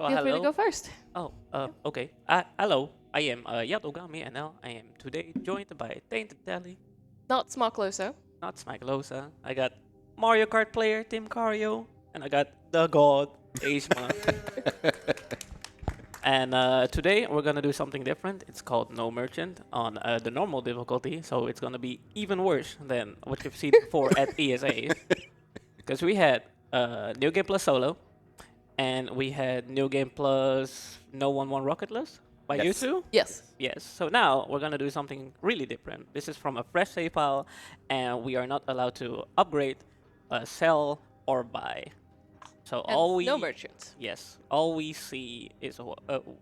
Well, Feel free to hello. go first. Oh, okay. Hello. I am YatogamiNL. I am today joined by TaintedTali, Not Smockloso. not Smaglosa. I got Mario Kart player Tim Cario, and I got the God Aishma. And today we're gonna do something different. It's called No Merchant on the normal difficulty, so it's gonna be even worse than what you've seen before at ESA. Because we had New Game Plus Solo, and we had New Game Plus No One Won Rocketless by you Yes. two. Yes. Yes. So now we're gonna do something really different. This is from a fresh save file, and we are not allowed to upgrade, sell, or buy. So all we no merchants. yes, all we see is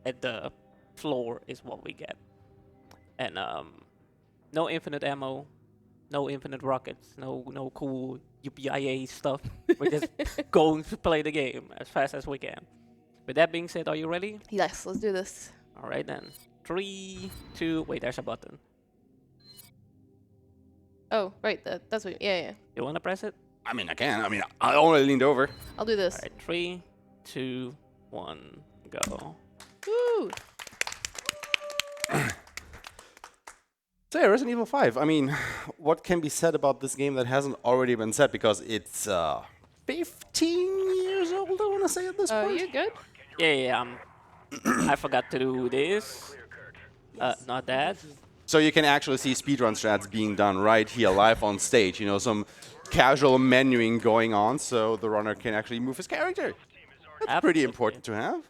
at the floor is what we get, and no infinite ammo, no infinite rockets, no cool UPIA stuff. We're just going to play the game as fast as we can. With that being said, are you ready? Yes, let's do this. All right then. 3, 2. Wait, there's a button. Oh, right. That's what. Yeah. You wanna press it? I mean, I can. I mean, I only leaned over. I'll do this. All right. 3, 2, 1, go. Woo! So yeah, Resident Evil 5. I mean, what can be said about this game that hasn't already been said? Because it's 15 years old, I want to say at this Oh, point. you good? Yeah. I forgot to do this. Not that. So you can actually see speedrun strats being done right here, live on stage. You know, some casual menuing going on, so the runner can actually move his character. That's pretty important to have.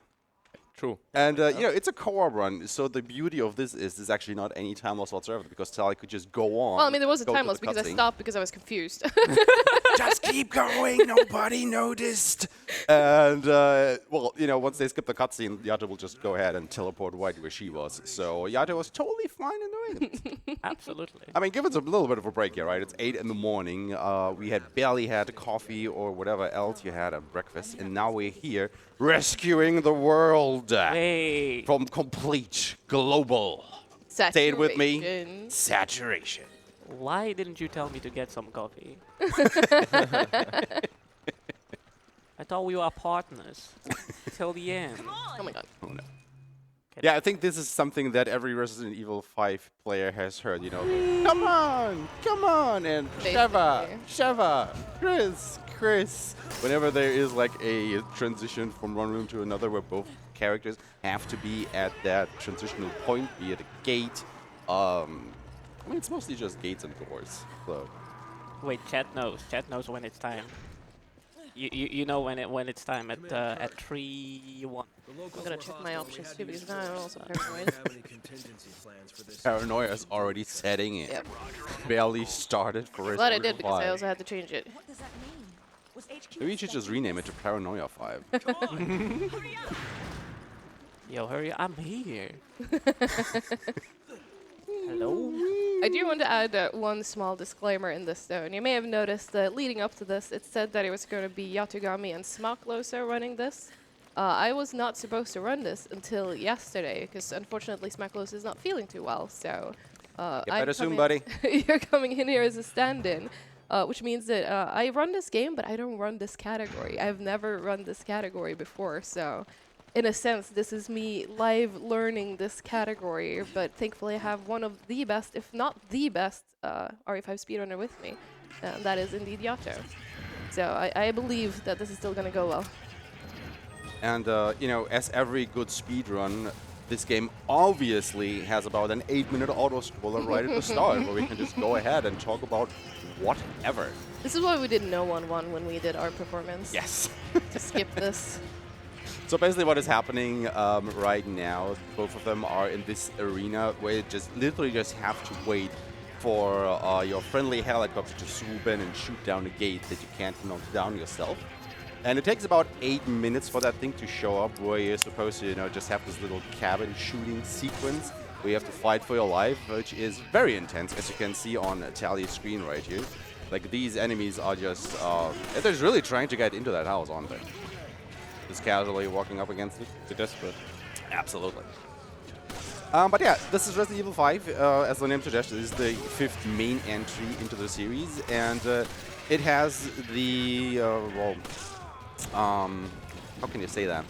True. And, you know, it's a co-op run, so the beauty of this is there's actually not any time loss whatsoever, because Tali could just go on. Well, I mean, there was a go time to loss the because I cutscene. stopped because I was confused. Just keep going, nobody noticed. And, well, you know, once they skip the cutscene, Yato will just go ahead and teleport right where she was. So Yato was totally fine in doing it. Absolutely. I mean, give us a little bit of a break here, right? It's 8 in the morning. We had barely had coffee or whatever else you had at breakfast, and now we're here rescuing the world Hey. from complete global. Say it with me. Saturation. Saturation. Why didn't you tell me to get some coffee? I thought we were partners till the end. Oh my god. Oh no. Yeah, I think this is something that every Resident Evil 5 player has heard, you know. Come on, and Sheva, Chris. Whenever there is like a transition from one room to another where both characters have to be at that transitional point, be it a gate. I mean, it's mostly just gates and doors. So. Wait, chat knows. Chat knows when it's time. You know when it's time at 3-1. I'm gonna check my options too because now I'm also paranoid. Paranoia is already setting in. Yep. Barely started for Glad I Resident did Evil because I 5. also had to change it. What does that mean? Was HQ Maybe you should just rename it to Paranoia 5. Yo, hurry! I'm here. Hello. I do want to add one small disclaimer in this though. And you may have noticed that leading up to this, it said that it was going to be Yatogami and Smockloso running this. I was not supposed to run this until yesterday because unfortunately Smockloso is not feeling too well. So Get better soon, buddy. You're coming in here as a stand-in, which means that I run this game, but I don't run this category. I've never run this category before, so in a sense, this is me live learning this category, but thankfully I have one of the best, if not the best, RE5 speedrunner with me, and that is indeed Yato. So I believe that this is still going to go well. And, you know, as every good speedrun, this game obviously has about an 8-minute auto-scroller right at the start, where we can just go ahead and talk about whatever. This is why we did no 1-1 when we did our performance. Yes. To skip this. So basically what is happening right now, both of them are in this arena where you just literally just have to wait for your friendly helicopter to swoop in and shoot down a gate that you can't knock down yourself. And it takes about 8 minutes for that thing to show up, where you're supposed to, you know, just have this little cabin shooting sequence where you have to fight for your life, which is very intense, as you can see on Tali's screen right here. Like, these enemies are just, they're just really trying to get into that house, aren't they? Just casually walking up against it. They're desperate. Absolutely. But yeah, this is Resident Evil 5. As the name suggests, this is the 5th main entry into the series, and it has the, well, how can you say that?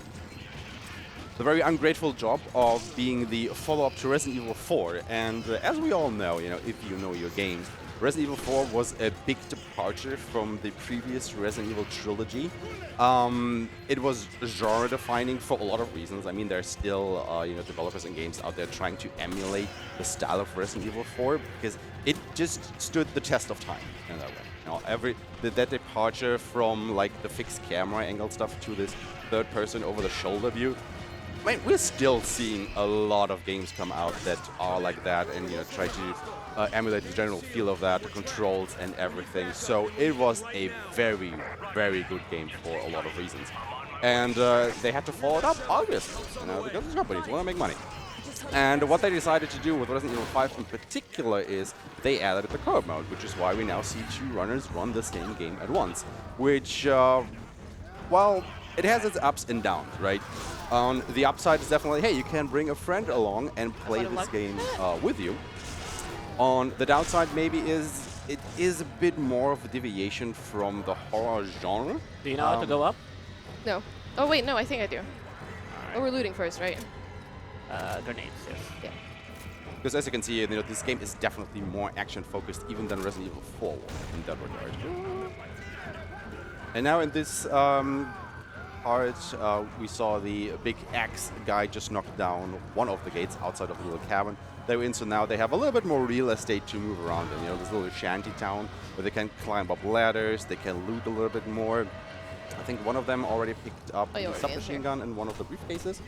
the very ungrateful job of being the follow-up to Resident Evil 4. And as we all know, if you know your games, Resident Evil 4 was a big departure from the previous Resident Evil trilogy. It was genre-defining for a lot of reasons. I mean, there's still developers and games out there trying to emulate the style of Resident Evil 4 because it just stood the test of time in that way. That departure from like the fixed camera angle stuff to this third-person over-the-shoulder view. I mean, we're still seeing a lot of games come out that are like that and try to emulate the general feel of that, the controls and everything. So it was a very, very good game for a lot of reasons. And they had to follow it up, obviously, because these companies want to make money. And what they decided to do with Resident Evil 5 in particular is they added the co-op mode, which is why we now see two runners run the same game at once, which, well, it has its ups and downs, right? On the upside is definitely, hey, you can bring a friend along and play this game with you. On the downside, maybe it is a bit more of a deviation from the horror genre. Do you know how to go up? No. Oh wait, no, I think I do. Oh, we're looting first, right? Grenades, yes. Yeah. Because as you can see, this game is definitely more action-focused even than Resident Evil 4 in that regard. And now in this part, we saw the big axe guy just knock down one of the gates outside of the little cabin they were in. So now they have a little bit more real estate to move around in. This little shanty town where they can climb up ladders, they can loot a little bit more. I think one of them already picked up the submachine gun in one of the briefcases.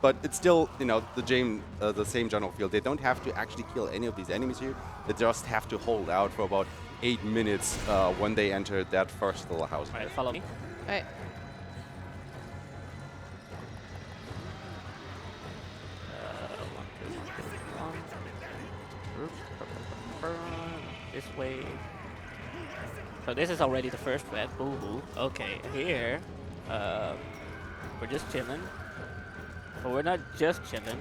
But it's still, the same general feel. They don't have to actually kill any of these enemies here. They just have to hold out for about 8 minutes when they enter that first little house. Alright, follow me. Alright. This way. So this is already the first red. Boo-hoo. Okay, here, we're just chilling. But we're not just chilling.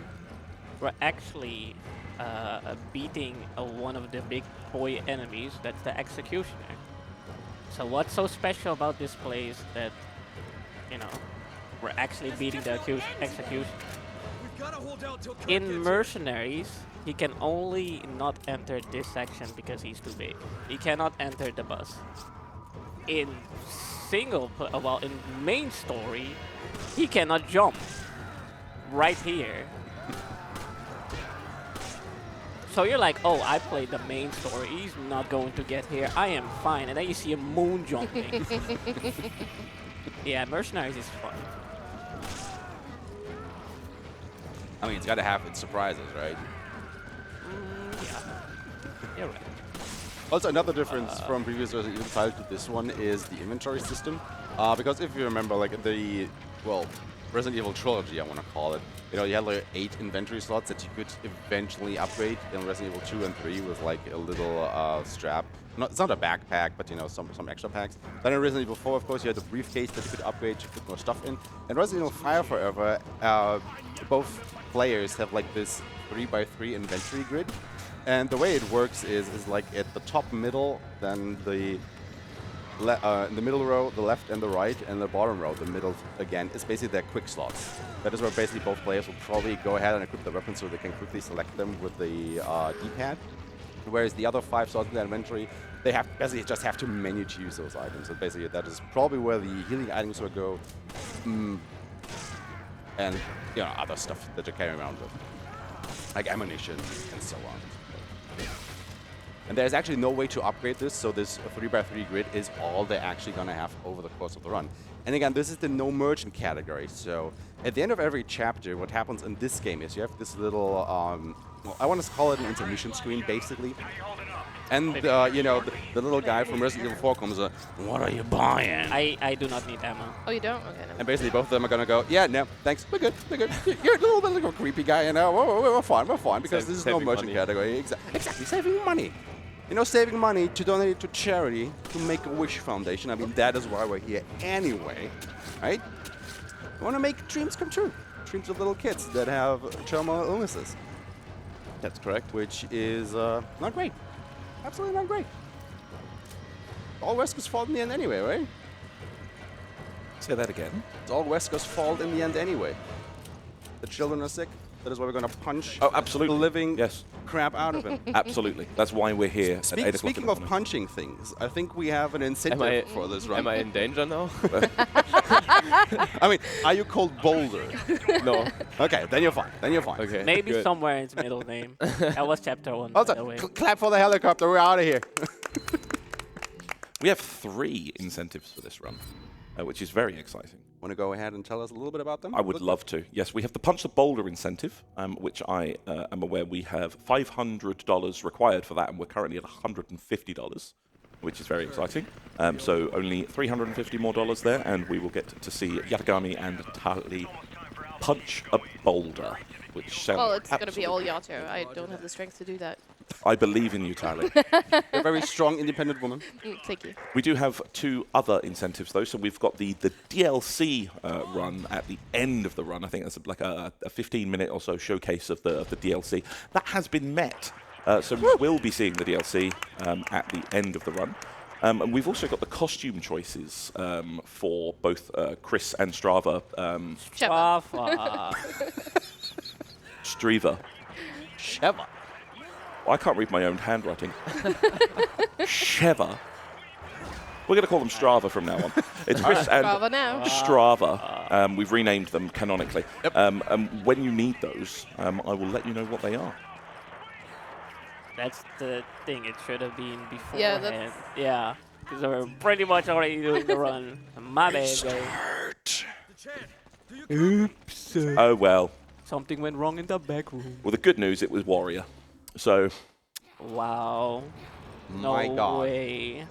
We're actually beating one of the big boy enemies. That's the Executioner. So what's so special about this place that, we're actually beating the Executioner? In Mercenaries, he can only not enter this section because he's too big. He cannot enter the bus. In in main story, he cannot jump. Right here. So you're like, oh, I played the main story. He's not going to get here. I am fine. And then you see him moon jumping. Yeah, Mercenaries is fun. I mean, it's got to have its surprises, right? Yeah. You're right. Also, another difference from previous Resident Evil title to this one is the inventory system. Because if you remember, like the, Resident Evil trilogy, I want to call it. You had like 8 inventory slots that you could eventually upgrade in Resident Evil 2 and 3 with like a little strap. It's not a backpack, but some extra packs. Then in Resident Evil 4, of course, you had the briefcase that you could upgrade to put more stuff in. And Resident Evil 5 forever, both players have like this 3x3 inventory grid. And the way it works is like at the top middle, then the in the middle row, the left and the right, and the bottom row, the middle again, is basically their quick slots. That is where basically both players will probably go ahead and equip the weapons so they can quickly select them with the D-pad. Whereas the other 5 slots in the inventory, they basically just have to menu choose those items. So basically that is probably where the healing items will go, and other stuff that you carry around with, like ammunition and so on. And there's actually no way to upgrade this, so this 3x3 grid is all they're actually going to have over the course of the run. And again, this is the no merchant category, so at the end of every chapter, what happens in this game is you have this little, I want to call it an intermission screen, basically. And, the little guy from Resident Evil 4 comes up, what are you buying? I do not need ammo. Oh, you don't? Okay. No. And basically both of them are going to go, yeah, no, thanks, we're good, we're good. You're a little bit like a creepy guy, we're fine, because this is no merchant category. Exactly, saving money. Saving money to donate it to charity, to Make-A-Wish Foundation. I mean, that is why we're here anyway, right? We want to make dreams come true. Dreams of little kids that have terminal illnesses. That's correct, which is not great. Absolutely not great. All Wesker's fault in the end anyway, right? Say that again. It's all Wesker's fault in the end anyway. The children are sick. That is why we're going to punch Oh, absolutely. the living Yes. crap out of him. Absolutely. That's why we're here at 8 o'clock. Speaking in the of morning. punching things, I think we have an incentive Am I, for this run. am I in danger now? I mean, are you called Boulder? No. Okay, then you're fine. Then you're fine. Okay. Maybe good. somewhere in its middle name. That was chapter 1, Also, by the way. clap for the helicopter. We're out of here. We have 3 incentives for this run, which is very exciting. Want to go ahead and tell us a little bit about them? I would love to. Yes, we have the Punch the Boulder incentive, which I am aware we have $500 required for that, and we're currently at $150, which is very exciting. So only $350 more there, and we will get to see Yatogami and Tali punch a boulder, which sounds Well, it's going to be all absolutely- Yato. I don't have the strength to do that. I believe in you, Tali. You're a very strong, independent woman. Thank you. We do have 2 other incentives, though. So we've got the DLC run at the end of the run. I think that's like a 15-minute or so showcase of the DLC. That has been met. So we will be seeing the DLC at the end of the run. And we've also got the costume choices for both Chris and Strava. Sheva. Strava. Striva. Sheva. I can't read my own handwriting. Sheva. We're going to call them Strava from now on. It's Chris and Strava now. Strava. We've renamed them canonically. When you need those, I will let you know what they are. That's the thing. It should have been beforehand. Yeah, that's- Yeah, because we're pretty much already doing the run. My bad, guys. Oops. Oh, well. Something went wrong in the back room. Well, the good news, it was Warrior. So, Wow. No My God. way.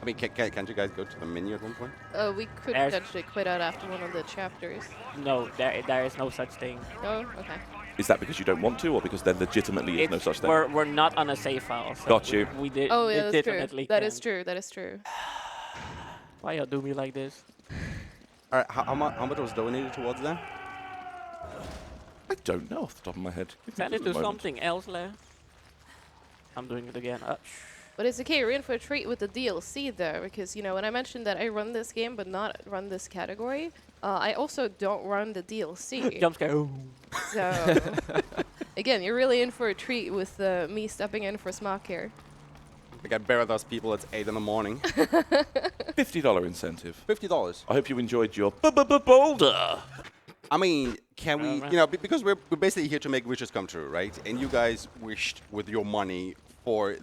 I mean, can't you guys go to the menu at one point? We could There's- potentially quit out after one of the chapters. No, there is no such thing. Oh, okay. is that because you don't want to, or because there legitimately is no such thing? We're not on a save file. So Got you. We did. Oh, yeah, that's true. legitimately That is can't. true. That is true. Why y'all do me like this? All right, how much was donated towards that? I don't know off the top of my head. Send it to something else, Lair. I'm doing it again. But it's okay, we're in for a treat with the DLC though, because when I mentioned that I run this game but not run this category, I also don't run the DLC. Jump scare. Ooh. So again, you're really in for a treat with me stepping in for Smock here. We got bear with us people. It's 8 in the morning. $50 incentive. $50. I hope you enjoyed your boulder. I mean, can we, because we're basically here to make wishes come true, right? And you guys wished with your money for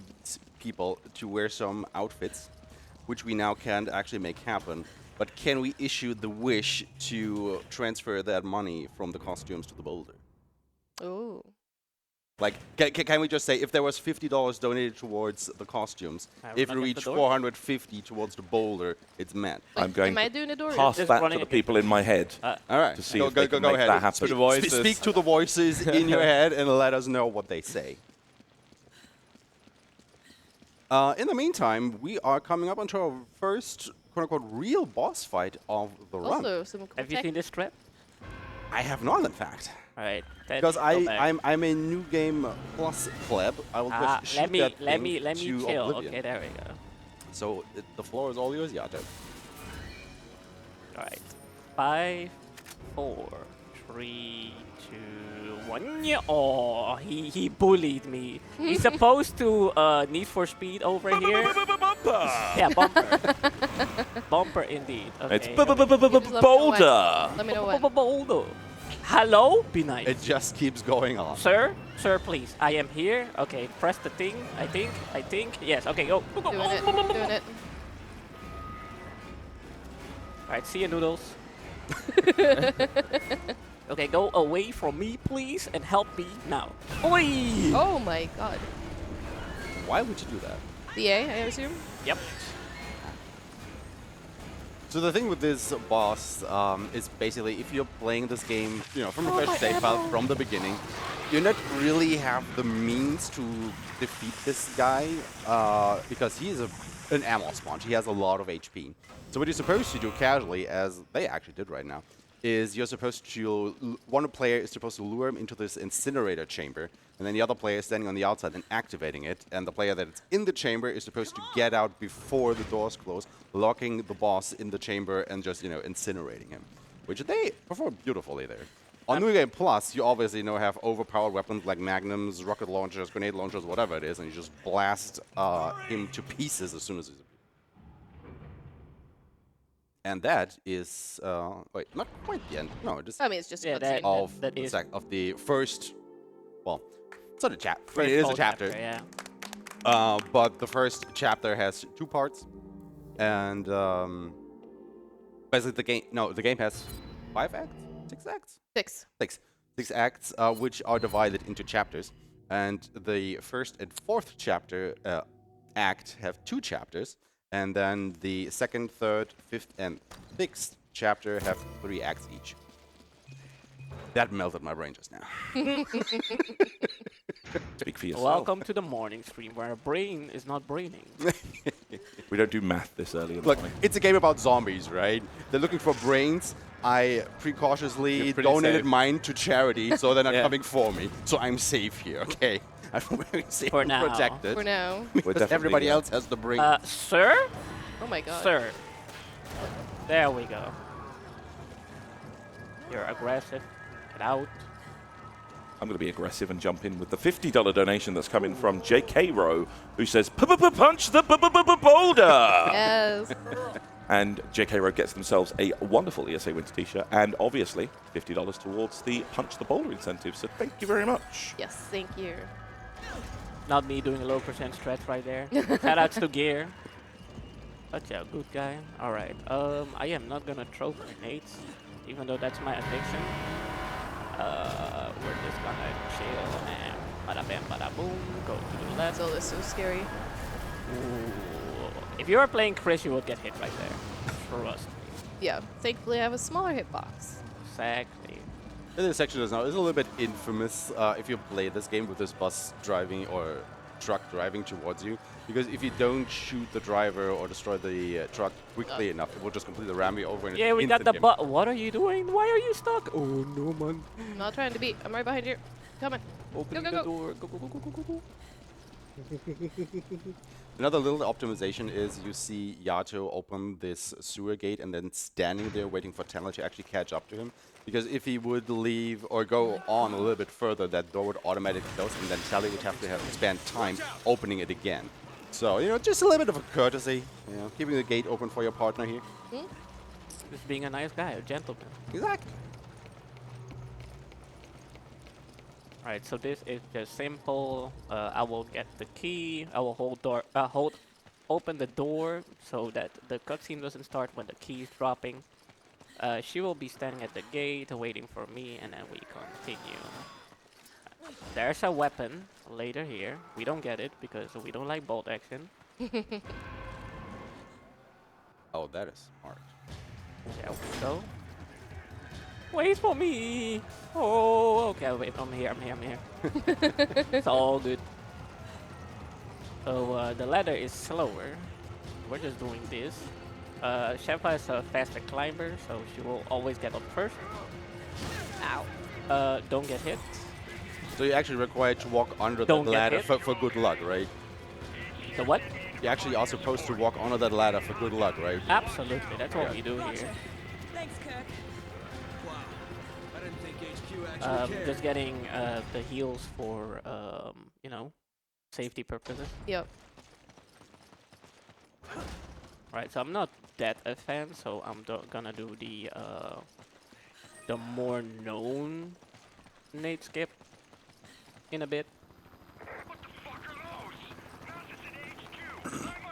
people to wear some outfits, which we now can't actually make happen. But can we issue the wish to transfer that money from the costumes to the boulder? Ooh. Like, can we just say if there was $50 donated towards the costumes, I if will we knock at reach the door. 450 towards the boulder, it's met? I'm going Am I to doing it or pass Just that to running the it. people in my head. All right, To see if they can go make ahead. that happen. Speak, To the voices. speak to the voices in your head and let us know what they say. In the meantime, we are coming up onto our first quote-unquote real boss fight of the run. also some cool Have you tech. seen this strap? I have not, in fact, All right. because I'm a new game plus pleb. I will just shoot let me that let thing me to chill. oblivion. Okay, there we go. So the floor is all yours, Yato. All right. 5, 4, 3, 2, 1. Yeah. Oh, he bullied me. He's supposed to Need for Speed over here. Yeah, bumper. Bumper indeed. Okay. It's Let me know boulder. Let me know when. Boulder. Hello? Be nice. It just keeps going on. Sir, please. I am here. Okay, press the thing. I think. Yes. Okay, go. Go. Doing it. Doing it. All right. See you, noodles. Okay, go away from me, please, and help me now. Oi! Oh my god. Why would you do that? BA, I assume? Yep. So the thing with this boss is basically if you're playing this game, from a fresh save file from the beginning, you not really have the means to defeat this guy because he is an ammo sponge. He has a lot of HP. So what you're supposed to do casually, as they actually did right now, is you're supposed to, one player is supposed to lure him into this incinerator chamber, and then the other player is standing on the outside and activating it, and the player that's in the chamber is supposed to get out before the doors close, locking the boss in the chamber and just, incinerating him, which they perform beautifully there. On New Game Plus, you obviously have overpowered weapons like magnums, rocket launchers, grenade launchers, whatever it is, and you just blast him to pieces as soon as he's. And that is wait, not quite the end. No, just I mean, it's just Yeah, a that- cutscene. of the first. Well, it's not a chapter. First It is a full chapter. Yeah. But the first chapter has 2 parts, and basically the game has 5 acts, 6 acts. 6. Six acts, which are divided into chapters. And the first and fourth chapter act have 2 chapters. And then the second, third, fifth, and sixth chapter have 3 acts each. That melted my brain just now. Speak for yourself. Welcome to the morning stream where our brain is not braining. We don't do math this early in the Look, morning. it's a game about zombies, right? They're looking for brains. I precautiously You're pretty donated safe. mine to charity, so they're not Yeah. coming for me. So I'm safe here, okay? I'm very safe For and now. protected. For now. We're Because everybody definitely, else has the brain. Sir? Oh my god. Sir. There we go. You're aggressive. Get out. I'm going to be aggressive and jump in with the $50 donation that's coming from JK Rowe, who says, "Punch the boulder!" Yes. And JK Rowe gets themselves a wonderful ESA Winter t-shirt and obviously $50 towards the Punch the Boulder incentive. So thank you very much. Yes, thank you. Not me doing a low percent stretch right there. Shoutouts to Gear. Such a good guy. Alright. I am not gonna throw grenades, even though that's my addiction. We're just gonna chill and bada bam bada boom. Go to the left. So this is so scary. Ooh. If you were playing Chris, you would get hit right there. Trust me. Yeah. Thankfully, I have a smaller hitbox. Exactly. This section is now is a little bit infamous if you play this game with this bus driving or truck driving towards you, because if you don't shoot the driver or destroy the truck quickly enough, it will just completely ram you over. And Yeah, it's we got the instant butt. What are you doing? Why are you stuck? Oh no, man. I'm not trying to beat. I'm right behind you. Coming. Opening go, the go. door. Go, go, go, go, go, go, go. Another little optimization is you see Yato open this sewer gate and then standing there waiting for Tali to actually catch up to him. Because if he would leave or go on a little bit further, that door would automatically close, and then Tali would have to spend time opening it again. So, just a little bit of a courtesy, keeping the gate open for your partner here. Just being a nice guy, a gentleman. Exactly. Alright, so this is just simple. I will get the key. I will open the door so that the cutscene doesn't start when the key is dropping. She will be standing at the gate waiting for me, and then we continue. There's a weapon later here. We don't get it because we don't like bolt action. Oh, that is smart. There we go. Wait for me! Oh, okay, wait, I'm here. It's all good. So the ladder is slower. We're just doing this. Shefa is a faster climber, so she will always get up first. Ow. Don't get hit. So you're actually required to walk under Don't that get ladder hit. for good luck, right? So what? You actually are supposed to walk under that ladder for good luck, right? Absolutely, that's what we do here. Thanks, Kirk. I didn't think HQ actually cared. Just getting the heals for, safety purposes. Yep. Right, so I'm not that a fan, so I'm gonna do the more known nade skip in a bit.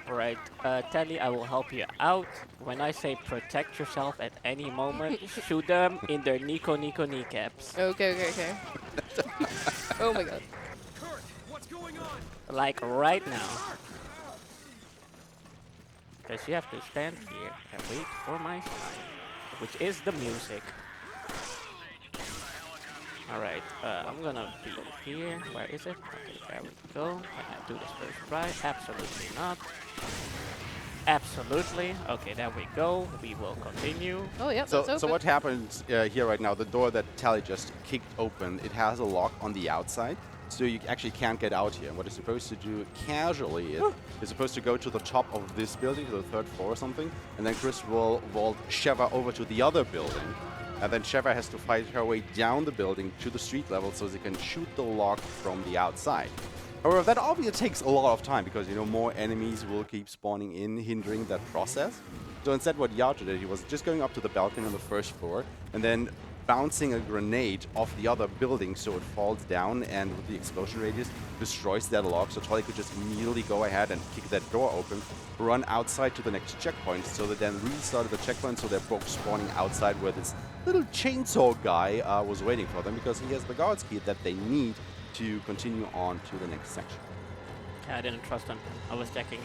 Right, Tali, I will help you out. When I say protect yourself at any moment, shoot them in their Nico kneecaps. Okay. Oh my god. Kirk, what's going on? Like right now. Because you have to stand here and wait for my sign, which is the music. Alright, I'm gonna be here. Where is it? Okay, there we go. Can I do this first try? Absolutely not. Absolutely. Okay, there we go. We will continue. Oh, yeah, So, that's open. so what happens here right now, the door that Tali just kicked open, it has a lock on the outside, so you actually can't get out here. What you're supposed to do casually is you're supposed to go to the top of this building, to the 3rd floor or something, and then Chris will vault Sheva over to the other building, and then Sheva has to fight her way down the building to the street level so she can shoot the lock from the outside. However, that obviously takes a lot of time because, you know, more enemies will keep spawning in, hindering that process. So instead what Yato did, he was just going up to the balcony on the 1st floor and then bouncing a grenade off the other building so it falls down and with the explosion radius destroys that lock. So Tali could just immediately go ahead and kick that door open, run outside to the next checkpoint, so they then restarted the checkpoint so they're both spawning outside where this little chainsaw guy was waiting for them because he has the guards key that they need to continue on to the next section. Yeah, I didn't trust him. I was checking.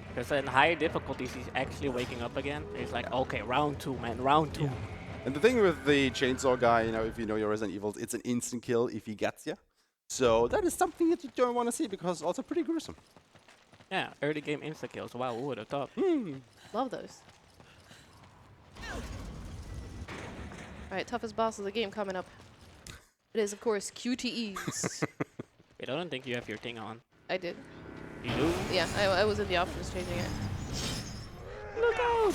Because in higher difficulties, he's actually waking up again. He's like, okay, round 2, man, round 2. And the thing with the chainsaw guy, you know, if you know your Resident Evil, it's an instant kill if he gets you. So that is something that you don't want to see because it's also pretty gruesome. Yeah, early game insta kills. Wow, who would have thought? Love those. Alright, toughest boss of the game coming up. It is, of course, QTEs. Wait, I don't think you have your thing on. I did. You do? Yeah, I was in the options changing it. Look out!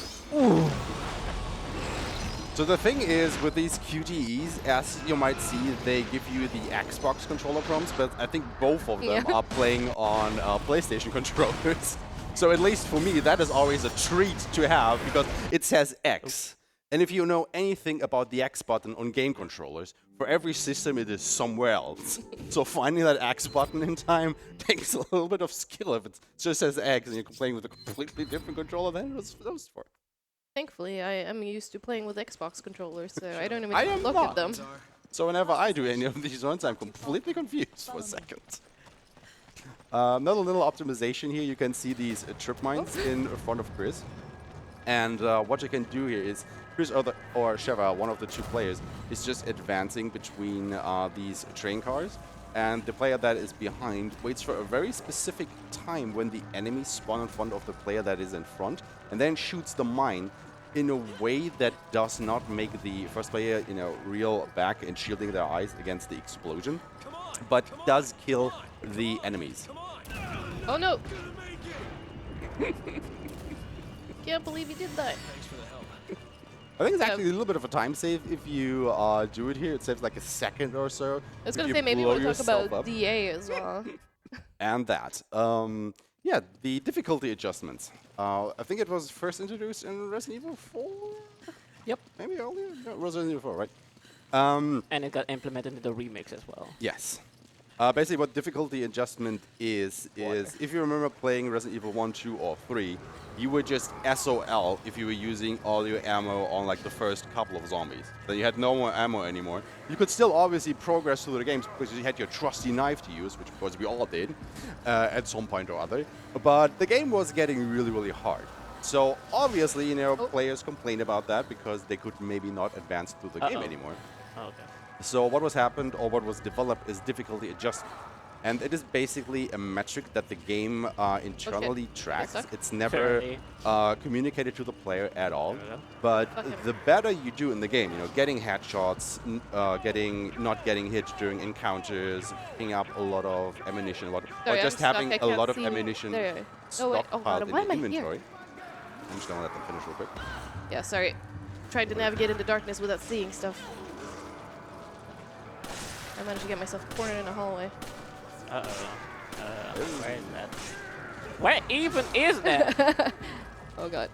So the thing is, with these QTEs, as you might see, they give you the Xbox controller prompts, but I think both of them are playing on PlayStation controllers. So at least for me, that is always a treat to have, because it says X. And if you know anything about the X button on game controllers, for every system it is somewhere else. So finding that X button in time takes a little bit of skill. If it just says X and you're playing with a completely different controller, then it was for it. Thankfully, I am used to playing with Xbox controllers, so I don't even I am look not. at them. So whenever I do any of these runs, I'm completely confused for a second. Another little optimization here. You can see these trip mines in front of Chris. And what you can do here is Chris or Sheva, one of the 2 players, is just advancing between these train cars. And the player that is behind waits for a very specific time when the enemies spawn in front of the player that is in front, and then shoots the mine in a way that does not make the first player, you know, reel back and shielding their eyes against the explosion, but does kill the enemies. Oh no! Can't believe you did that. I think it's actually a little bit of a time save if you do it here. It saves like a second or so. I was gonna say maybe we'll talk about DA as well. And that. Yeah, the difficulty adjustments. I think it was first introduced in Resident Evil 4? Yep. Maybe earlier? No, Resident Evil 4, right? And it got implemented in the remix as well. Yes. Basically, what difficulty adjustment is if you remember playing Resident Evil 1, 2, or 3, you were just SOL if you were using all your ammo on like the first couple of zombies. Then you had no more ammo anymore. You could still obviously progress through the games because you had your trusty knife to use, which of course we all did at some point or other. But the game was getting really, really hard. So obviously, you know, players complained about that because they could maybe not advance through the game anymore. Oh, okay. So what was happened or what was developed is difficulty adjustment. And it is basically a metric that the game internally tracks. It's never communicated to the player at all. But the better you do in the game, you know, getting headshots, not getting hit during encounters, picking up a lot of ammunition, or just having a lot of ammunition stockpiled in the inventory. I'm just gonna let them finish real quick. Yeah, sorry. Tried to navigate in the darkness without seeing stuff. I managed to get myself cornered in a hallway. Where is that? Where even is that? Oh god.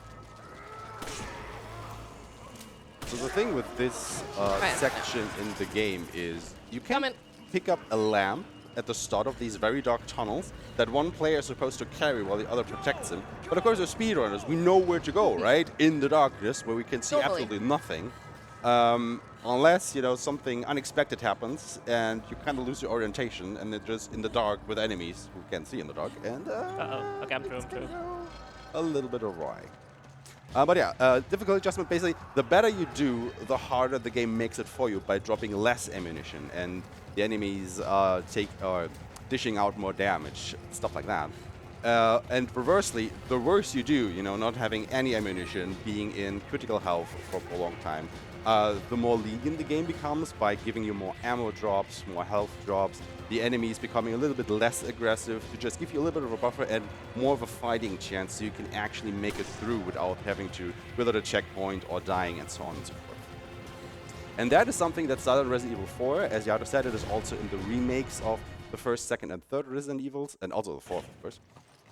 So the thing with this section in the game is you can pick up a lamp at the start of these very dark tunnels that one player is supposed to carry while the other protects him. But of course, as speedrunners, we know where to go, right? In the darkness, where we can see absolutely nothing. Unless, you know, something unexpected happens and you kind of lose your orientation and they're just in the dark with enemies who can't see in the dark. And Okay, I'm through. A little bit awry. But yeah, difficulty adjustment, basically, the better you do, the harder the game makes it for you by dropping less ammunition and the enemies dishing out more damage, stuff like that. And reversely, the worse you do, you know, not having any ammunition, being in critical health for a prolonged time, the more lenient the game becomes by giving you more ammo drops, more health drops, the enemies becoming a little bit less aggressive to just give you a little bit of a buffer and more of a fighting chance so you can actually make it through without having to without a checkpoint or dying and so on and so forth. And that is something that started in Resident Evil 4. As Yato said, it is also in the remakes of the first, second, and third Resident Evils, and also the fourth, of course.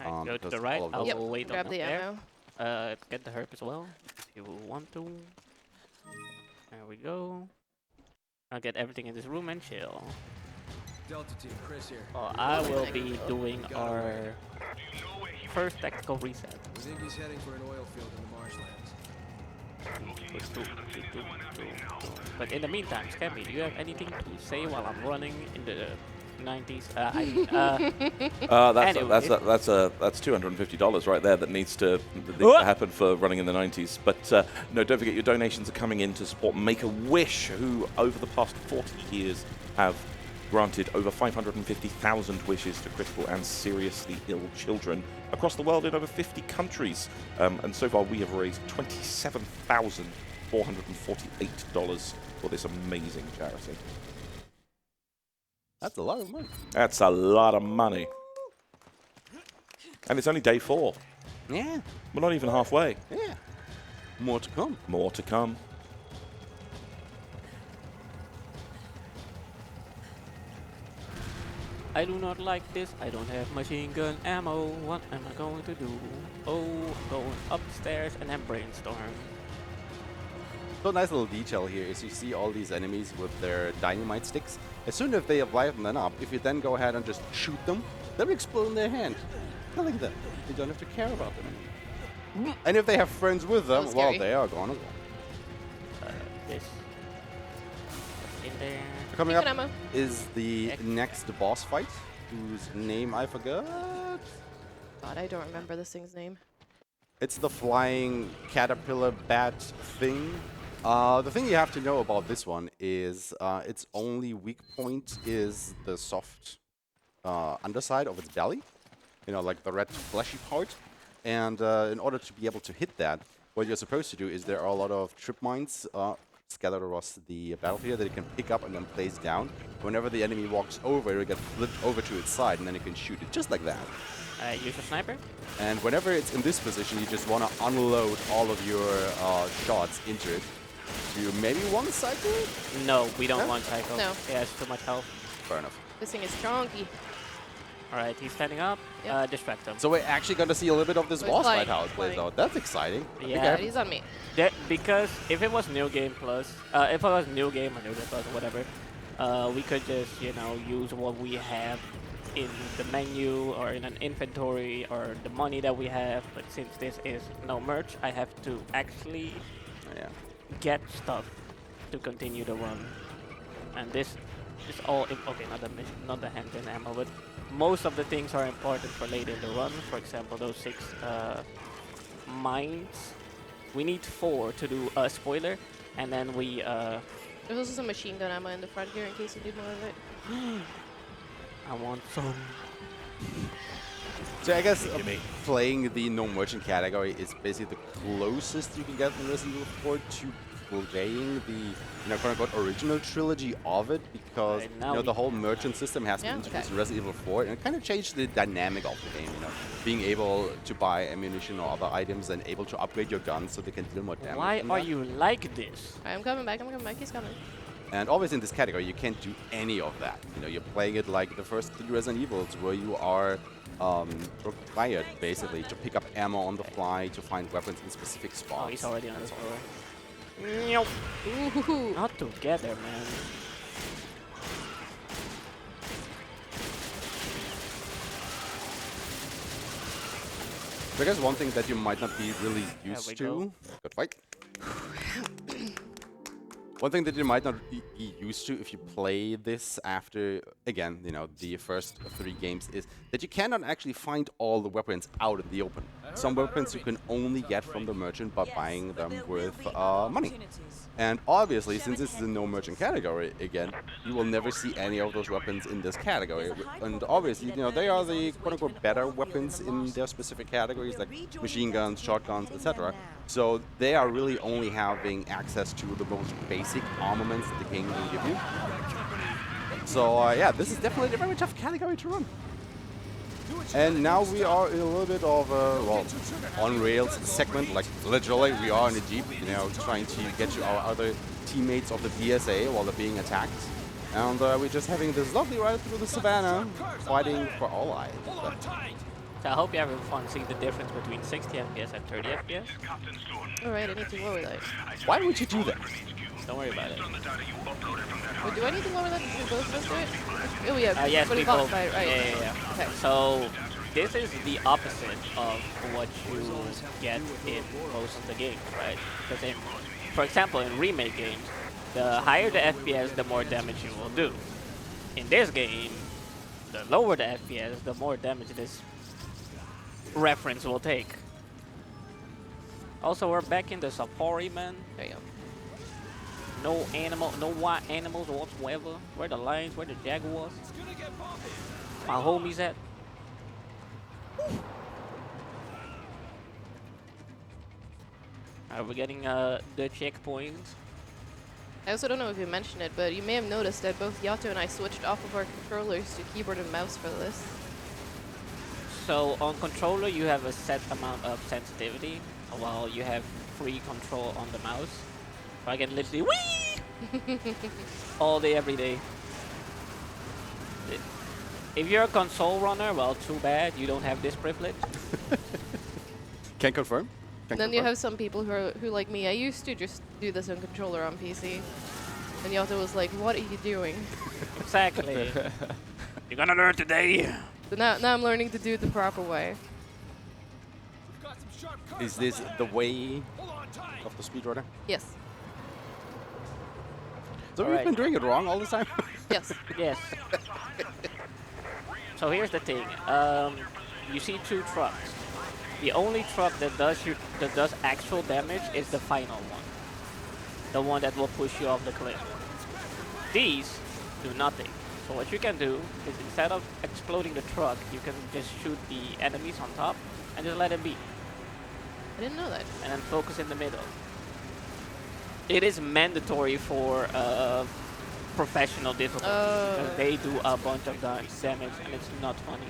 Alright, go to because the right. all of I those- will wait Grab on the there. ammo. Get the herb as well, if you want to. There we go. I'll get everything in this room and chill. Delta team, Chris here. Well, I will be doing our first tactical reset. We think he's heading for an oil field in the marshlands. But in the meantime, Scammy, do you have anything to say while I'm running in the 90s? That's $250 right there that needs to happen for running in the 90s. But no, don't forget your donations are coming in to support Make-A-Wish, who over the past 40 years have granted over 550,000 wishes to critical and seriously ill children across the world in over 50 countries. And so far we have raised $27,448 for this amazing charity. That's a lot of money. That's a lot of money. And it's only day 4. Yeah, We're not even halfway. yeah. More to come. More to come. I do not like this. I don't have machine gun ammo. What am I going to do? Oh, going upstairs and then brainstorm. So nice little detail here is you see all these enemies with their dynamite sticks. As soon as they have lightened them up, if you then go ahead and just shoot them, they'll explode in their hand. Not like that. You don't have to care about them anymore. And if they have friends with them, So well, scary. they are gone as well. This. In there. Coming Good up ammo. is the next boss fight, whose name I forgot. God, I don't remember this thing's name. It's the flying caterpillar bat thing. The thing you have to know about this one is its only weak point is the soft underside of its belly. You know, like the red fleshy part. And in order to be able to hit that, what you're supposed to do is there are a lot of trip mines scattered across the battlefield that you can pick up and then place down. Whenever the enemy walks over, it'll get flipped over to its side, and then you can shoot it just like that. Use a sniper. And whenever it's in this position, you just want to unload all of your shots into it. Do you maybe one cycle it? No, we don't No? want cycle. No. Yeah, it's too much health. Fair enough. This thing is chonky. Alright, he's standing up. Yep. Distract him. So we're actually going to see a little bit of this Oh, he's boss flying, fight, how it plays flying. out. That's exciting. Yeah. Yeah, he's on me. Because if it was New Game Plus, if it was New Game or New Game Plus or whatever, we could just, you know, use what we have in the menu or in an inventory or the money that we have. But since this is no merch, I have to actually Yeah. get stuff to continue the run. And this is all okay. Not the hand-gun ammo, but most of the things are important for later in the run. For example, those 6 mines. We need 4 to do a spoiler, and then we. There's also some machine gun ammo in the front here in case you need more of it. I want some. So I guess Gimme. playing the no merchant category is basically the closest you can get in Resident Evil 4 to playing the, you know, quote-unquote original trilogy of it, because Right, you now know, the we- whole merchant system has been Yeah, introduced okay. in Resident Evil 4, and it kind of changed the dynamic of the game, you know, being able to buy ammunition or other items and able to upgrade your guns so they can deal more damage. Why and are that. you like this? I'm coming back, he's coming. And always in this category, you can't do any of that. You know, you're playing it like the first 3 Resident Evils, where you are required, basically, to pick up ammo on the fly, to find weapons in specific spots. Oh, he's already on and the so on. floor. Nope. Ooh. Not together, man. So I guess one thing that you might not be really we used go. to. Good fight. One thing that you might not be used to if you play this after, again, you know, the first 3 games is that you cannot actually find all the weapons out in the open. Some weapons you can only get from the merchant by buying them with money. And obviously, since this is a no merchant category, again, you will never see any of those weapons in this category. And obviously, you know, they are the quote-unquote better weapons in their specific categories, like machine guns, shotguns, etc. So they are really only having access to the most basic armaments that the game can give you. So yeah, this is definitely a very tough category to run. And now we are in a little bit of a, well, on rails segment, like literally we are in a jeep, you know, trying to get to our other teammates of the BSA while they're being attacked. And we're just having this lovely ride through the savannah, fighting for our lives. So I hope you're having fun seeing the difference between 60 FPS and 30 FPS. Alright, I need to lower that. Why would you do that? Don't worry about it. Wait, do I need to lower that? Did we both do it? Oh yeah, Yes, for the we boss both. fight, right. Yeah. Okay. So this is the opposite of what you get in most of the games, right? Because for example, in remake games, the higher the FPS, the more damage you will do. In this game, the lower the FPS, the more damage this reference will take. Also, we're back in the safari, man. There you go. No wild animals whatsoever. Where the lions, where the jaguars? My homies at? Are we getting the checkpoint? I also don't know if you mentioned it, but you may have noticed that both Yato and I switched off of our controllers to keyboard and mouse for this. So on controller you have a set amount of sensitivity, while you have free control on the mouse. So I can literally whee all day, every day. If you're a console runner, well, too bad you don't have this privilege. Can confirm. And then you have some people who like me. I used to just do this on controller on PC, and Yato was like, "What are you doing?" Exactly. You're gonna learn today. So now I'm learning to do it the proper way. Is this the way of the speedrunner? Yes. So we've been doing it wrong all the time? Yes. Yes. So here's the thing. You see 2 trucks. The only truck that does actual damage is the final one. The one that will push you off the cliff. These do nothing. So what you can do is instead of exploding the truck, you can just shoot the enemies on top and just let it be. I didn't know that. And then focus in the middle. It is mandatory for professional difficulty. Because they do a bunch of damage and it's not funny.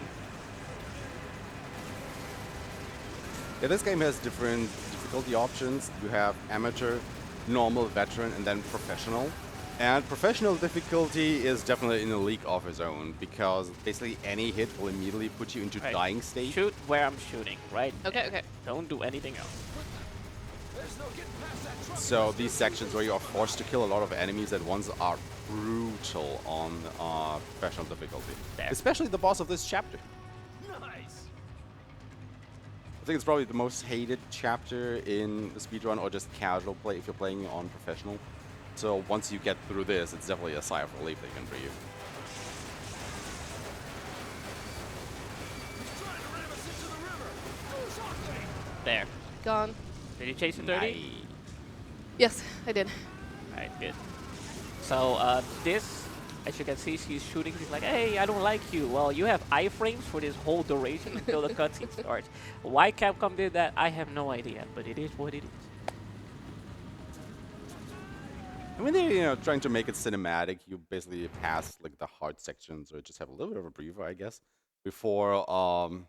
Yeah, this game has different difficulty options. You have amateur, normal, veteran, and then professional. And professional difficulty is definitely in a league of its own, because basically any hit will immediately put you into dying state. Shoot where I'm shooting, right? Okay. Don't do anything else. So these sections where you are forced to kill a lot of enemies at once are brutal on professional difficulty. There. Especially the boss of this chapter. I think it's probably the most hated chapter in the speedrun, or just casual play if you're playing on professional. So once you get through this, it's definitely a sigh of relief that you can breathe. There. Gone. Did you chase the 30? Yes, I did. Alright, good. So this, as you can see, she's shooting. She's like, "Hey, I don't like you." Well, you have iframes for this whole duration until the cutscene starts. Why Capcom did that, I have no idea, but it is what it is. And when they're trying to make it cinematic, you basically pass like the hard sections, or just have a little bit of a breather, I guess, before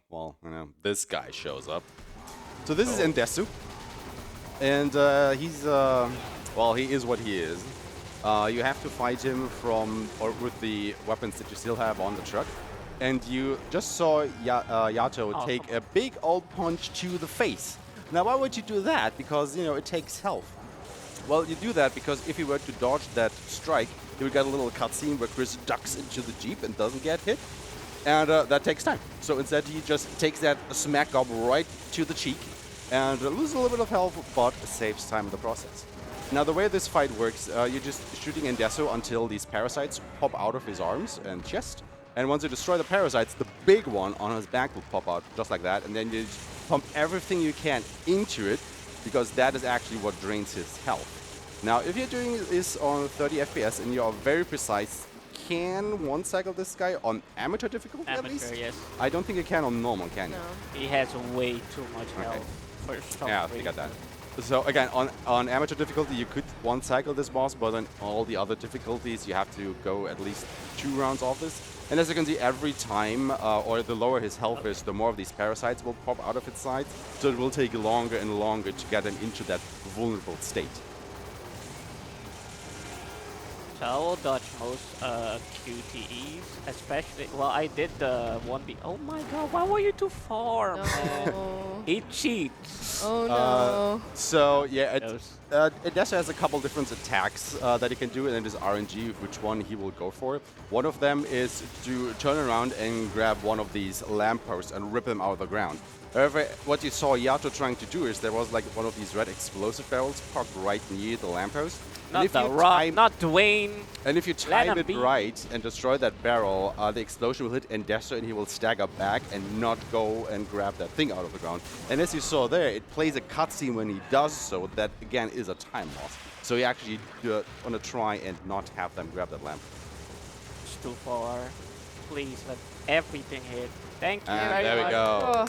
well, this guy shows up. So this is Endesu, and he's well, he is what he is. You have to fight him with the weapons that you still have on the truck. And you just saw Yato take a big old punch to the face. Now, why would you do that? Because, it takes health. Well, you do that because if you were to dodge that strike, you would get a little cutscene where Chris ducks into the Jeep and doesn't get hit. And that takes time. So instead, he just takes that smack up right to the cheek and loses a little bit of health, but saves time in the process. Now, the way this fight works, you're just shooting Indesso until these parasites pop out of his arms and chest. And once you destroy the parasites, the big one on his back will pop out just like that. And then you just pump everything you can into it, because that is actually what drains his health. Now, if you're doing this on 30 FPS and you are very precise, can one-cycle this guy on amateur difficulty at least? Amateur, yes. I don't think you can on normal, can you? No. He has way too much health for some Yeah, I reason. got that. So again, on amateur difficulty, you could one-cycle this boss, but on all the other difficulties, you have to go at least 2 rounds of this. And as you can see, every time, or the lower his health is, the more of these parasites will pop out of its sides. So it will take longer and longer to get him into that vulnerable state. So I will dodge most QTEs, especially. Well, I did the 1B. Oh my god, why were you too far, man? No. He cheats. Oh no. So yeah, Those. it also has a couple different attacks that he can do, and it is RNG which one he will go for. One of them is to turn around and grab one of these lampposts and rip them out of the ground. However, what you saw Yato trying to do is there was like one of these red explosive barrels parked right near the lamppost. Not the Rock, not Dwayne. And if you time him it be. right and destroy that barrel, the explosion will hit Endesso and he will stagger back and not go and grab that thing out of the ground. And as you saw there, it plays a cutscene when he does so. That again is a time loss. So you actually want to try and not have them grab that lamp. It's too far. Please let everything hit. Thank you And very there we much. go. Oh.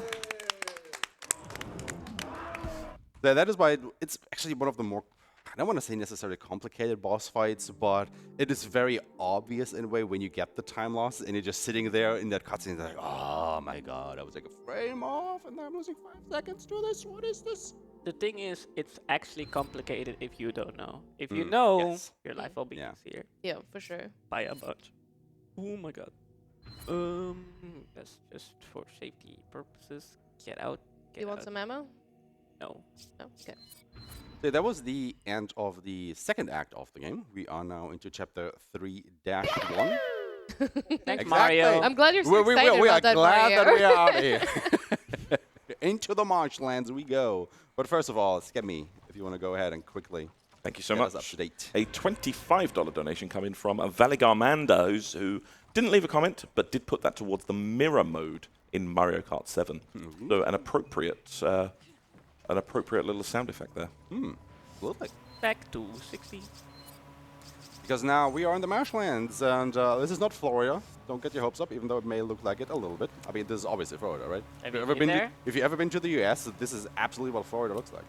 That is why it's actually one of the more, I don't want to say necessarily complicated boss fights, but it is very obvious in a way when you get the time loss and you're just sitting there in that cutscene like, oh my god, I was like a frame off and I'm losing 5 seconds to this. What is this? The thing is, it's actually complicated if you don't know. If you know, yes. your life will be Yeah. easier Yeah, for sure. by a bunch. Oh my god. That's just for safety purposes. Get out. Get You want out. some ammo? No. No? Okay. So that was the end of the second act of the game. We are now into chapter 3-1. Thanks, Exactly. Mario. I'm glad you're so we excited are about that, glad Mario. that we are out of here. Into the marshlands we go. But first of all, skip me if you want to go ahead and quickly Thank you so get us much. up to date. A $25 donation coming from Valigarmanda, who didn't leave a comment, but did put that towards the mirror mode in Mario Kart 7. So an appropriate little sound effect there. Absolutely. Back to 60. Because now we are in the marshlands, and this is not Florida. Don't get your hopes up, even though it may look like it a little bit. I mean, this is obviously Florida, right? Have you been there? If you ever been to the US, this is absolutely what Florida looks like.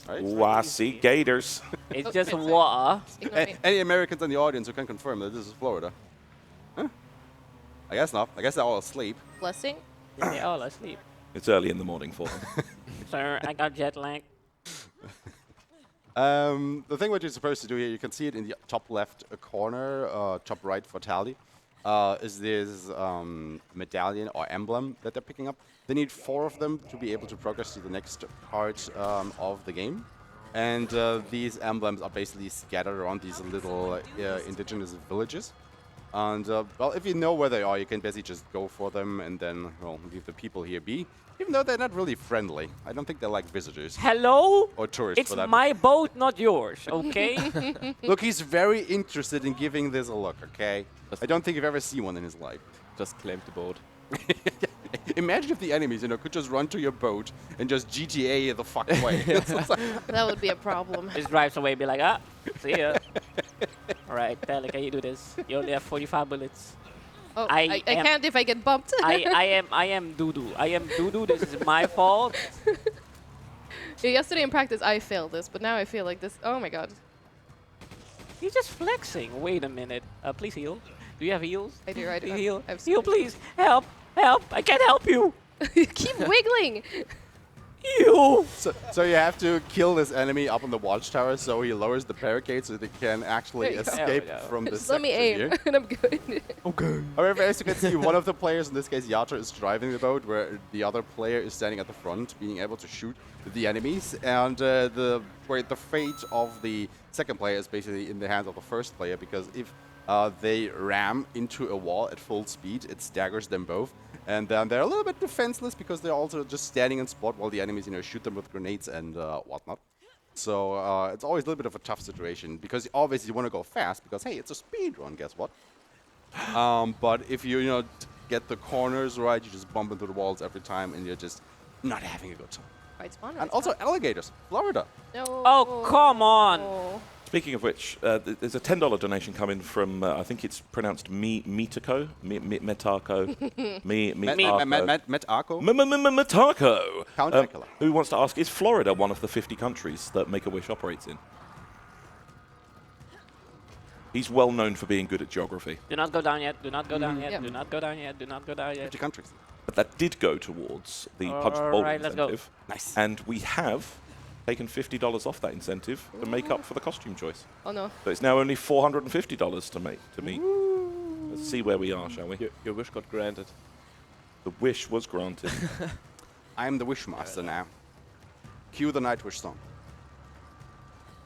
Right? Ooh, I see gators. It's just water. Ignore me. Any Americans in the audience who can confirm that this is Florida? Huh? I guess not. I guess they're all asleep. Blessing? They all asleep. It's early in the morning for them. Sir, I got jet lag. The thing what you're supposed to do here, you can see it in the top left corner, top right for Tali, is this medallion or emblem that they're picking up. They need 4 of them to be able to progress to the next part of the game. And these emblems are basically scattered around these little indigenous villages. And, well, if you know where they are, you can basically just go for them and then, well, leave the people here be. Even though they're not really friendly. I don't think they're like visitors. Hello? Or tourists, It's for that my boat, not yours, okay? Look, he's very interested in giving this a look, okay? I don't think you've ever seen one in his life. Just claim the boat. Imagine if the enemies, could just run to your boat and just GTA the fuck away. That would be a problem. Just drives away, be like, see ya. Alright, Tali, can you do this? You only have 45 bullets. Oh, I I am- can't if I get bumped. I am doo-doo. I am doo-doo, this is my fault. Yeah, yesterday in practice, I failed this, but now I feel like this. Oh my god. He's just flexing. Wait a minute. Please heal. Do you have heals? I do, I do. Please heal. I have Heal, so many. please. Help. Help. I can't help you. You keep wiggling. You. so you have to kill this enemy up on the watchtower so he lowers the barricade so they can actually There you go. escape There we go. from the Just let me section aim, here. and I'm good. However, as you can see, one of the players, in this case Yato, is driving the boat, where the other player is standing at the front, being able to shoot the enemies. And the fate of the second player is basically in the hands of the first player, because if they ram into a wall at full speed, it staggers them both. And then they're a little bit defenseless because they're also just standing in spot while the enemies, shoot them with grenades and whatnot. So it's always a little bit of a tough situation because obviously you want to go fast because hey, it's a speed run. Guess what? But if you get the corners right, you just bump into the walls every time, and you're just not having a good time. Right spawn. And also alligators, Florida. No. Oh, come on. Oh. Speaking of which, there's a $10 donation coming from, I think it's pronounced Metako? Metako? Metako. Metako! Count Dracula. Who wants to ask, is Florida one of the 50 countries that Make-A-Wish operates in? He's well known for being good at geography. Do not go down yet. Do not go down yet. Yep. Do not go down yet. Do not go down yet. 50 countries. But that did go towards the Punch the Bowl Alright, let's go. incentive. Nice. And we have taken $50 off that incentive to make up for the costume choice. Oh no. So it's now only $450 to meet. Let's see where we are, shall we? Your wish got granted. The wish was granted. I'm the Wishmaster now. Cue the Nightwish song.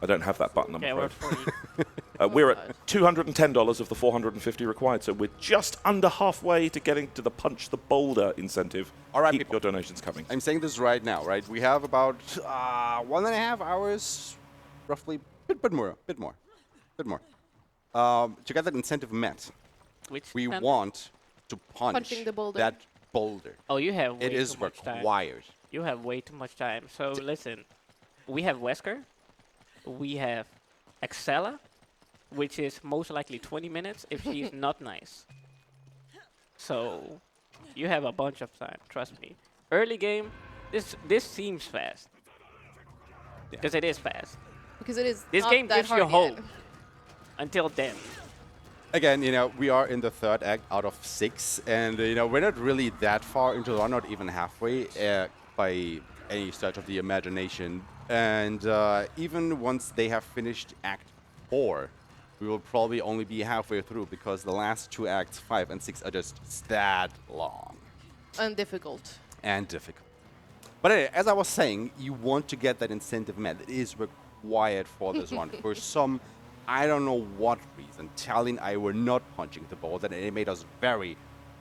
I don't have that button, I'm Okay, we're afraid. free. We're at $210 of the $450 required, so we're just under halfway to getting to the Punch the Boulder incentive. All right, Keep people. your donations coming. I'm saying this right now, right? We have about 1.5 hours, roughly, bit more, to get that incentive met. Which We pen? want to punch Punching the boulder. that boulder. Oh, you have way It is too much time. required. You have way too much time. So listen, we have Wesker, we have Excella, which is most likely 20 minutes if she's not nice. So you have a bunch of time, trust me. Early game, this seems fast. Because it is fast. Because it is. This not game that gives you hard hope. yet. Until then. Again, we are in the third act out of 6, and we're not really that far into the run, not even halfway by any stretch of the imagination. And even once they have finished Act 4, we will probably only be halfway through because the last 2 acts, 5 and 6, are just that long And difficult. and difficult. But anyway, as I was saying, you want to get that incentive met. It is required for this one. For some, I don't know what reason, Tali and I were not punching the ball, and it made us very,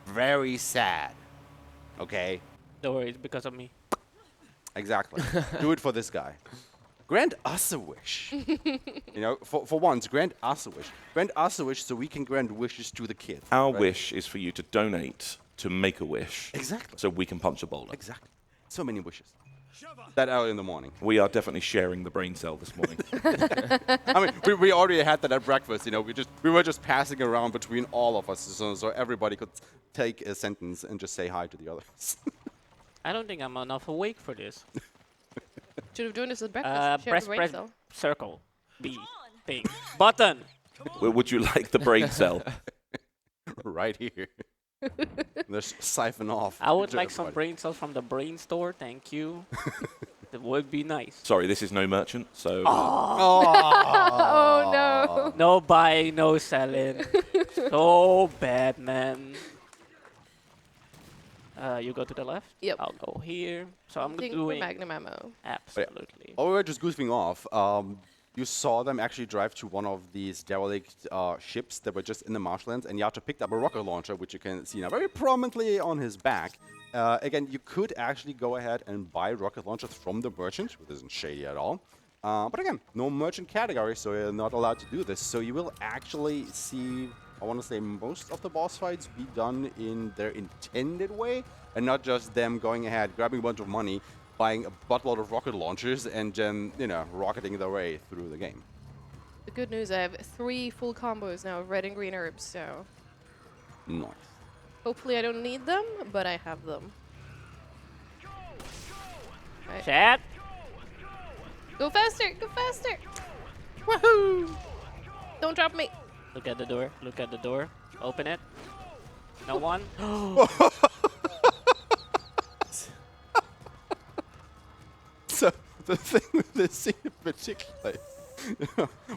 very sad. Okay? Don't worry, it's because of me. Exactly. Do it for this guy. Grant us a wish. For once, grant us a wish. Grant us a wish so we can grant wishes to the kids. Our right? wish is for you to donate to Make-A-Wish. Exactly. So we can punch a boulder. Exactly. So many wishes. That early in the morning. We are definitely sharing the brain cell this morning. I mean, we already had that at breakfast. We were just passing around between all of us, so everybody could take a sentence and just say hi to the others. I don't think I'm enough awake for this. Should have joined us at breakfast. Share the brain Press cell. circle. B. Thing. Button. Would you like the brain cell? Right here. Let's siphon off. I would to like some everybody. brain cells from the brain store, thank you. That would be nice. Sorry, this is no merchant, so... Oh no. No buying, no selling. So bad, man. You go to the left? Yep. I'll go here. So I'm Looking for doing Magnum ammo. absolutely. Oh, we were just goofing off. You saw them actually drive to one of these derelict ships that were just in the marshlands, and Yato picked up a rocket launcher, which you can see now very prominently on his back. Again, you could actually go ahead and buy rocket launchers from the merchant, which isn't shady at all. But again, no merchant category, so you're not allowed to do this. So you will actually see, I want to say, most of the boss fights be done in their intended way, and not just them going ahead, grabbing a bunch of money, buying a buttload of rocket launchers, and then, rocketing their way through the game. The good news, I have 3 full combos now of red and green herbs, so Nice. hopefully I don't need them, but I have them. Right. Chat. Go faster! Go faster! Woohoo! Don't drop me! Look at the door. Look at the door. Open it. No one. So the thing with this scene in particular,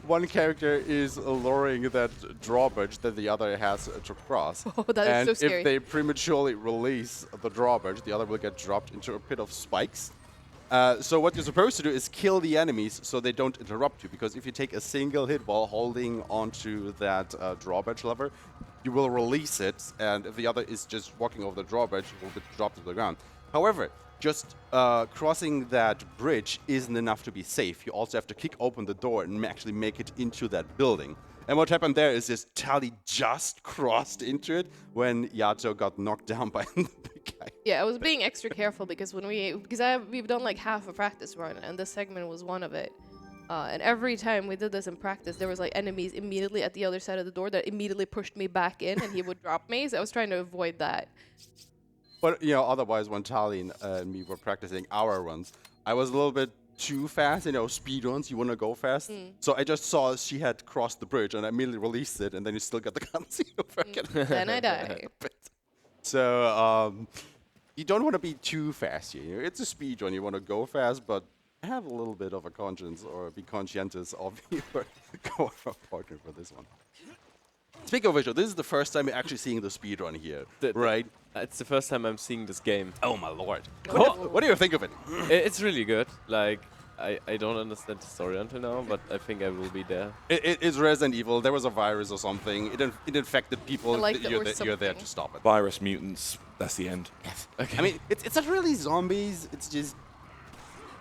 one character is lowering that drawbridge that the other has to cross. Oh, that is and so scary. if they prematurely release the drawbridge, the other will get dropped into a pit of spikes. So what you're supposed to do is kill the enemies so they don't interrupt you, because if you take a single hit while holding onto that drawbridge lever, you will release it, and if the other is just walking over the drawbridge, it will get dropped to the ground. However, just crossing that bridge isn't enough to be safe. You also have to kick open the door and actually make it into that building. And what happened there is just Tali just crossed into it when Yato got knocked down by the big guy. Yeah, I was being extra careful because we've done like half a practice run, and this segment was one of it. And every time we did this in practice, there was like enemies immediately at the other side of the door that immediately pushed me back in, and he would drop me. So I was trying to avoid that. But, you know, otherwise, when Tali and me were practicing our runs, I was a little bit too fast. You know, speed runs, you want to go fast. So I just saw she had crossed the bridge, and I immediately released it, and then you still got the cutscene over again. Then I die. So, you don't want to be too fast here. It's a speed run. You want to go fast, but have a little bit of a conscience or be conscientious of your partner for this one. Speaking of which, this is the first time you're actually seeing the speed run here, right? It's the first time I'm seeing this game. Oh my lord! Oh. What do you think of it? It's really good. Like, I don't understand the story until now, but I think I will be there. It's Resident Evil. There was a virus or something. It infected people. I like that You're we're there something. to stop it. Virus mutants. That's the end. Yes. Okay. I mean, it's not really zombies. It's just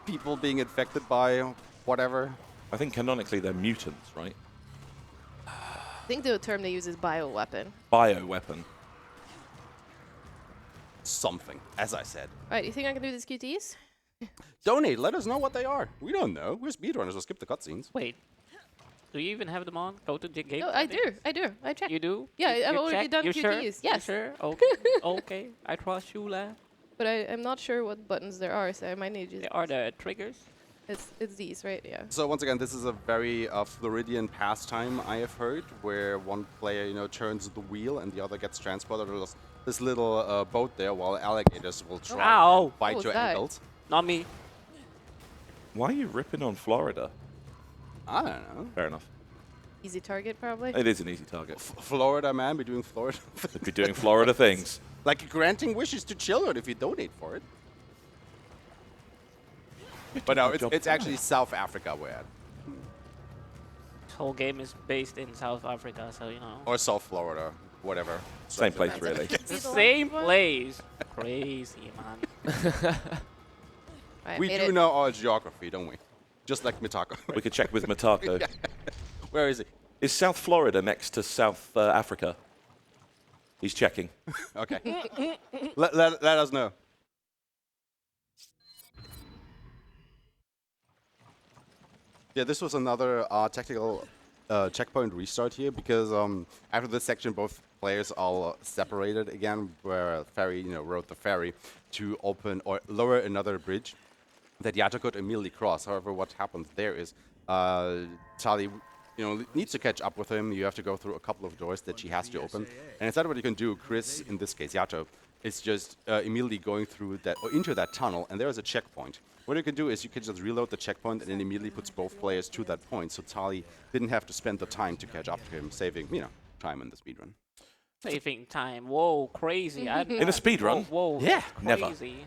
people being infected by whatever. I think canonically they're mutants, right? I think the term they use is bioweapon. Bioweapon. Something, as I said. All right, you think I can do these QTs? Donate. Let us know what they are. We don't know. We're speedrunners. We'll skip the cutscenes. Wait, do you even have them on? Go to the game. No, I do. I checked. You do? Yeah, You I've already check? done You QTs. Sure? Yes. You sure? Okay. Okay. I trust you, lad. But I'm not sure what buttons there are, so I might need you. There are the triggers. It's these, right? Yeah. So once again, this is a very Floridian pastime, I have heard, where one player, you know, turns the wheel and the other gets transported to this little boat there, while alligators will try Ow. and bite What your was that? ankles. Not me. Why are you ripping on Florida? I don't know. Fair enough. Easy target, probably. It is an easy target. Florida man, be doing Florida. Be doing Florida things. Like granting wishes to children if you donate for it. But no, it's actually South Africa we're at. This whole game is based in South Africa, so you know. Or South Florida, whatever. Same place, really. It's the same place. Crazy, man. Right, We made do it. know our geography, don't we? Just like Mitako. We could check with Matako. Where is he? Is South Florida next to South Africa? He's checking. Okay. let us know. Yeah, this was another tactical checkpoint restart here because after this section, both players are separated again, where ferry, you know, rode the ferry to open or lower another bridge that Yato could immediately cross. However, what happens there is Tali, you know, needs to catch up with him. You have to go through a couple of doors that she has to open, and instead, what you can do, Chris, in this case, Yato, is just immediately going through that or into that tunnel, and there is a checkpoint. What you can do is you can just reload the checkpoint and it immediately puts both players to that point, so Tali didn't have to spend the time to catch up to him, saving, you know, time in the speedrun. Saving time. Whoa, crazy. In a speedrun? Whoa, Yeah, never. crazy.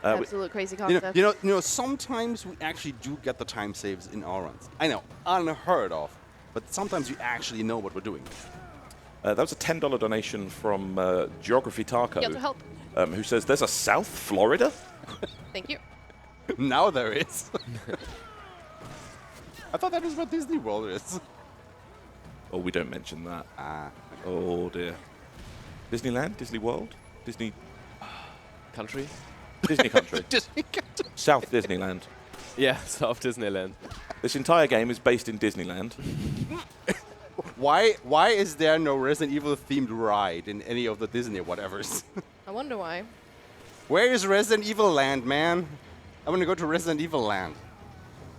Absolute crazy You concept. know, sometimes we actually do get the time saves in our runs. I know, unheard of, but sometimes you actually know what we're doing. That was a $10 donation from Geography Taco, Yeah, to help. who says, there's a South Florida? Thank you. Now there is. I thought that was what Disney World is. Oh, we don't mention that. Ah. Oh, dear. Disneyland? Disney World? Disney Country? Country. Disney. South Disneyland. Yeah, South Disneyland. This entire game is based in Disneyland. Why is there no Resident Evil themed ride in any of the Disney whatevers? I wonder why. Where is Resident Evil Land, man? I want to go to Resident Evil Land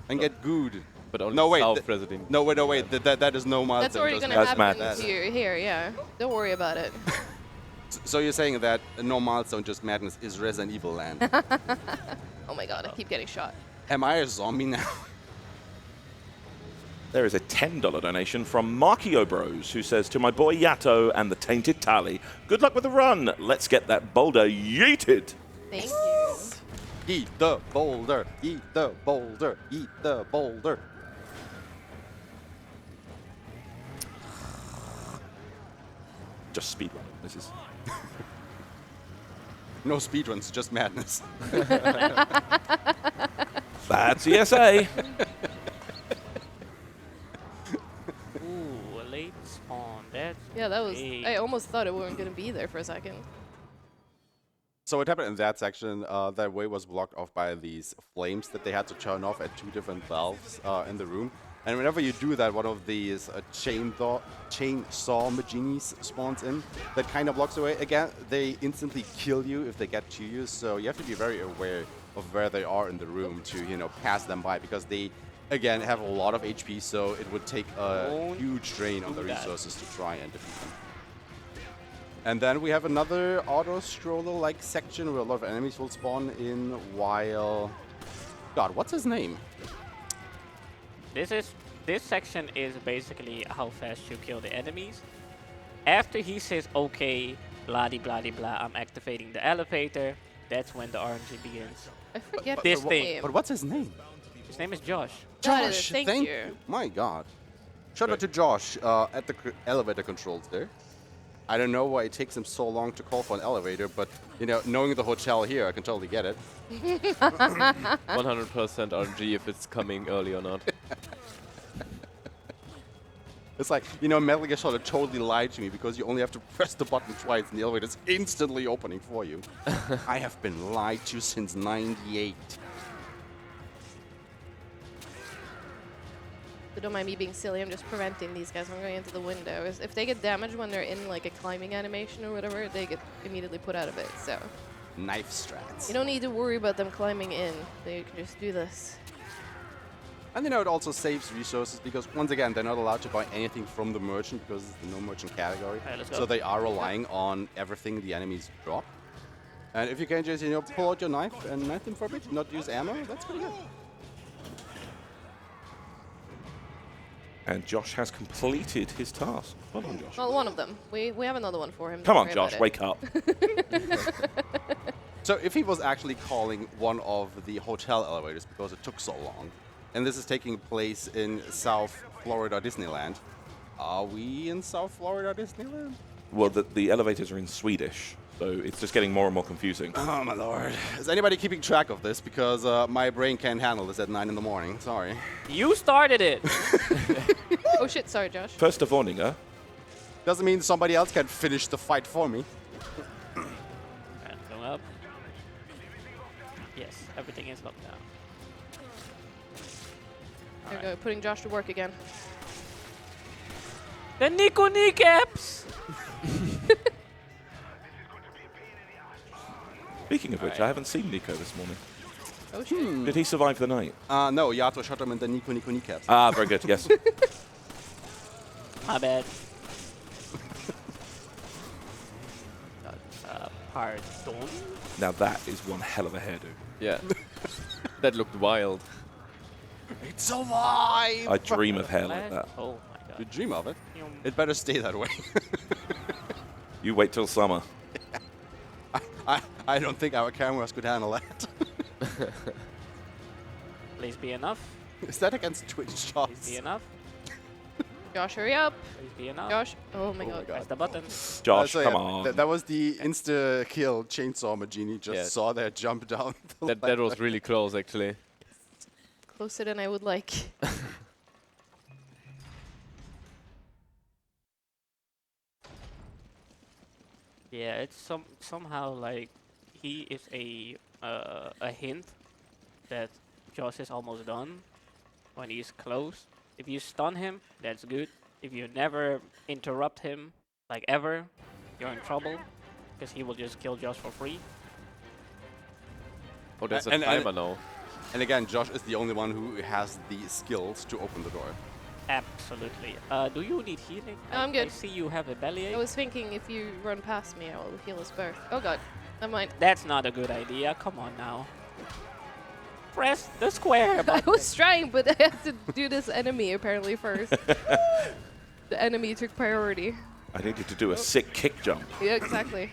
and get good. But only No, wait. South Resident. No, wait. That is no milestone. That's already doesn't gonna have- happen madness. to you here. Yeah. Don't worry about it. So you're saying that no milestone, just madness is Resident Evil Land? Oh my god, I keep getting shot. Am I a zombie now? There is a $10 donation from Markio Bros, who says, to my boy Yato and the TaintedTali, good luck with the run. Let's get that boulder yeeted. Thank you. Eat the boulder, eat the boulder, eat the boulder. Just speedrun. This is. No speedruns, just madness. That's ESA. Ooh, a late spawn. That's Yeah, that was. great. I almost thought it wasn't gonna be there for a second. So what happened in that section, that way was blocked off by these flames that they had to turn off at 2 different valves in the room. And whenever you do that, one of these chainsaw Maginis spawns in that kind of blocks away. Again, they instantly kill you if they get to you, so you have to be very aware of where they are in the room to, you know, pass them by, because they, again, have a lot of HP, so it would take a huge drain on the resources to try and defeat them. And then we have another auto-stroller-like section where a lot of enemies will spawn in while... God, what's his name? This section is basically how fast you kill the enemies. After he says, okay, blah de blah de blah, I'm activating the elevator, that's when the RNG begins. I forget This his thing. name. But what's his name? His name is Josh. Got it, Josh, thank you. My God. Shout out to Josh at the elevator controls there. I don't know why it takes him so long to call for an elevator, but, you know, knowing the hotel here, I can totally get it. 100% RNG if it's coming early or not. It's like, you know, Metal Gear Solid totally lied to me because you only have to press the button twice and the elevator's instantly opening for you. I have been lied to since '98. So don't mind me being silly, I'm just preventing these guys from going into the window. If they get damaged when they're in like a climbing animation or whatever, they get immediately put out of it, so. Knife strats. You don't need to worry about them climbing in. They can just do this. And you know, it also saves resources because, once again, they're not allowed to buy anything from the merchant because it's the no merchant category. Alright, let's go. So they are relying on everything the enemies drop. And if you can just, you know, pull out your knife and knife them for a bit, not use ammo, that's pretty good. And Josh has completed his task. Well done, Josh. Well, one of them. We have another one for him. Come don't on, worry about Josh, it. wake up. So if he was actually calling one of the hotel elevators because it took so long, and this is taking place in South Florida Disneyland, are we in South Florida Disneyland? Well, the elevators are in Swedish, so it's just getting more and more confusing. Oh my lord. Is anybody keeping track of this? Because my brain can't handle this at 9 in the morning. Sorry. You started it. Oh shit, sorry Josh. First of warning, Doesn't mean somebody else can finish the fight for me. And go up. Yes, everything is locked down. There we go, putting Josh to work again. The Nico kneecaps. Speaking of which, I haven't seen Nico this morning. Oh shit. Did he survive the night? No, Yato shot him in the Nico kneecaps. Ah, very good, yes. My bad. Pardon. Now that is one hell of a hairdo. Yeah. That looked wild. It's alive! I dream of hair like that. Oh my You god. dream of it? It better stay that way. You wait till summer. I don't think our cameras could handle that. Please be enough. Is that against Twitch Please shots? be enough. Josh, hurry up. Please be enough. Josh. Oh my Oh my god. God. Press the button. Josh, So, come yeah, on. that was the insta-kill chainsaw Magini. Just Yeah. saw that jump down. The That was really close, actually. Closer than I would like. Yeah, it's somehow like he is a hint that Josh is almost done when he's close. If you stun him, that's good. If you never interrupt him, like ever, you're in trouble because he will just kill Josh for free. Oh, there's a And- timer now. And again, Josh is the only one who has the skills to open the door. Absolutely. Do you need healing? No, I'm I good. see you have a bellyache. I was thinking if you run past me, I will heal us both. Oh god. Never mind. That's not a good idea. Come on now. Press the square I button. was trying, but I had to do this enemy apparently first. The enemy took priority. I needed to do a sick kick jump. Yeah, exactly.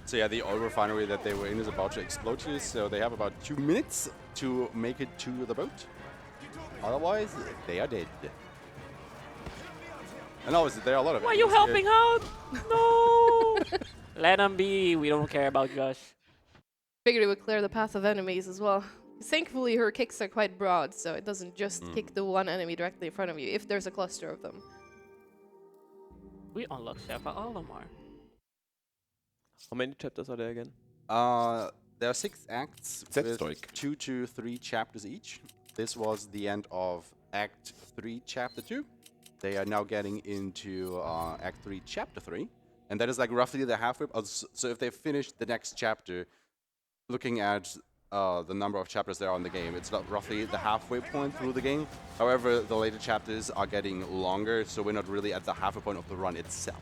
So yeah, the oil refinery that they were in is about to explode here, so they have about 2 minutes to make it to the boat. Otherwise, they are dead. And obviously, there are a lot of Why are you enemies here. helping out? No! Let him be. We don't care about Josh. Figured it would clear the path of enemies as well. Thankfully, her kicks are quite broad, so it doesn't just kick the one enemy directly in front of you, if there's a cluster of them. We unlock Shefa Olimar. How many chapters are there again? There are 6 acts Set with stoic. 2 to 3 chapters each. This was the end of Act 3, Chapter 2. They are now getting into Act 3, Chapter 3. And that is like roughly the halfway. So if they finish the next chapter, looking at the number of chapters there are in the game, it's not roughly the halfway point through the game. However, the later chapters are getting longer, so we're not really at the halfway point of the run itself.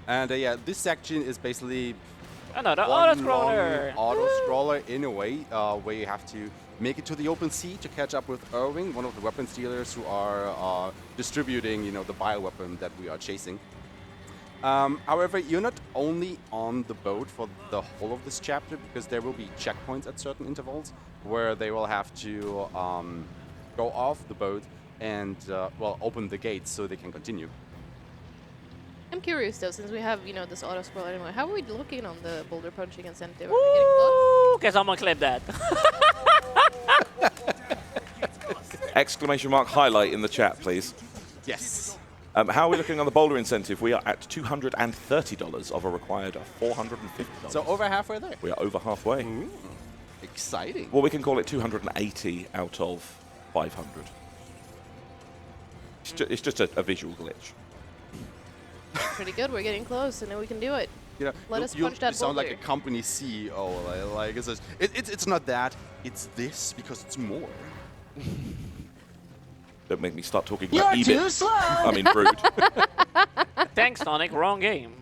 And yeah, this section is basically Another one auto-scroller. long auto-scroller in a way, where you have to make it to the open sea to catch up with Irving, one of the weapon stealers who are distributing, you know, the bioweapon that we are chasing. However, you're not only on the boat for the whole of this chapter, because there will be checkpoints at certain intervals where they will have to go off the boat and, well, open the gates so they can continue. I'm curious though, since we have, you know, this auto scroll anyway, how are we looking on the boulder punching incentive? Are we getting close? Okay, someone clip that. Exclamation mark highlight in the chat, please. Yes. How are we looking on the boulder incentive? We are at $230 of a required $450. So over halfway there. We are over halfway. Ooh, exciting. Well, we can call it 280 out of 500. It's just a visual glitch. Pretty good, we're getting close, and then we can do it. You know, Let us punch that you sound like a boulder. company CEO. Like it's not that. It's this because it's more. Don't make me start talking about EBIT. You're too slow! I mean, rude. Thanks, Sonic. Wrong game.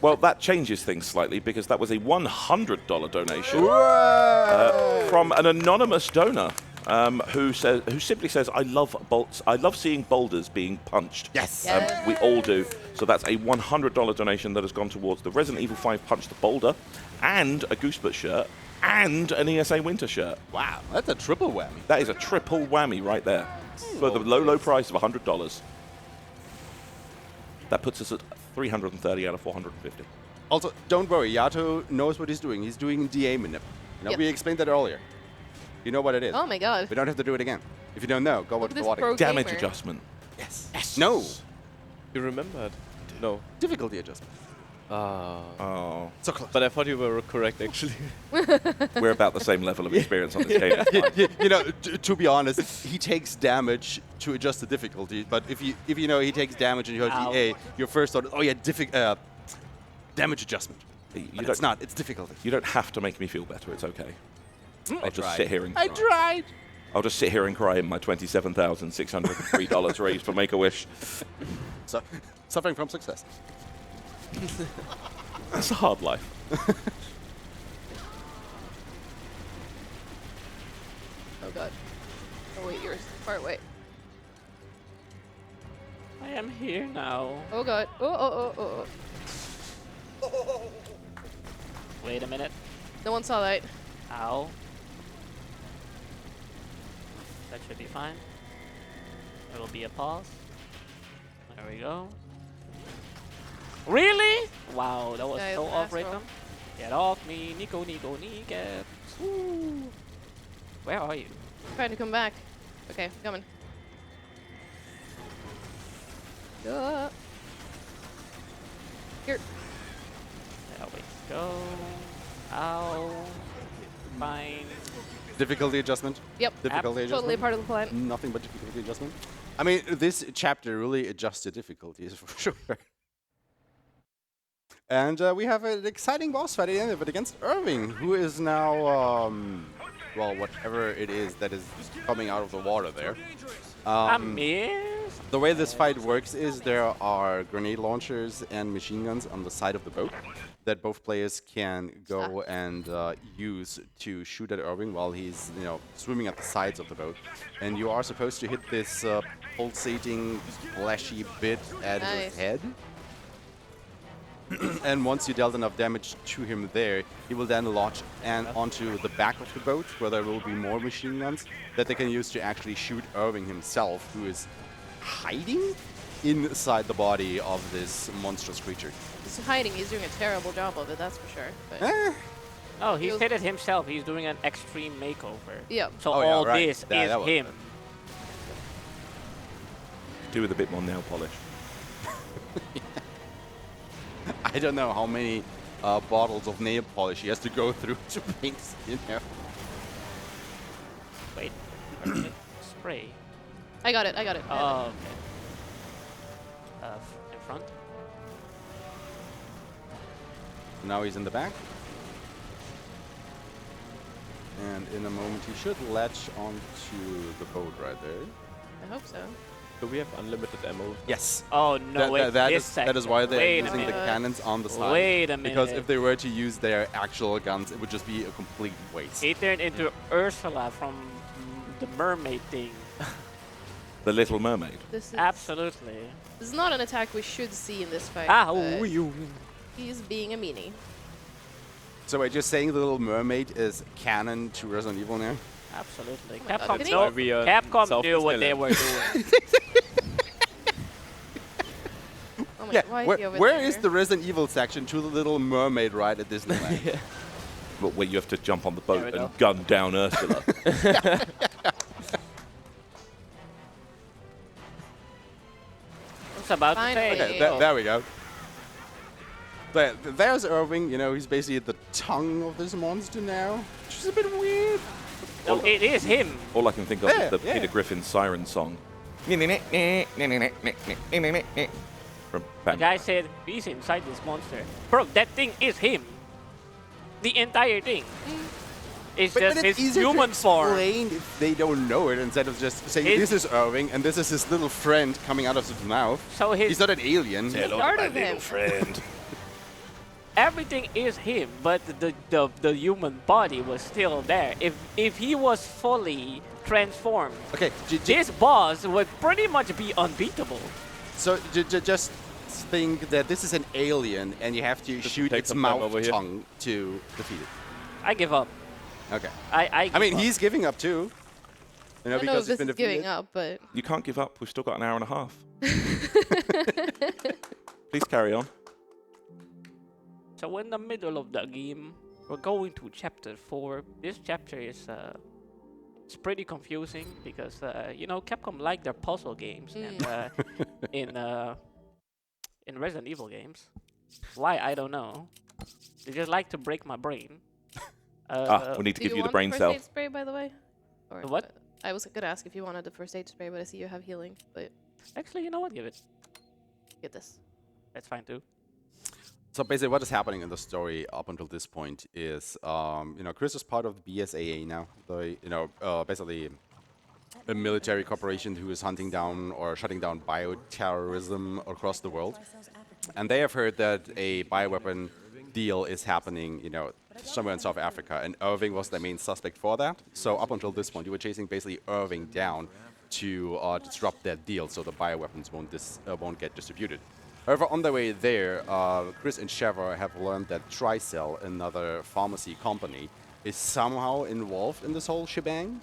Well, that changes things slightly because that was a $100 donation from an anonymous donor who simply says, "I love bolts. I love seeing boulders being punched." Yes. We all do. So that's a $100 donation that has gone towards the Resident Evil 5 Punch the Boulder, and a Goosebutt shirt, and an ESA Winter shirt. Wow, that's a triple whammy. That is a triple whammy right there for the low price of $100. That puts us at 330 out of 450. Also, don't worry, Yato knows what he's doing. He's doing DA manip. You know, Yep. we explained that earlier. You know what it is. Oh my god. We don't have to do it again. If you don't know, go watch at the this audio. pro Damage gamer. adjustment. Yes. No. You remembered? No. Difficulty adjustment. Oh. So close. But I thought you were correct, actually. We're about the same level of experience on this game. It's fine. You know, to be honest, he takes damage to adjust the difficulty. But if you know he takes damage and you Ow. hold EA, your first thought, oh yeah, damage adjustment. You But don't- it's not. It's difficulty. You don't have to make me feel better. It's okay. I'll just tried. sit here and cry. I tried. I'll just sit here and cry in my $27,603 raise for Make-A-Wish. So, suffering from success. That's a hard life. Oh god. Oh wait, yours. Far away. I am here now. Oh god. Oh. Wait a minute. No one saw that. Ow. That should be fine. There will be a pause. There we go. Really? Wow, that was Yeah, so fast off, roll. Raycom. Get off me, Nico, get. Woo. Where are you? Trying to come back. Okay, coming. Here. There we go. Ow. Fine. Difficulty adjustment. Yep. Difficulty adjustment. Totally part of the plan. Nothing but difficulty adjustment. I mean, this chapter really adjusts the difficulties for sure. And we have an exciting boss fight at the end of it against Irving, who is now, well, whatever it is that is coming out of the water there. I missed. The way this fight works is there are grenade launchers and machine guns on the side of the boat that both players can go and use to shoot at Irving while he's, you know, swimming at the sides of the boat. And you are supposed to hit this pulsating, flashy bit at his head. And once you dealt enough damage to him there, he will then launch onto the back of the boat, where there will be more machine guns that they can use to actually shoot Irving himself, who is hiding inside the body of this monstrous creature. He's hiding. He's doing a terrible job of it, that's for sure. But Oh, he Feels- said it himself. He's doing an extreme makeover. yeah. So Oh, yeah, all right. this Yeah, is that was him. it. Do with a bit more nail polish. I don't know how many bottles of nail polish he has to go through to paint, you know. Wait, where is it? Spray. I got it. I got it. Oh, okay. In front. Now he's in the back. And in a moment he should latch onto the boat right there. I hope so. Do we have unlimited ammo? Yes. Oh no! wait, that this is why they're Wait a using the minute. cannons on the side. Wait a minute. Because if they were to use their actual guns, it would just be a complete waste. He turned into Ursula from the mermaid thing. The Little Mermaid. This is Absolutely. This is not an attack we should see in this fight. Ah, but you. he's being a meanie. So wait, you're saying the Little Mermaid is canon to Resident Evil now? Absolutely. my God, Capcom, can he- know- Why we are Capcom knew what they self-fulfilling. were doing. Oh my Yeah, God, why is he over where there? is the Resident Evil section to the Little Mermaid ride at Disneyland? But where you have to jump on the There boat we and go. gun down Ursula. I was about to Finally. say. Okay, there we go. There's Irving, you know, he's basically the tongue of this monster now, which is a bit weird. No, it is him. All I can think of Yeah, is the yeah. Peter Griffin siren song. From The Batman. guy said he's inside this monster. Bro, that thing is him. The entire thing. It's But just it's his easier human to form. explain if they don't know it instead of just saying His- this is Irving and this is his little friend coming out of his mouth. So his He's not an alien. Hello, Part my of him. little friend. everything is him, but the human body was still there. If he was fully transformed, Okay, this boss would pretty much be unbeatable. so just think that this is an alien and you have to shoot take its some time mouth over here. tongue to defeat it. I give up. Okay. I I mean, give up. he's giving up too. You know, I know because he's this been is defeated. giving up, but You can't give up. We've still got an hour and a half. Please carry on. So in the middle of the game, we're going to chapter 4. This chapter is it's pretty confusing because you know, Capcom like their puzzle games and in Resident Evil games. Why, I don't know. They just like to break my brain. We need to do give you the want brain first cell. aid spray, by the way? Or The what? I was gonna ask if you wanted the first aid spray, but I see you have healing. But Actually, you know what? Give it. get this. That's fine too. So basically, what is happening in the story up until this point is, you know, Chris is part of the BSAA now. The, you know, basically a military corporation who is hunting down or shutting down bioterrorism across the world. And they have heard that a bioweapon deal is happening, you know, somewhere in South Africa, and Irving was the main suspect for that. So up until this point, you were chasing basically Irving down to disrupt that deal, so the bioweapons won't get distributed. However, on their way there, Chris and Trevor have learned that Tricell, another pharmacy company, is somehow involved in this whole shebang,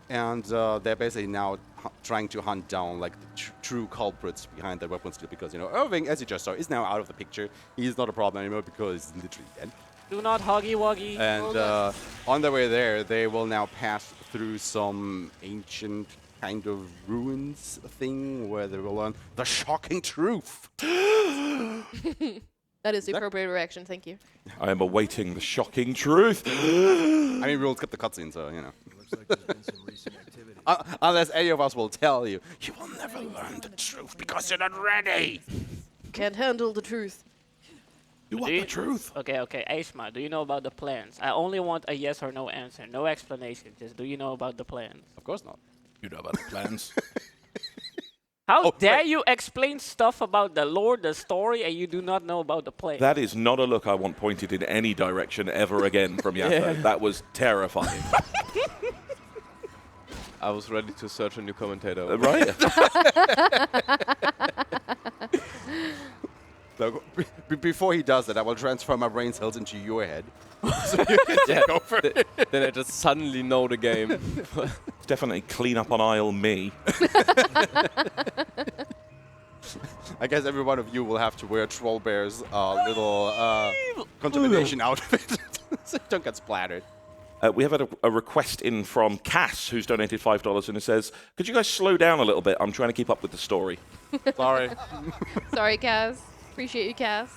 and they're basically now trying to hunt down like the true culprits behind the weapons deal, because, you know, Irving, as you just saw, is now out of the picture. He's not a problem anymore because he's literally dead. Do not huggy wuggy. And on their way there, they will now pass through some ancient kind of ruins thing where they will learn the shocking truth. That is the appropriate reaction. Thank you. I am awaiting the shocking truth. I mean, we'll skip the cutscene, so, you know. Looks like there's been some recent activity. Unless any of us will tell you, you will never learn the truth because you're not ready. Can't handle the truth. You want Do the truth? Okay, okay. Aishma, do you know about the plans? I only want a yes or no answer. No explanation. Just do you know about the plans? Of course not. You know about the plans. How Oh, dare wait. you explain stuff about the lore, the story, and you do not know about the plans? That is not a look I want pointed in any direction ever again from Yato. That was terrifying. I was ready to search a new commentator. Right? So, before he does that, I will transfer my brain cells into your head. So you can take over. Then I just suddenly know the game. Definitely clean up on aisle me. I guess every one of you will have to wear Troll Bear's little contamination outfit so you don't get splattered. We have had a request in from Cass, who's donated $5, and it says, could you guys slow down a little bit? I'm trying to keep up with the story. Sorry. Sorry, Kaz. Appreciate you, Kaz.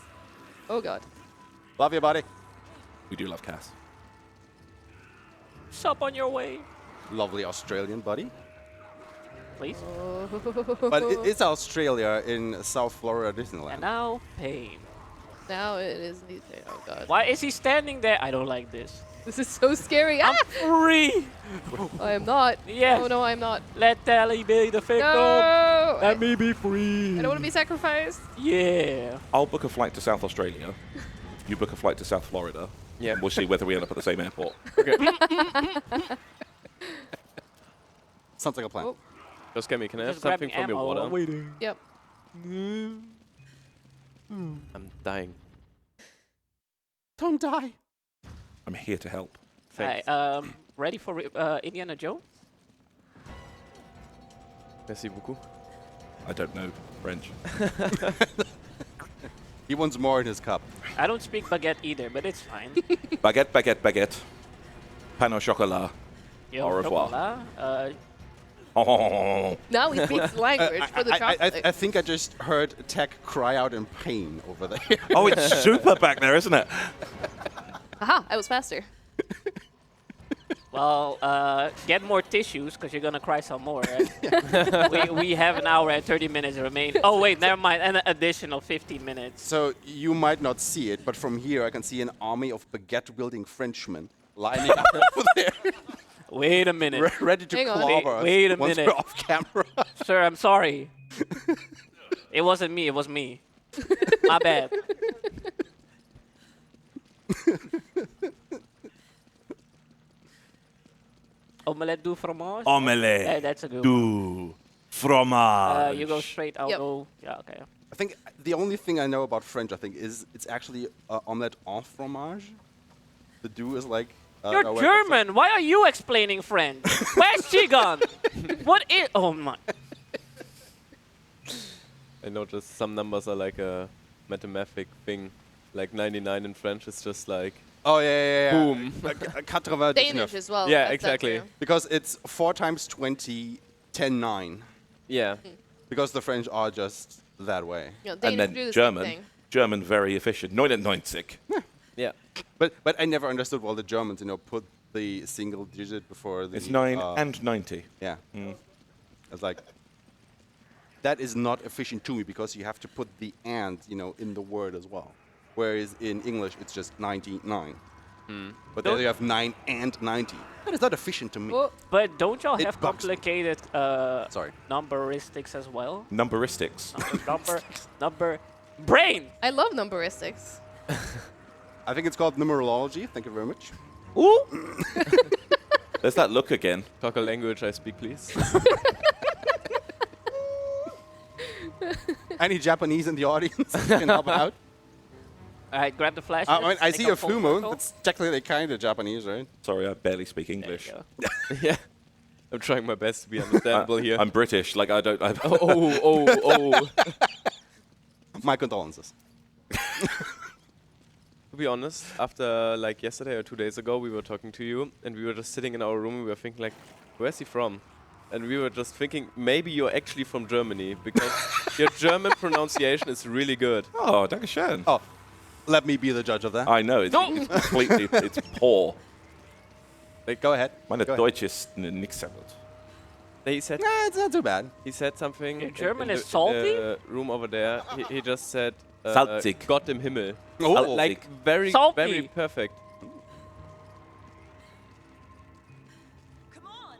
Oh, God. Love you, buddy. We do love Cass. Sup on your way, Lovely Australian buddy. please. But it's Australia in South Florida Disneyland. And now, pain. Now it is. Oh, God. Why is he standing there? I don't like this. This is so scary. I'm Ah! free. I am not. Yes. Oh, no, I'm not. Let Tali be the victim. No! Let me be free. I don't want to be sacrificed. Yeah. I'll book a flight to South Australia. You book a flight to South Florida. Yeah. And we'll see whether we end up at the same airport. Sounds like a plan. Oh. Just get me. Can I have Just something grabbing from your ammo. water? I'm waiting. Yep. I'm dying. Don't die. I'm here to help. Thanks. Alright, ready for Indiana Jones? Merci beaucoup. I don't know French. He wants more in his cup. I don't speak baguette either, but it's fine. Baguette, baguette, baguette. Pain au chocolat. Yo, Au revoir. chocolat, Oh. Now he speaks language for the chocolate. I think I just heard Tech cry out in pain over there. Oh, it's super back there, isn't it? Aha, I was faster. well, get more tissues because you're gonna cry some more. Right? we have an hour and 30 minutes remaining. Oh wait, never mind, an additional 15 minutes. So you might not see it, but from here I can see an army of baguette-wielding Frenchmen lining up over there, Wait a minute, ready to Hang on. clobber us Wait a once minute. we're off camera. sir. I'm sorry. It wasn't me. It was me. My bad. Omelette du fromage. Yeah, Omelette that's a good one. du fromage. You go straight. I'll Yep. go. Yeah. Okay. I think the only thing I know about French, I think, is it's actually omelette en fromage. The do is like. You're no, wait, German. Why are you explaining French? Where's she gone? What is? Oh my. I noticed some numbers are like a mathematic thing. Like 99 in French is just like Oh yeah. boom. 99. Danish as well. Yeah, that's that exactly. too. Because it's 4 times 20, 10, 9. Yeah. Because the French are just that way. You know, And Danish then do the German. same thing. German, very efficient. 99. Yeah. But I never understood why the Germans, put the single digit before the. It's 9 and 90. Yeah. I was like, that is not efficient to me because you have to put the and, in the word as well. Whereas in English, it's just 99. But there you have 9 and 90. That is not efficient to me. Oh, But don't y'all It have bugs me. complicated Sorry. numberistics as well? Numberistics. Number. Brain. I love numberistics. I think it's called numerology. Thank you very much. Ooh. There's that look again. Talk a language I speak, please. Any Japanese in the audience can help out? Alright, grab the flash. I see a Fumo. It's technically kind of Japanese, right? Sorry, I barely speak English. Yeah. I'm trying my best to be understandable here. I'm British. Like, I don't... Oh. My condolences. To be honest, after like yesterday or 2 days ago, we were talking to you and we were just sitting in our room and we were thinking like, where's he from? And we were just thinking, maybe you're actually from Germany because your German pronunciation is really good. Oh, Dankeschön. Oh, let me be the judge of that. I know, it's completely... It's poor. Go ahead. Meine Go ahead. Deutsch ist nix sehr gut. He said Nah, it's not too bad. something. Your German in is the salty? room over there. He just said, Salzig. Gott im Himmel. Oh. Like very, Salty. very perfect. Come on.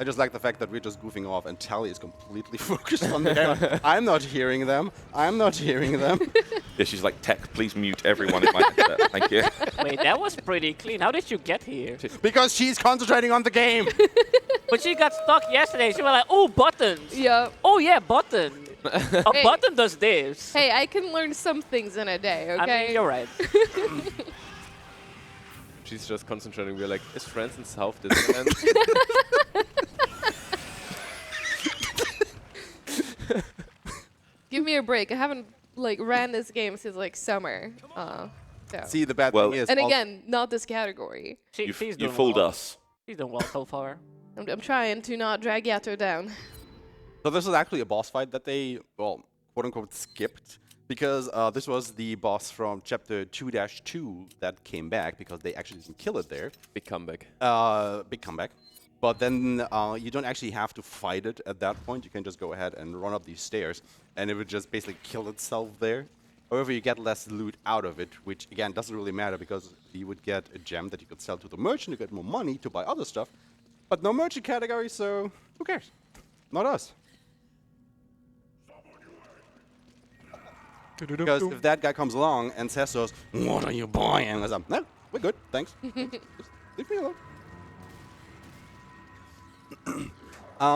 I just like the fact that we're just goofing off and Tali is completely focused on the game. I'm not hearing them. Yeah, she's like, tech, please mute everyone in my headset. Thank you. Wait, that was pretty clean. How did you get here? Because she's concentrating on the game. But she got stuck yesterday. She was like, oh, buttons. yeah. Oh, yeah, button. A Hey. button does this. Hey, I can learn some things in a day, okay? I mean, you're right. She's just concentrating. We're like, is France in South Disneyland? 2-year break. I haven't like ran this game since like summer. So. See, the bad Well- thing is, And again, not this category. She's You doing fooled well. us. She's doing well so far. I'm trying to not drag Yato down. so this is actually a boss fight that they, well, quote unquote, skipped because this was the boss from chapter 2-2 that came back because they actually didn't kill it there. Big comeback. Big comeback. But then you don't actually have to fight it at that point. You can just go ahead and run up these stairs, and it would just basically kill itself there. However, you get less loot out of it, which again doesn't really matter because you would get a gem that you could sell to the merchant to get more money to buy other stuff. But no merchant category, so who cares? Not us. Because if that guy comes along and says to us, "What are you buying?" I say, "No, we're good, thanks. Just leave me alone."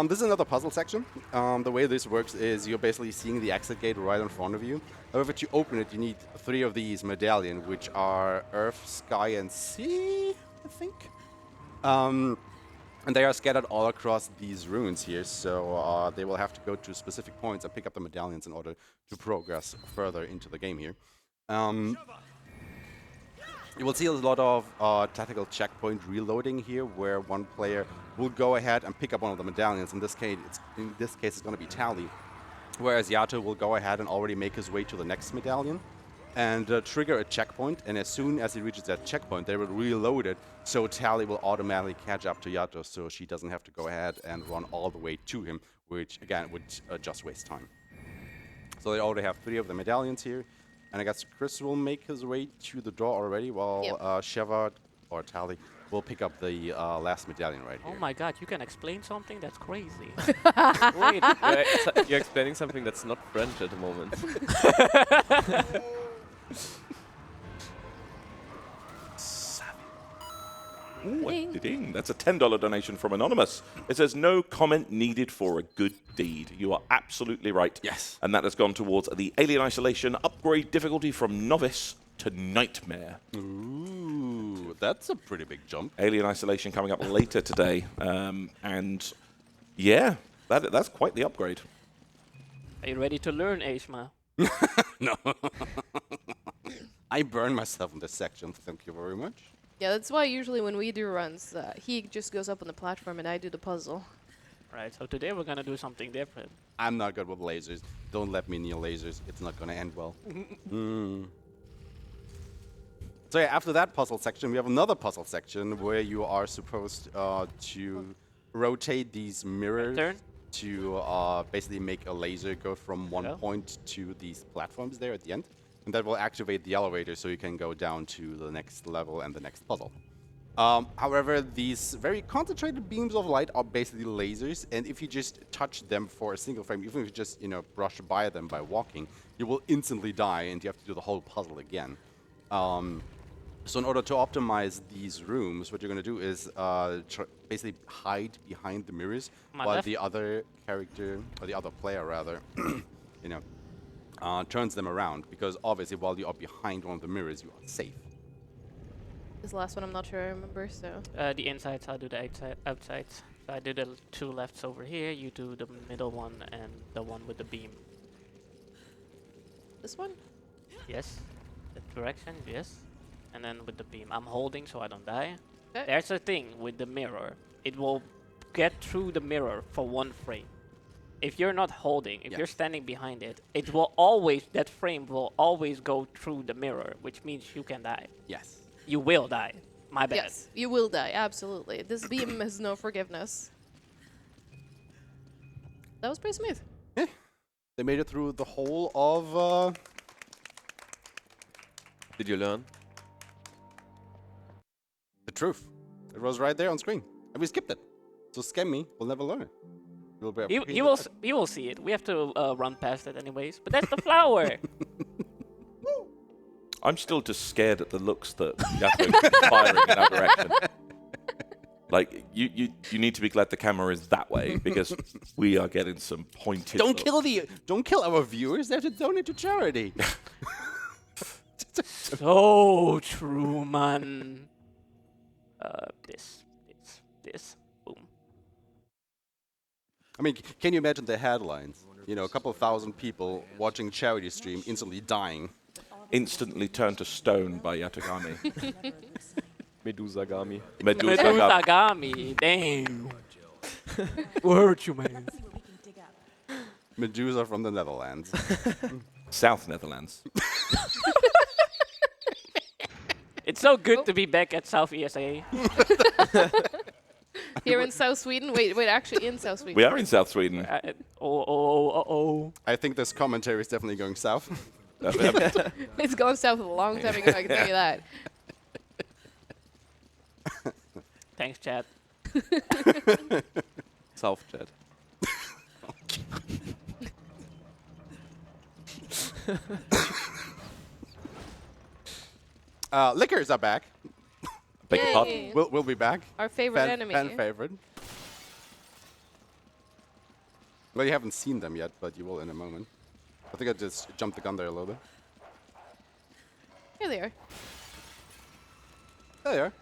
This is another puzzle section. The way this works is you're basically seeing the exit gate right in front of you. However, to open it, you need 3 of these medallions, which are Earth, Sky, and Sea, I think. And they are scattered all across these ruins here, so they will have to go to specific points and pick up the medallions in order to progress further into the game here. You will see a lot of tactical checkpoint reloading here, where one player will go ahead and pick up one of the medallions. In this case, it's going to be Tali, whereas Yato will go ahead and already make his way to the next medallion and trigger a checkpoint. And as soon as he reaches that checkpoint, they will reload it, so Tali will automatically catch up to Yato, so she doesn't have to go ahead and run all the way to him, which again would just waste time. So they already have 3 of the medallions here. And I guess Chris will make his way to the door already, while Sheva or Tali will pick up the last medallion right here. Oh my god, you can explain something? That's crazy. Great. You're explaining something that's not French at the moment. Ding. Ding. That's a $10 donation from Anonymous. It says, no comment needed for a good deed. You are absolutely right. Yes. And that has gone towards the Alien Isolation upgrade difficulty from Novice to Nightmare. Ooh, that's a pretty big jump. Alien Isolation coming up later today. And yeah, that's quite the upgrade. Are you ready to learn, Aishma? No. I burn myself in this section, thank you very much. Yeah, that's why usually when we do runs, he just goes up on the platform and I do the puzzle. Right, so today we're gonna do something different. I'm not good with lasers. Don't let me near lasers. It's not gonna end well. So yeah, after that puzzle section, we have another puzzle section where you are supposed to rotate these mirrors Turn. to basically make a laser go from one point to these platforms there at the end. And that will activate the elevator so you can go down to the next level and the next puzzle. However, these very concentrated beams of light are basically lasers, and if you just touch them for a single frame, even if you just brush by them by walking, you will instantly die, and you have to do the whole puzzle again. So in order to optimize these rooms, what you're going to do is basically hide behind the mirrors while the other character, or the other player rather, turns them around, because obviously while you are behind one of the mirrors, you are safe. This last one I'm not sure I remember, so. The insides, I'll do the outsides. So I do the 2 lefts over here, you do the middle one and the one with the beam. This one? Yes. The direction, yes. And then with the beam. I'm holding so I don't die. Okay. There's a thing with the mirror. It will get through the mirror for 1 frame. If you're not holding, if you're standing behind it, it will always, that frame will always go through the mirror, which means you can die. Yes. You will die. My bad. Yes, you will die, absolutely. This beam has no forgiveness. That was pretty smooth. Yeah. They made it through the whole of... Did you learn? the truth. It was right there on screen. And we skipped it. So scam me, we'll never learn it. We'll be You will see it. We have to run past it anyways. But that's the flower. I'm still just scared at the looks that Yato is firing in that direction. Like, you need to be glad the camera is that way, because we are getting some pointed Don't looks. don't kill our viewers. They have to donate to charity. So true, man. This. Boom. I mean, can you imagine the headlines? you know, a couple thousand people watching charity stream instantly dying. Instantly turned to stone by Yatogami. Medusa-gami. Medusa. Medusagami, damn. Who hurt you, man? Medusa from the Netherlands. South Netherlands. It's so good to be back at South ESA. Here in South Sweden. Wait, actually in South Sweden. We are in South Sweden. Oh. I think this commentary is definitely going south. It's gone south a long time ago, I can tell you that. Thanks, chat. South Jet. Liquors are back. Beg your pardon? Yay. We'll be back. Our favorite enemy. Fan favorite. Well, you haven't seen them yet, but you will in a moment. I think I just jumped the gun there a little bit. Here they are. There you are.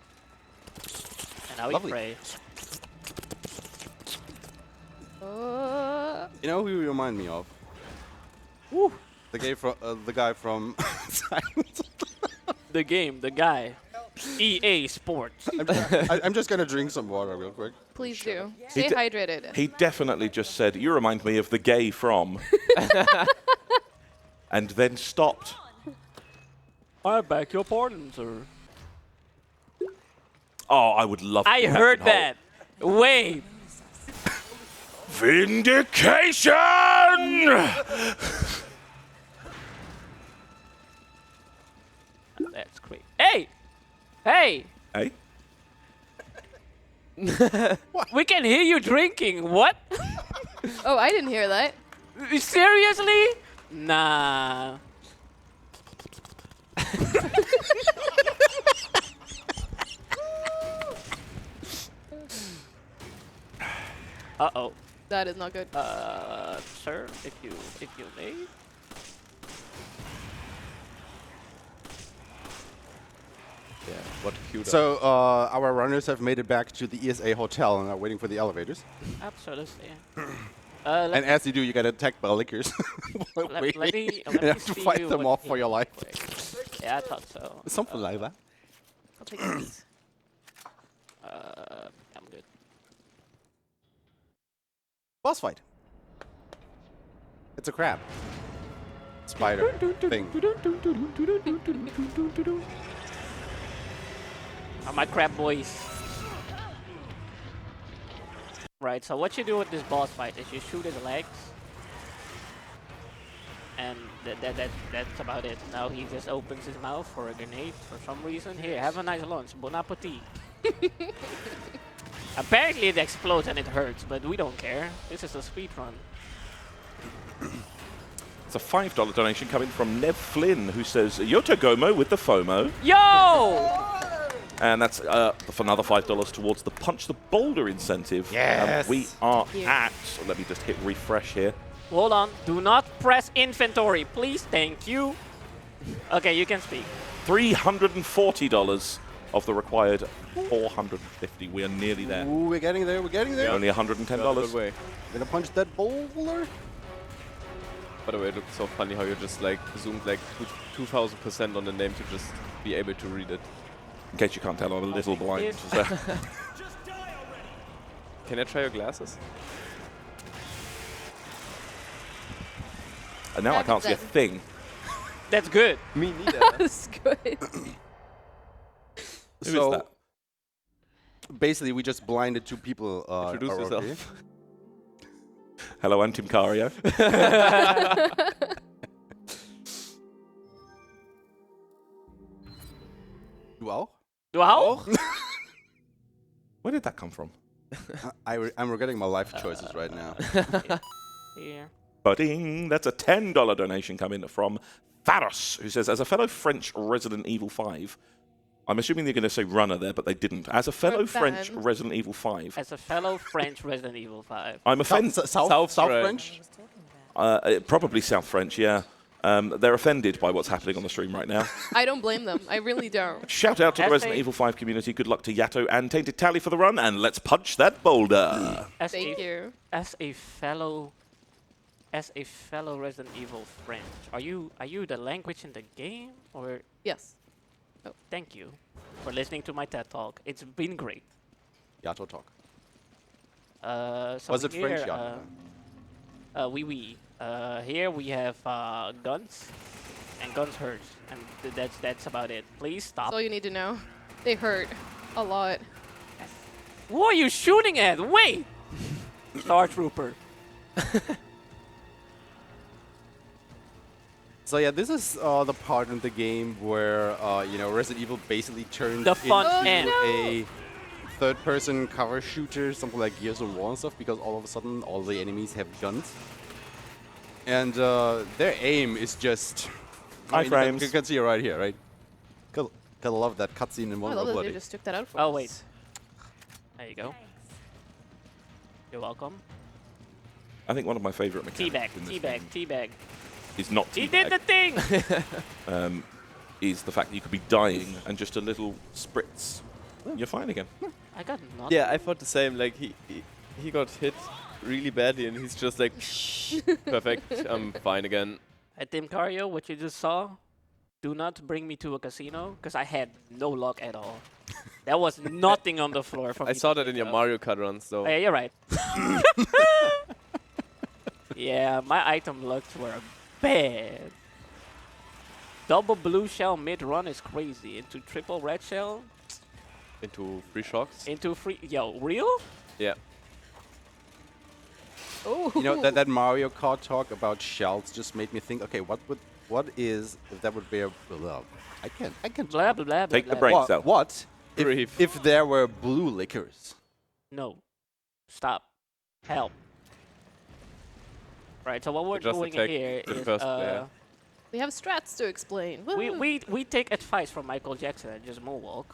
And now we Lovely. pray. You know who you remind me of? Woo. The guy from Silence. The game, the guy. EA Sports. I'm just gonna drink some water real quick. Please do. Stay hydrated. He definitely just said, "You remind me of the gay from," and then stopped. I beg your pardon, sir. Oh, I would love. I to heard Captain that. Wait. Vindication! That's great. Hey! Hey! Hey? We can hear you drinking. What? Oh, I didn't hear that. Seriously? Nah. Uh-oh. That is not good. Sir, if you may. Yeah, what a cute. So our runners have made it back to the ESA hotel and are waiting for the elevators. Absolutely. And as you do, you get attacked by liquors. let me you have to see fight you them what off for he- your life. Yeah, I thought so. Something like that. I'll take this. I'm good. Boss fight. It's a crab. Spider thing. My crab boys. Right, so what you do with this boss fight is you shoot his legs. And that's about it. Now he just opens his mouth for a grenade for some reason. Here, have a nice lunch. Bon appetit. Apparently it explodes and it hurts, but we don't care. This is a speedrun. It's a $5 donation coming from Nev Flynn, who says, "Yotogomo with the FOMO." Yo! And that's for another $5 towards the Punch the Boulder incentive. Yes. We are Thank you. at, so let me just hit refresh here. Hold on. Do not press inventory, please. Thank you. Okay, you can speak. $340 of the required 450. We are nearly there. Ooh, we're getting there. We're getting there. Only Good $110. way. Gonna punch that boulder. By the way, it looks so funny how you just like zoomed like 2,000% on the name to just be able to read it. In case you can't tell, I'm a little blind. Yes. So. Can I try your glasses? And now I can't see a thing. That's good. Me neither. That's good. Who So is that? basically, we just blinded two people. Introduce around yourself. here. Hello, I'm Tim Cario. Well, Wow. Where did that come from? I'm regretting my life choices right now. Here. Budding. That's a $10 donation coming from Faros, who says, "As a fellow French Resident Evil 5, I'm assuming they're going to say runner there, but they didn't. As a fellow French fan. Resident Evil 5, As a fellow French Resident Evil 5. I'm offended. South French. French. Probably South French, yeah. They're offended by what's happening on the stream right now. I don't blame them. I really don't. Shout out to the As Resident a- Evil 5 community. Good luck to Yato and TaintedTali for the run, and let's punch that boulder. As Thank a, you. As a fellow as a fellow Resident Evil friend, are you the language in the game, or Yes. thank you for listening to my TED talk. It's been great. Yato talk. So Was it French? here, Yato? oui. Here we have guns, and guns hurt, and that's about it. Please That's stop. all you need to know. They hurt a lot. Who are you shooting at? Wait! Star Trooper. So yeah, this is the part in the game where Resident Evil basically turns The fun into end. a third-person cover shooter, something like Gears of War and stuff, because all of a sudden all the enemies have guns, and their aim is just Iframes. You can see it right here, right? Gotta love that cutscene in Oh, One I love that Bloody. they just took that out for Oh us. wait. There you go. You're welcome. I think one of my favourite mechanics Teabag, in this teabag, game teabag. is not He did the teabag, thing! is the fact that you could be dying and just a little spritz, you're fine again. I got nothing. Yeah, I thought the same. Like he got hit really badly, and he's just like, perfect. I'm fine again. At Tim Cario, what you just saw, do not bring me to a casino, because I had no luck at all. There was nothing on the floor for me I saw to that in pick your up. Mario Kart runs, though. Yeah, you're right. Yeah, my item looks were bad. Double blue shell mid-run is crazy. Into triple red shell, Into 3 shocks. into free... Yo, real? Yeah. Oh. You know that Mario Kart talk about shells just made me think. Okay, what is if that would be a I can't Blah, blah, blah, Take blah, the blah. brakes out. What Breathe. if there were blue liquors? No. Stop. Help. Right, so what we're Just doing attack here the is... first player. We have strats to explain. We, Woo. we take advice from Michael Jackson and just moonwalk.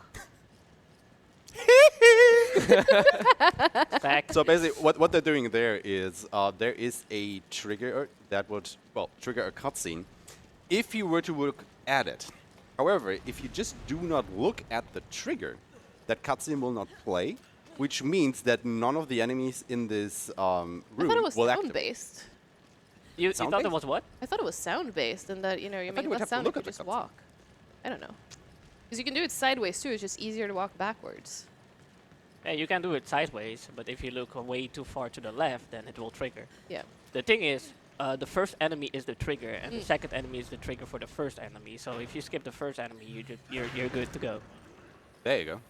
Fact. So basically, what they're doing there is there is a trigger that would trigger a cutscene if you were to look at it. However, if you just do not look at the trigger, that cutscene will not play, which means that none of the enemies in this room I thought it was will sound activate. based. You thought Sound-based? it was what? I thought it was sound based, and that you thought make you would less have to sound look if you at the just cutscene. walk. I don't know. Because you can do it sideways too. It's just easier to walk backwards. Yeah, you can do it sideways, but if you look way too far to the left, then it will trigger. Yeah. The thing is, the first enemy is the trigger, and the second enemy is the trigger for the first enemy. So if you skip the first enemy, you're good to go. There you go.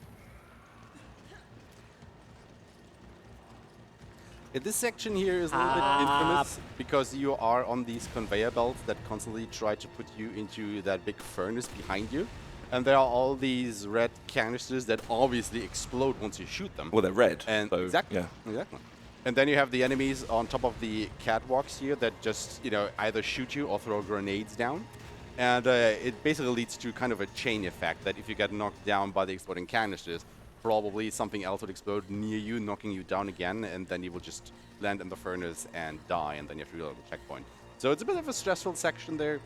This section here is a little bit infamous because you are on these conveyor belts that constantly try to put you into that big furnace behind you. And there are all these red canisters that obviously explode once you shoot them. Well, they're red. And so, exactly. Yeah. And then you have the enemies on top of the catwalks here that just, either shoot you or throw grenades down. And it basically leads to kind of a chain effect that if you get knocked down by the exploding canisters, probably something else would explode near you, knocking you down again, and then you will just land in the furnace and die, and then you have to reload the checkpoint. So it's a bit of a stressful section there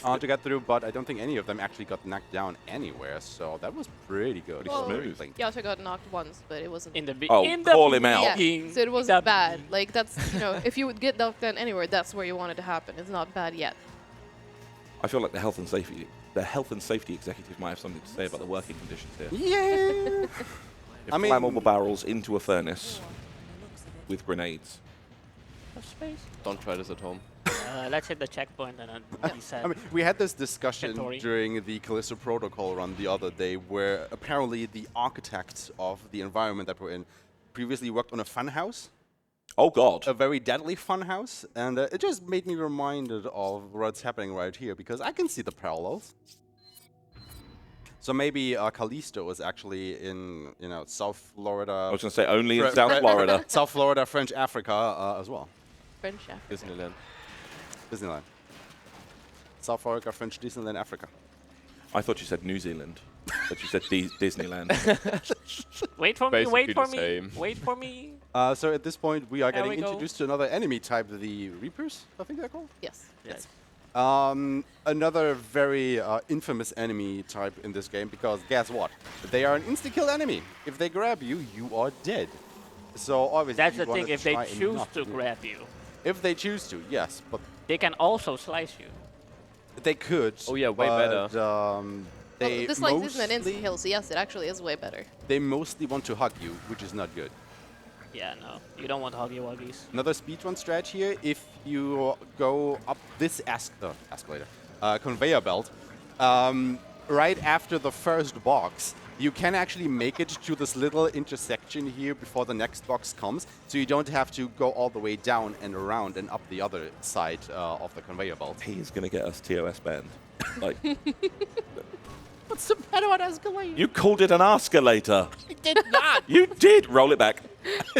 to get through, but I don't think any of them actually got knocked down anywhere, so that was pretty good. Well, smooth. Yato got knocked once, but it wasn't. In the Oh, in the call him out. Yeah, beginning, so it wasn't the bad. Like that's if you would get knocked down anywhere, that's where you want it to happen. It's not bad yet. I feel like the health and safety executive might have something to say about the working conditions here. Yeah! If I mean- flammable barrels into a furnace with grenades. Of space. Don't try this at home. Let's hit the checkpoint and then reset. I mean, we had this discussion Inventory. during the Callisto Protocol run the other day where apparently the architect of the environment that we're in previously worked on a funhouse, Oh, God. a very deadly funhouse, and it just made me reminded of what's happening right here because I can see the parallels. So maybe Callisto was actually in, South Florida. I was going to say only in South Florida. South Florida, French Africa as well. French Africa. Disneyland. Disneyland. South Florida, French Disneyland, Africa. I thought you said New Zealand, but you said Disneyland. Wait for me, wait Basically for the me, same. wait for me. So at this point, we are There getting we go. introduced to another enemy type, the Reapers, I think they're called. Yes. Yes. Another very infamous enemy type in this game because guess what? They are an insta-kill enemy. If they grab you, you are dead. So obviously That's you the wanna thing. If they try and choose not to do- grab you, If they choose to, yes, but They can also slice you. they could. Oh, yeah, way better. They Well, this like isn't an instant mostly- kill, so yes, it actually is way better. They mostly want to hug you, which is not good. Yeah, no. You don't want huggy wuggies. Another speedrun strat here, if you go up this escalator, conveyor belt, right after the first box, you can actually make it to this little intersection here before the next box comes, so you don't have to go all the way down and around and up the other side of the conveyor belt. He's going to get us TOS banned. Like, What's the matter with escalator? you called it an escalator. I did not. You did. Roll it back.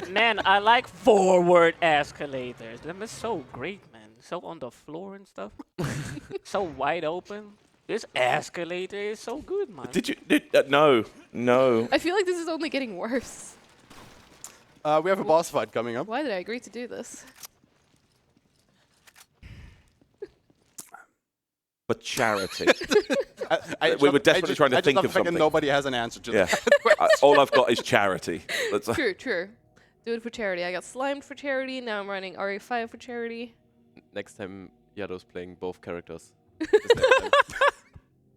Man, I like forward escalators. Them is so great, man. So on the floor and stuff. So wide open. This escalator is so good, man. Did you? No. No. I feel like this is only getting worse. We have a boss fight coming up. Why did I agree to do this? For charity. We were desperately trying to think of something. Nobody has an answer to Yeah. that. All I've got is charity. That's True, true. Do it for charity. I got slimed for charity. Now I'm running RE5 for charity. Next time, Yato's playing both characters.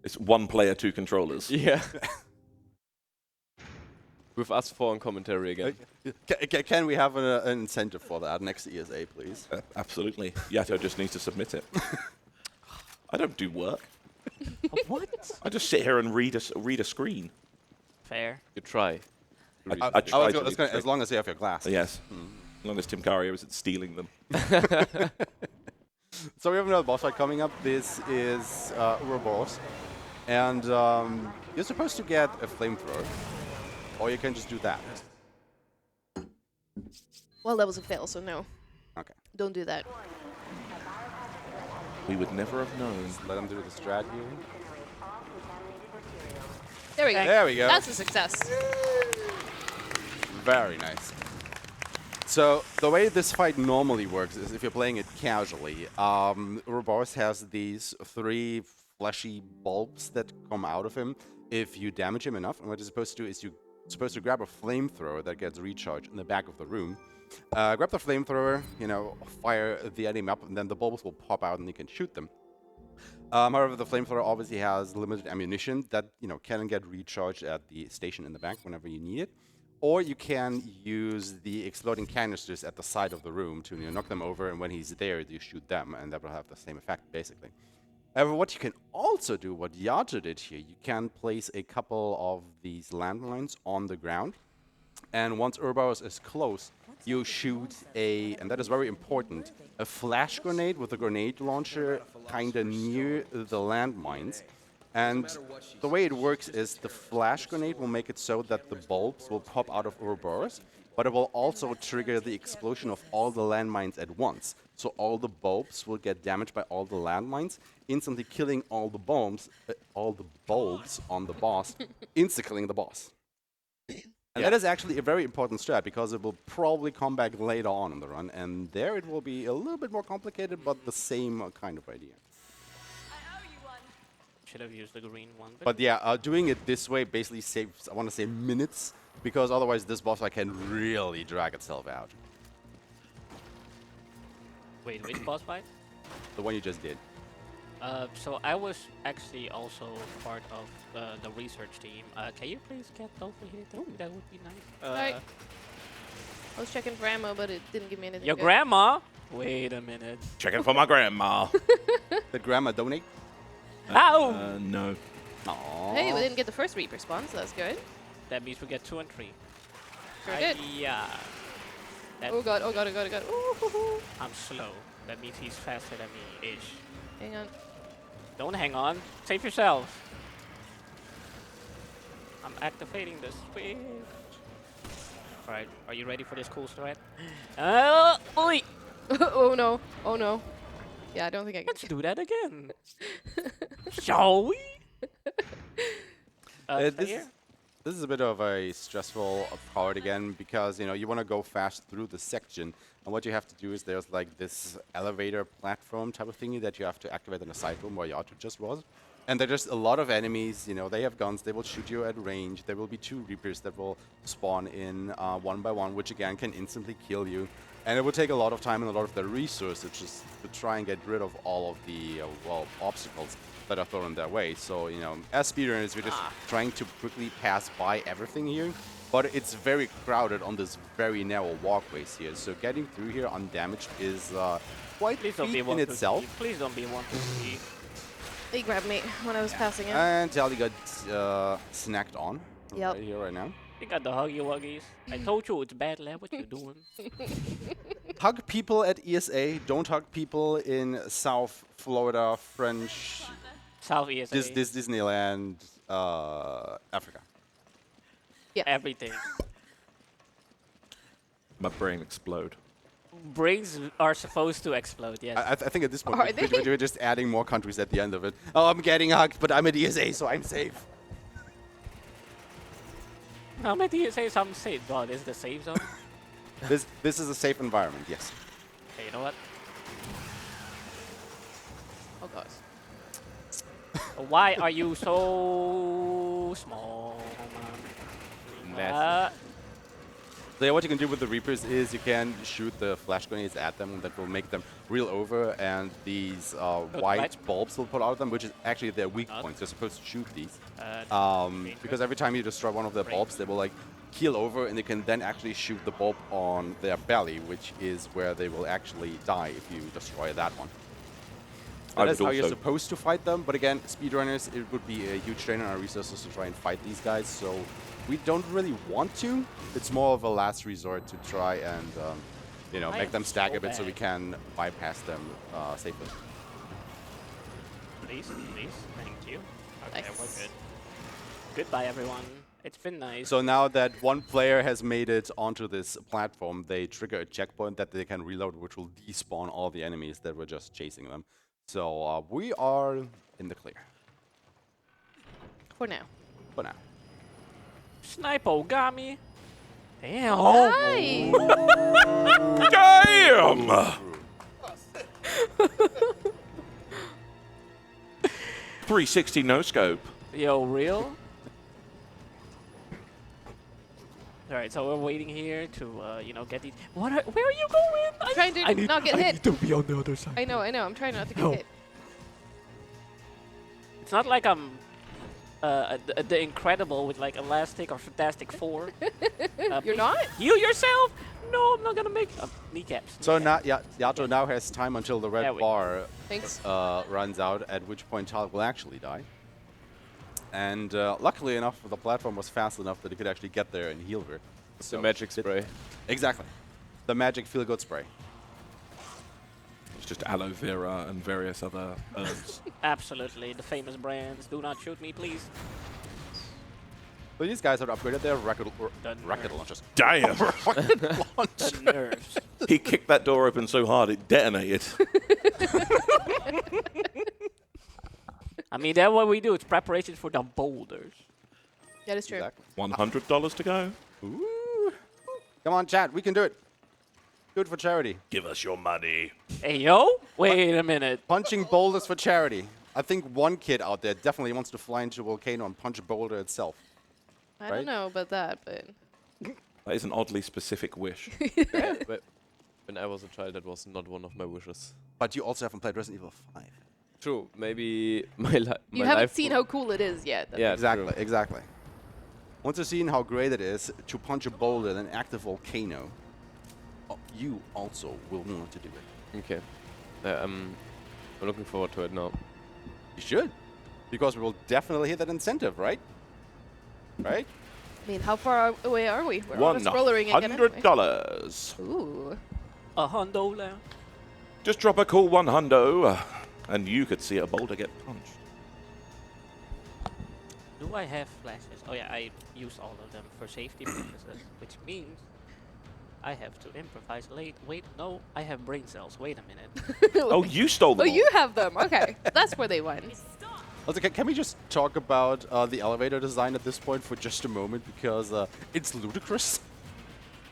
it's one player, two controllers. Yeah. With us four on commentary again. Can we have an incentive for that next ESA, please? Absolutely. Yato just needs to submit it. I don't do work. What? I just sit here and read a screen. Fair. You try. I try to read the as screen. long as you have your glass. Yes. As long as Tim Curry isn't stealing them. So we have another boss fight coming up. This is Ouroboros. And you're supposed to get a flamethrower. Or you can just do that. Well, that was a fail, so no. Okay. Don't do that. We would never have known. Let him do the strat here. There we go. There we go. That's a success. Very nice. So the way this fight normally works is if you're playing it casually, Ouroboros has these 3 fleshy bulbs that come out of him if you damage him enough. And what you're supposed to do is you're supposed to grab a flamethrower that gets recharged in the back of the room. Grab the flamethrower, fire the enemy up, and then the bulbs will pop out and you can shoot them. However, the flamethrower obviously has limited ammunition that can get recharged at the station in the back whenever you need it. Or you can use the exploding canisters at the side of the room to knock them over, and when he's there, you shoot them, and that will have the same effect, basically. However, what you can also do, what Yato did here, you can place a couple of these landmines on the ground, and once Ouroboros is close, you shoot and that is very important, a flash grenade with a grenade launcher kind of near the landmines. And the way it works is the flash grenade will make it so that the bulbs will pop out of Ouroboros, but it will also trigger the explosion of all the landmines at once. So all the bulbs will get damaged by all the landmines, instantly killing all the bulbs on the boss, insta-killing the boss. And that is actually a very important strat because it will probably come back later on in the run, and there it will be a little bit more complicated, but the same kind of idea. Should have used the green one. But yeah, doing it this way basically saves, I want to say, minutes, because otherwise this boss fight can really drag itself out. Wait, which boss fight? The one you just did. So I was actually also part of the research team. Can you please get over here? That would be nice. Alright. I was checking for ammo, but it didn't give me anything. Your good. grandma? Wait a minute. Checking for my grandma. Did Grandma donate? Ow! No. Aww. Hey, we didn't get the first respawn, so that's good. That means we get 2 and 3. Sure did. Yeah. That Oh god, oh god, oh god, oh god. Ooh, hoo, hoo. I'm slow. That means he's faster than me, ish. Hang on. Don't hang on. Save yourself. I'm activating the switch. Alright, are you ready for this cool strat? Oi! Oh no, oh no. Yeah, I don't think I can. Let's do that again. Shall we? Stay here? This is a bit of a stressful part again because you want to go fast through the section, and what you have to do is there's like this elevator platform type of thingy that you have to activate in a side room where Yato just was. And there's just a lot of enemies, you know, they have guns, they will shoot you at range. There will be 2 Reapers that will spawn in one by one, which again can instantly kill you. And it will take a lot of time and a lot of their resources just to try and get rid of all of the, well, obstacles that are thrown their way. So, you know, as speedrunners, we're just trying to quickly pass by everything here. But it's very crowded on this very narrow walkways here. So getting through here undamaged is quite a Please don't be feat one in to itself. see. Please don't be one to see. He grabbed me when I was passing him. And Tali got snacked on Yep. right here, right now. You got the huggy wuggies. I told you it's bad, lad. What you doing? Hug people at ESA. Don't hug people in South Florida, French, South ESA. Disneyland, Africa. Yeah. Everything. My brain explode. Brains are supposed to explode, yes. I think at this point, Are we're just adding more countries at the end of it. Oh, I'm getting hugged, but I'm at ESA, so I'm safe. How many do you say some safe? God, is the safe zone? This is a safe environment, yes. Hey, you know what? Oh gosh. Why are you so small, man? So yeah, what you can do with the Reapers is you can shoot the flash grenades at them, and that will make them reel over, and these white right. bulbs will put out of them, which is actually their weak Not. points. You're supposed to shoot these. Dangerous. Because every time you destroy one of their bulbs, they will like keel over, and they can then actually shoot the bulb on their belly, which is where they will actually die if you destroy that one. I That's would how you're also- supposed to fight them, but again, speedrunners, it would be a huge drain on our resources to try and fight these guys, so we don't really want to. It's more of a last resort to try and, you know, I make am them stack so a bit so we bad. can bypass them safely. Please, please, thank you. Okay, Nice. we're good. Goodbye, everyone. It's been nice. So now that one player has made it onto this platform, they trigger a checkpoint that they can reload, which will despawn all the enemies that were just chasing them. So we are in the clear For now. for now. Snipe-O-Gami. Damn. Nice. Damn! 360 no scope. Yo, real? Alright, so we're waiting here to, you know, get these. Where are you going? I'm trying to not get hit. to be on the other side. I know. I'm trying not to get No. hit. It's not like I'm the Incredible with like Elastic or Fantastic Four. You're please not? Heal yourself! No, I'm not gonna make kneecaps. So now Yato now has time until the red Yeah, we- bar Thanks. runs out, at which point Tal will actually die. And luckily enough, the platform was fast enough that he could actually get there and heal her. It's the magic spray. Exactly. The magic feel-good spray. It's just aloe vera and various other herbs. Absolutely, the famous brands. Do not shoot me, please. So these guys have upgraded their rocket nerves. launchers. Damn! The nerves. He kicked that door open so hard it detonated. I mean, that's what we do. It's preparations for the boulders. That is true. Exactly. $100 to go. Ooh. Come on, chat. We can do it. Do it for charity. Give us your money. Hey, yo! Wait a minute. Punching boulders for charity. I think one kid out there definitely wants to fly into a volcano and punch a boulder itself. I Right? don't know about that, but That is an oddly specific wish. But when I was a child, that was not one of my wishes. But you also haven't played Resident Evil 5. True, maybe my you haven't life seen how cool it is yet. That's Yeah, Exactly, true. exactly. Once you've seen how great it is to punch a boulder in an active volcano, you also will want to do it. Okay. I'm looking forward to it now. You should. Because we will definitely hit that incentive, right? Right? I mean, how far away are we? We're on a scroller ring again. Anyway. $100. Ooh. A hundo now. Just drop a cool $100, and you could see a boulder get punched. Do I have flashes? Oh yeah, I use all of them for safety purposes, which means I have to improvise late. Wait, no, I have brain cells. Wait a minute. Oh, you stole them Oh, all. you have them. Okay. That's where they went. Also, can we just talk about the elevator design at this point for just a moment? Because it's ludicrous.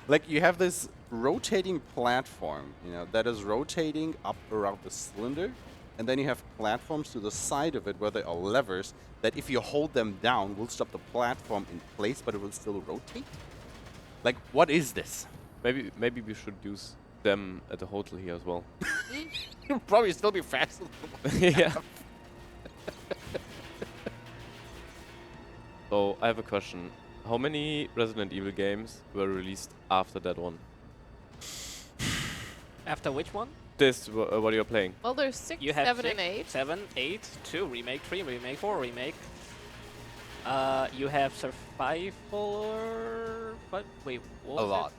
Like, you have this rotating platform, you know, that is rotating up around the cylinder. and then you have platforms to the side of it where there are levers that if you hold them down will stop the platform in place, but it will still rotate. Like, what is this? Maybe we should use them at the hotel here as well. You'll probably still be faster. Yeah. So I have a question. How many Resident Evil games were released after that one? After which one? This, what you're playing. Well, there's 6, You have 7, 6, and 8. 7, 8, 2 remake, 3 remake, 4 remake. You have survival. What? Wait, what A was lot.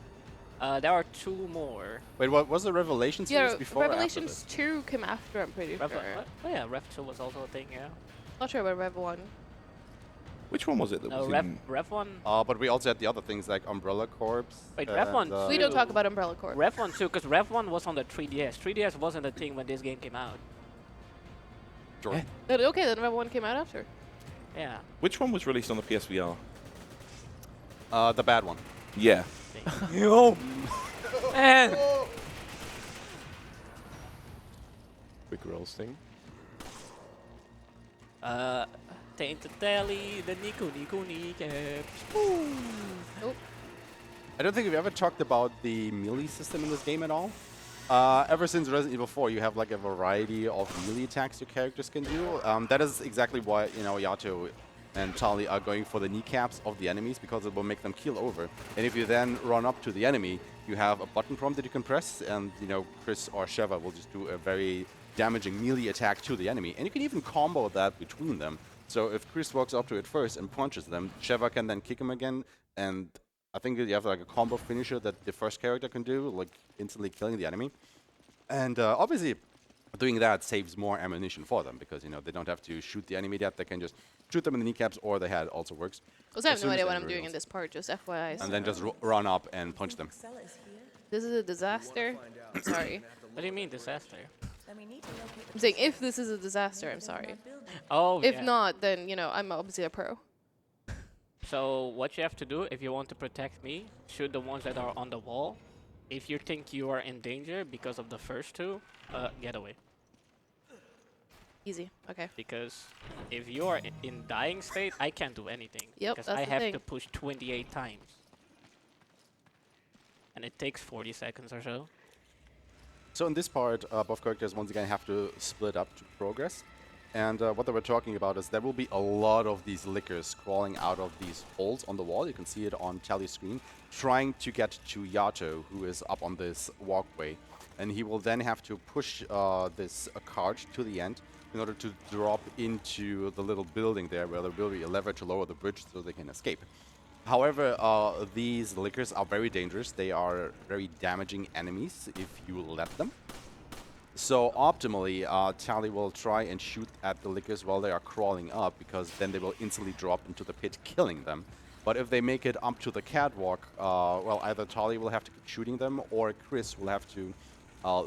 it? There are 2 more. Wait, what was the Revelation series Yeah, before or after Revelations 2 came after, I'm pretty Rev, sure. oh yeah, Rev 2 was also a thing, yeah. Not sure about Rev 1. Which one was it that No, was Rev, in? Rev 1. But we also had the other things like Umbrella Corps. Wait, Rev 1 and, We don't True. talk about Umbrella Corps. Rev 1 too, because Rev 1 was on the 3DS. 3DS wasn't a thing when this game came out. Sure. Okay, then Rev 1 came out after. Yeah. Which one was released on the PSVR? The bad one. Yeah. Man. Quick roasting. TaintedTali, the Nico kneecaps. I don't think we've ever talked about the melee system in this game at all. Ever since Resident Evil 4, you have like a variety of melee attacks your characters can do. That is exactly why, you know, Yato and Tali are going for the kneecaps of the enemies, because it will make them keel over. And if you then run up to the enemy, you have a button prompt that you can press, and you know, Chris or Sheva will just do a very damaging melee attack to the enemy. And you can even combo that between them. So if Chris walks up to it first and punches them, Sheva can then kick him again, and I think that you have like a combo finisher that the first character can do, like instantly killing the enemy. And obviously, doing that saves more ammunition for them, because you know they don't have to shoot the enemy dead. They can just shoot them in the kneecaps or the head. Also works. Because I have As no soon as idea what I'm anybody doing in else. this part, just FYI. And then just run up and punch them. This is a disaster. I'm sorry. What do you mean disaster? I'm saying if this is a disaster, I'm sorry. Oh, If yeah. not, then, you know, I'm obviously a pro. So what you have to do if you want to protect me, shoot the ones that are on the wall. If you think you are in danger because of the first 2, get away. Easy. Okay. Because if you are in dying state, I can't do anything. Yep, because that's I the have thing. to push 28 times. And it takes 40 seconds or so. So in this part, both characters once again have to split up to progress. And what they were talking about is there will be a lot of these lickers crawling out of these holes on the wall. You can see it on Tali's screen, trying to get to Yato, who is up on this walkway. And he will then have to push this cart to the end in order to drop into the little building there, where there will be a lever to lower the bridge so they can escape. However, these lickers are very dangerous. They are very damaging enemies if you let them. So optimally, Tali will try and shoot at the lickers while they are crawling up, because then they will instantly drop into the pit, killing them. But if they make it up to the catwalk, well, either Tali will have to keep shooting them, or Chris will have to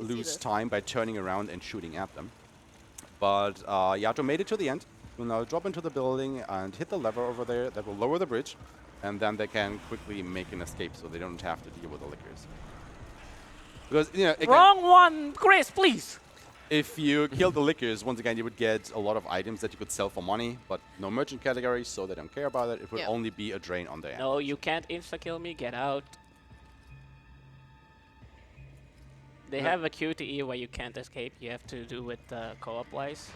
lose time by turning around and shooting at them. But Yato made it to the end. Will now drop into the building and hit the lever over there that will lower the bridge, and then they can quickly make an escape, so they don't have to deal with the lickers. Because, you know, again, Wrong one! Chris, please! if you kill the lickers, once again, you would get a lot of items that you could sell for money, but no merchant category, so they don't care about it. It would Yeah. only be a drain on their end. No, you can't insta-kill me. Get out. They No. have a QTE where you can't escape. You have to do it co-op-wise.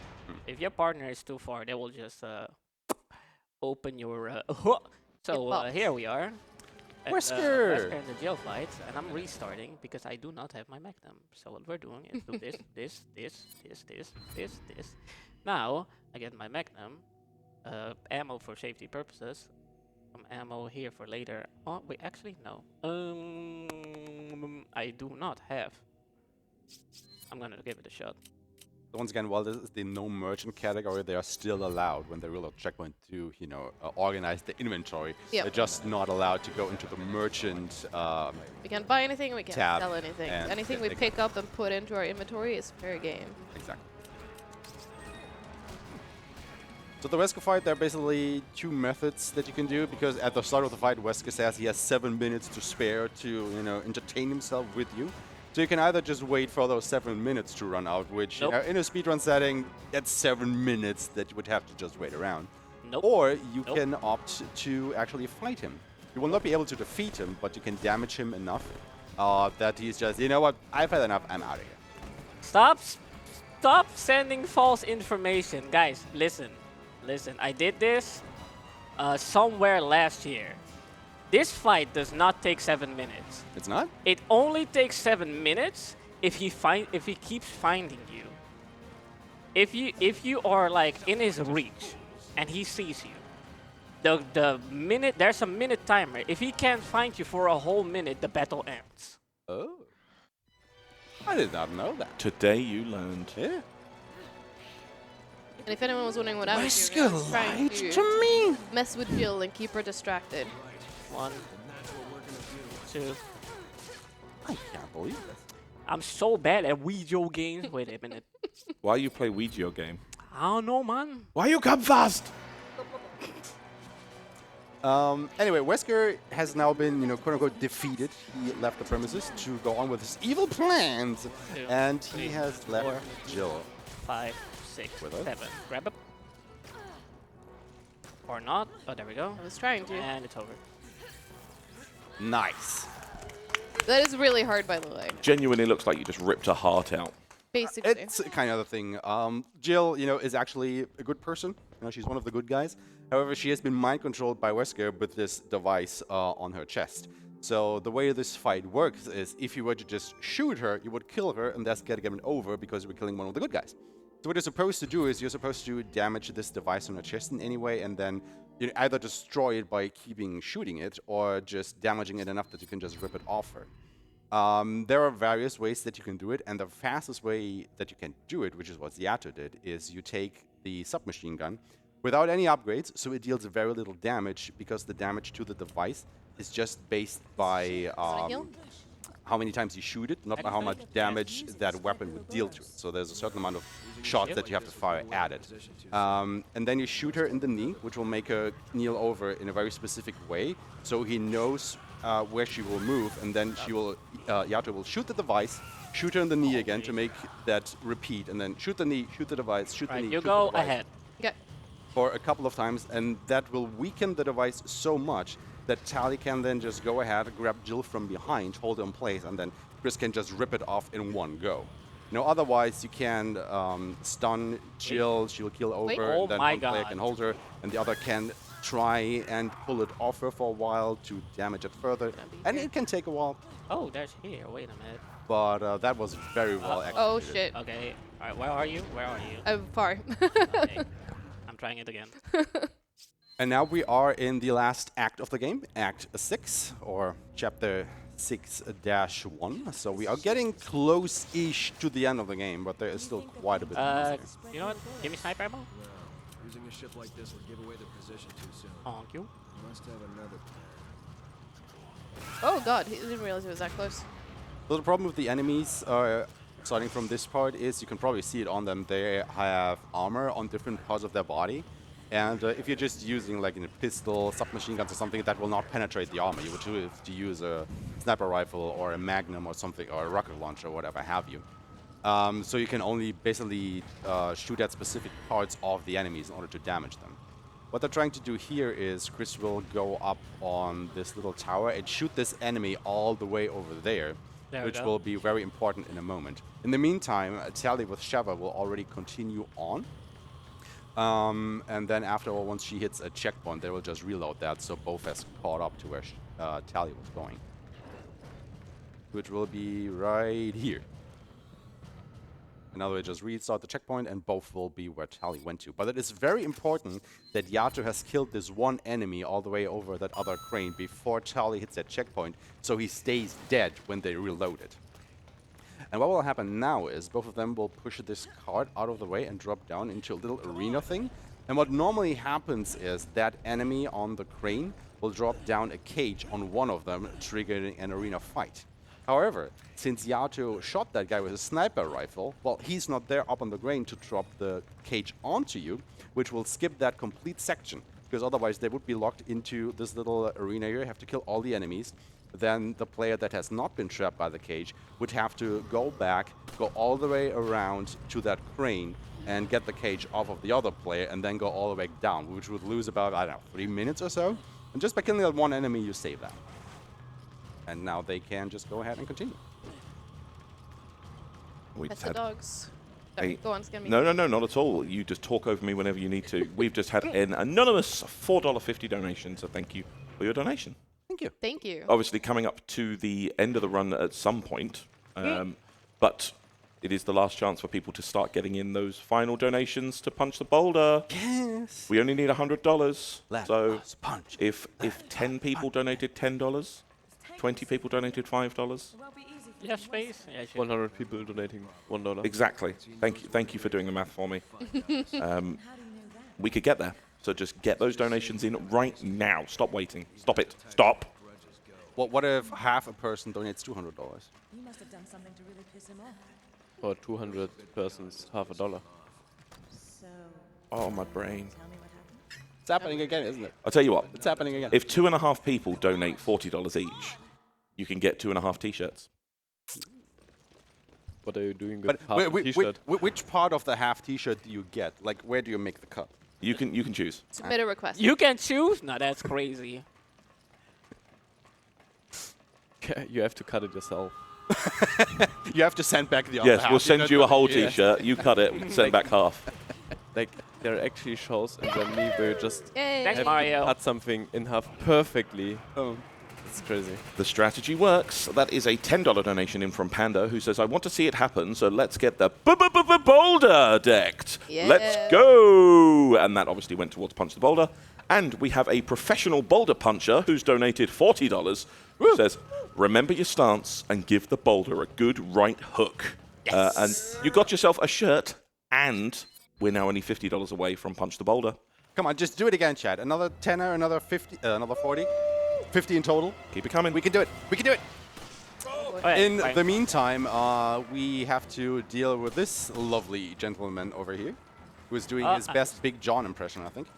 If your partner is too far, they will just open your... So box. here we are. at, Wesker! Wesker in the jail fight, and I'm restarting because I do not have my Magnum. So what we're doing is do this. Now, I get my Magnum, ammo for safety purposes, some ammo here for later. Oh, wait, actually, no. I do not have. I'm gonna give it a shot. Once again, while this is the no merchant category, they are still allowed when they will checkpoint to, you know, organize the inventory. Yep. They're just not allowed to go into the merchant. We can't buy anything, we can't Tab sell anything. and Anything we pick up and put into our inventory is fair game. Exactly. So the Wesker fight, there are basically 2 methods that you can do, because at the start of the fight, Wesker says he has 7 minutes to spare to, you know, entertain himself with you. So you can either just wait for those 7 minutes to run out, which Nope. in a speedrun setting, that's 7 minutes that you would have to just wait around. Nope. Or you Nope. can opt to actually fight him. You will not be able to defeat him, but you can damage him enough that he's just, you know what, I've had enough, I'm out of here. Stop sending false information. Guys, listen. I did this somewhere last year. This fight does not take 7 minutes. It's not? It only takes 7 minutes if he keeps finding you. If you are like in his reach and he sees you, the minute there's a minute timer. If he can't find you for a whole minute, the battle ends. Oh. I did not know that. Today you learned. Yeah. And if anyone was wondering what I was doing, I was trying to mess with Jill and keep her distracted. 1, 2. I can't believe it. I'm so bad at video games. Wait a minute. Why you play Ouija game? I don't know, man. Why you come fast? Anyway, Wesker has now been, quote-unquote, defeated. He left the premises to go on with his evil plans. 2, And 3, he has left 4, Jill. 5, 6, With us? 7. Grab up. Or not. Oh, there we go. I was trying to. And it's over. Nice. That is really hard, by the way. Genuinely looks like you just ripped her heart out. Basically. It's kind of the thing. Jill, is actually a good person. She's one of the good guys. However, she has been mind controlled by Wesker with this device on her chest. So the way this fight works is if you were to just shoot her, you would kill her, and that's getting over because you were killing one of the good guys. So what you're supposed to do is you're supposed to damage this device on her chest in any way, and then you either destroy it by keeping shooting it, or just damaging it enough that you can just rip it off her. There are various ways that you can do it, and the fastest way that you can do it, which is what Yato did, is you take the submachine gun without any upgrades, so it deals very little damage because the damage to the device is just based by how many times you shoot it, not by how much damage that weapon would deal to it. So there's a certain amount of shots that you have to fire at it. And then you shoot her in the knee, which will make her kneel over in a very specific way, so he knows where she will move, and then she will, Yato will shoot the device, shoot her in the knee again to make that repeat, and then shoot the knee, shoot the device, shoot the knee, You shoot the go device ahead. Okay. for a couple of times, and that will weaken the device so much that Tali can then just go ahead, grab Jill from behind, hold her in place, and then Chris can just rip it off in one go. Otherwise you can stun Jill, she'll keel over, Oh and then my one player God. can hold her, and the other can try and pull it off her for a while to damage it further. And it can take a while, Oh, there's here. Wait a minute. but that was very well executed. Oh, shit. Okay. All right. Where are you? I'm far. Okay. I'm trying it again. And now we are in the last act of the game, Act 6, or Chapter 6-1. So we are getting close-ish to the end of the game, but there is still quite a bit. You know what? Give me sniper ammo. Using a ship like this would give away their position too soon. Thank you. You must have another plan. Oh, God. He didn't realize it was that close. So the problem with the enemies, starting from this part, is you can probably see it on them. They have armor on different parts of their body. And if you're just using like a pistol, submachine guns or something, that will not penetrate the armor. You would have to use a sniper rifle or a magnum or something, or a rocket launcher or whatever have you. So you can only basically shoot at specific parts of the enemies in order to damage them. What they're trying to do here is Chris will go up on this little tower and shoot this enemy all the way over there, There we which go. will be very important in a moment. In the meantime, Tali with Sheva will already continue on. And then after, once she hits a checkpoint, they will just reload that, so both has caught up to where Tali was going. Which will be right here. Now they just restart the checkpoint, and both will be where Tali went to. But it is very important that Yato has killed this one enemy all the way over that other crane before Tali hits that checkpoint, so he stays dead when they reload it. And what will happen now is both of them will push this cart out of the way and drop down into a little arena thing. And what normally happens is that enemy on the crane will drop down a cage on one of them, triggering an arena fight. However, since Yato shot that guy with a sniper rifle, well, he's not there up on the crane to drop the cage onto you, which will skip that complete section, because otherwise they would be locked into this little arena here, have to kill all the enemies, then the player that has not been trapped by the cage would have to go back, go all the way around to that crane, and get the cage off of the other player, and then go all the way down, which would lose about, I don't know, 3 minutes or so. And just by killing that one enemy, you save that. And now they can just go ahead and continue. We That's just the had dogs. Sorry, go on, Scammy. No, not at all. You just talk over me whenever you need to. We've just had an anonymous $4.50 donation, so thank you for your donation. Thank you. Thank you. Obviously coming up to the end of the run at some point, but it is the last chance for people to start getting in those final donations to punch the boulder. Yes. We only need $100. Let So us punch. if 10 people donated $10, 20 people donated $5. Well, be easy for Yeah, space. Yeah, sure. 100 people donating $1. Exactly. Thank you for doing the math for me. We could get there. So just get those donations in right now. Stop waiting. Stop it. Stop. What if half a person donates $200? You must have done something to really piss him off. For 200 persons, $50. So, Oh, my brain. tell me what happened. It's happening again, isn't it? I'll tell you what. It's happening again. If 2.5 people donate $40 each, you can get 2.5 t-shirts. What are you doing But with half a t-shirt? which part of the half t-shirt do you get? Like, where do you make the cut? You can choose. Submit a request. You can choose? No, that's crazy. You have to cut it yourself. You have to send back the other Yes, half. we'll send you a whole Yeah. t-shirt. You cut it, send back half. Like, there are actually shows in Germany where you just Yay. Thanks, have Mario. to cut something in half perfectly. Oh. It's crazy. The strategy works. That is a $10 donation in from Panda, who says, I want to see it happen, so let's get the boulder decked. Let's Yeah. go! And that obviously went towards Punch the Boulder. And we have a professional boulder puncher who's donated $40, who says, remember your stance and give the boulder a good right hook. And you got yourself a shirt, and we're now only $50 away from Punch the Boulder. Come on, just do it again, Chad. Another 10er, another 50, another 40. 50 in total. Keep it coming. We can do it. We can do it. Oh, yeah, In fine. the meantime, we have to deal with this lovely gentleman over here, who is doing his best Big John impression, I think.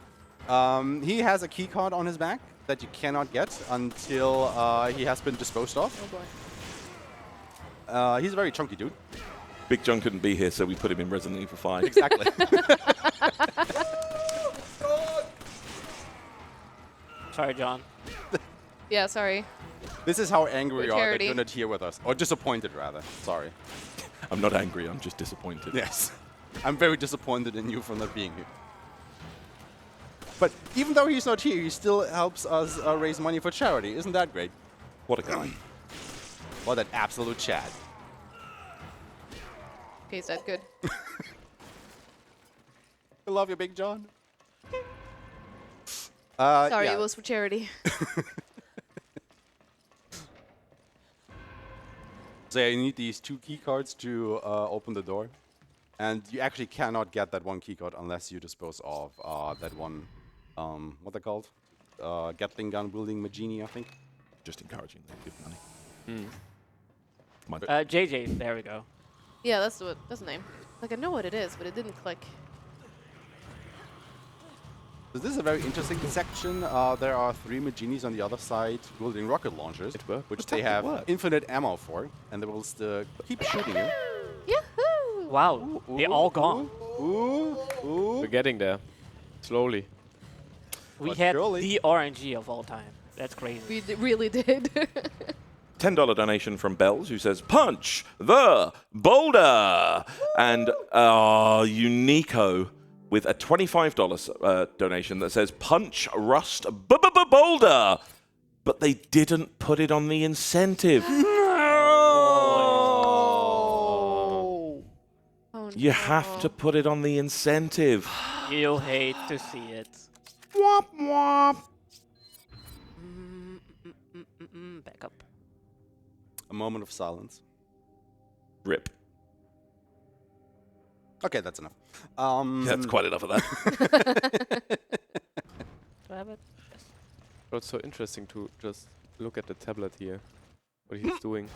He has a key card on his back that you cannot get until he has been disposed of. Oh boy. He's a very chunky dude. Big John couldn't be here, so we put him in Resident Evil 5. Exactly. Sorry, John. Yeah, sorry. This is how angry we For are that charity. you're not here with us. Or disappointed, rather. Sorry. I'm not angry, I'm just disappointed. Yes. I'm very disappointed in you for not being here. But even though he's not here, he still helps us raise money for charity. Isn't that great? What a guy. Well, that absolute Chad. Okay, is that good? I love you, Big John. Sorry, yeah. it was for charity. So yeah, you need these 2 key cards to open the door. And you actually cannot get that 1 key card unless you dispose of that one, what they're called? Gatling gun wielding Magini, I think. Just encouraging them to give money. JJ, there we go. Yeah, that's the name. Like, I know what it is, but it didn't click. So this is a very interesting section. There are 3 Maginis on the other side wielding rocket launchers, which they have infinite ammo for, and they will still keep shooting you. Yahoo! Wow, they're all gone. We're getting there. Slowly. We But had surely- the RNG of all time. That's crazy. We really did. $10 donation from Bells, who says, Punch the Boulder! And Unico with a $25 donation that says, Punch Rust Boulder! But they didn't put it on the incentive. Oh, You have to put it on the incentive. You'll hate to see it. Womp womp. Back up. A moment of silence. Rip. Okay, that's enough. That's quite enough of that. Do I have it? But it's so interesting to just look at the tablet here. What he's doing.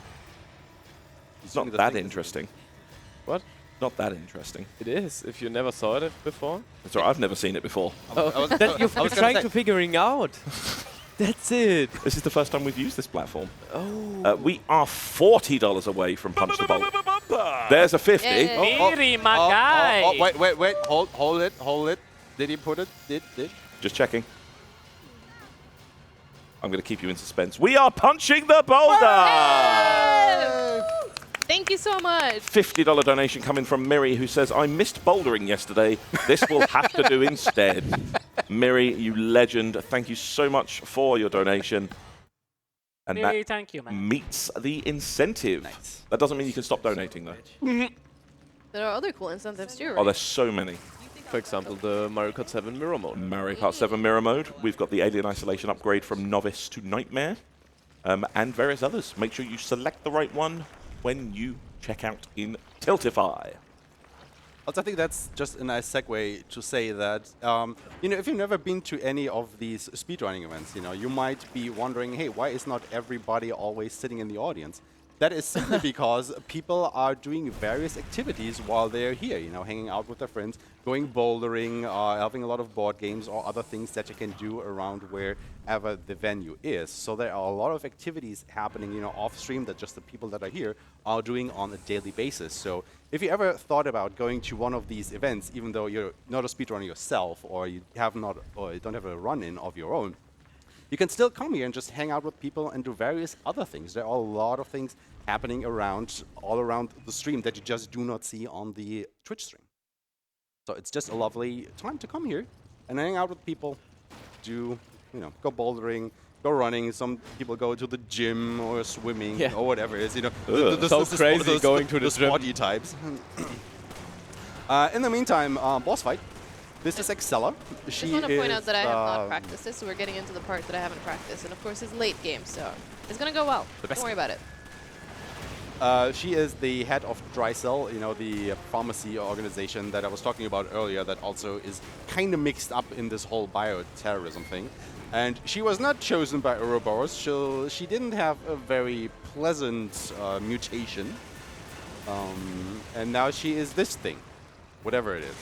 It's not that interesting. What? Not that interesting. It is. If you never saw it before. Sorry, I've never seen it before. Then you're trying to figuring out. That's it. This is the first time we've used this platform. Oh. We are $40 away from Punch the Bolt. There's a 50. Yay. Miri, my guy. Wait. Hold it. Did he put it? Did? Just checking. I'm going to keep you in suspense. We are punching the boulder! Thank you so much. $50 donation coming from Miri, who says, I missed bouldering yesterday. This will have to do instead. Miri, you legend. Thank you so much for your donation. And Miri, that thank you, man. meets the incentive. Nice. That doesn't mean you can stop donating, though. There are other cool incentives too, right? Oh, there's so many. For example, the Mario Kart 7 mirror mode. Mario Kart 7 Mirror Mode. We've got the Alien Isolation upgrade from Novice to Nightmare. And various others. Make sure you select the right one when you check out in Tiltify. Also, I think that's just a nice segue to say that, if you've never been to any of these speedrunning events, you might be wondering, hey, why is not everybody always sitting in the audience? That is simply because people are doing various activities while they're here, hanging out with their friends, going bouldering, having a lot of board games or other things that you can do around wherever the venue is. So there are a lot of activities happening, off stream that just the people that are here are doing on a daily basis. So if you ever thought about going to one of these events, even though you're not a speedrunner yourself or you don't have a run-in of your own, you can still come here and just hang out with people and do various other things. There are a lot of things happening all around the stream that you just do not see on the Twitch stream. So it's just a lovely time to come here and hang out with people, go bouldering, go running. Some people go to the gym or swimming or whatever it is. So crazy going to the gym. sporty types. In the meantime, boss fight. This is Excella. I just want to point out that I have not practiced this, so we're getting into the part that I haven't practiced. And of course, it's late game, so it's going to go well. Don't worry about it. She is the head of Drysel, the pharmacy organization that I was talking about earlier that also is kind of mixed up in this whole bioterrorism thing. And she was not chosen by Ouroboros, so she didn't have a very pleasant mutation. And now she is this thing, whatever it is.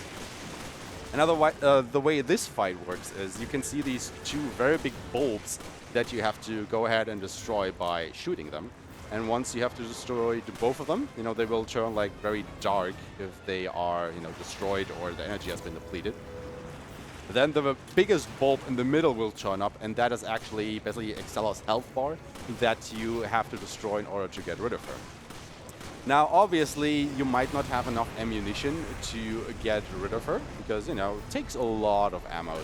Another the way this fight works is you can see these two very big bulbs that you have to go ahead and destroy by shooting them. And once you have to destroy both of them, they will turn like very dark if they are, destroyed or the energy has been depleted. Then the biggest bulb in the middle will turn up, and that is actually basically Excella's health bar that you have to destroy in order to get rid of her. Now, obviously, you might not have enough ammunition to get rid of her, because, it takes a lot of ammo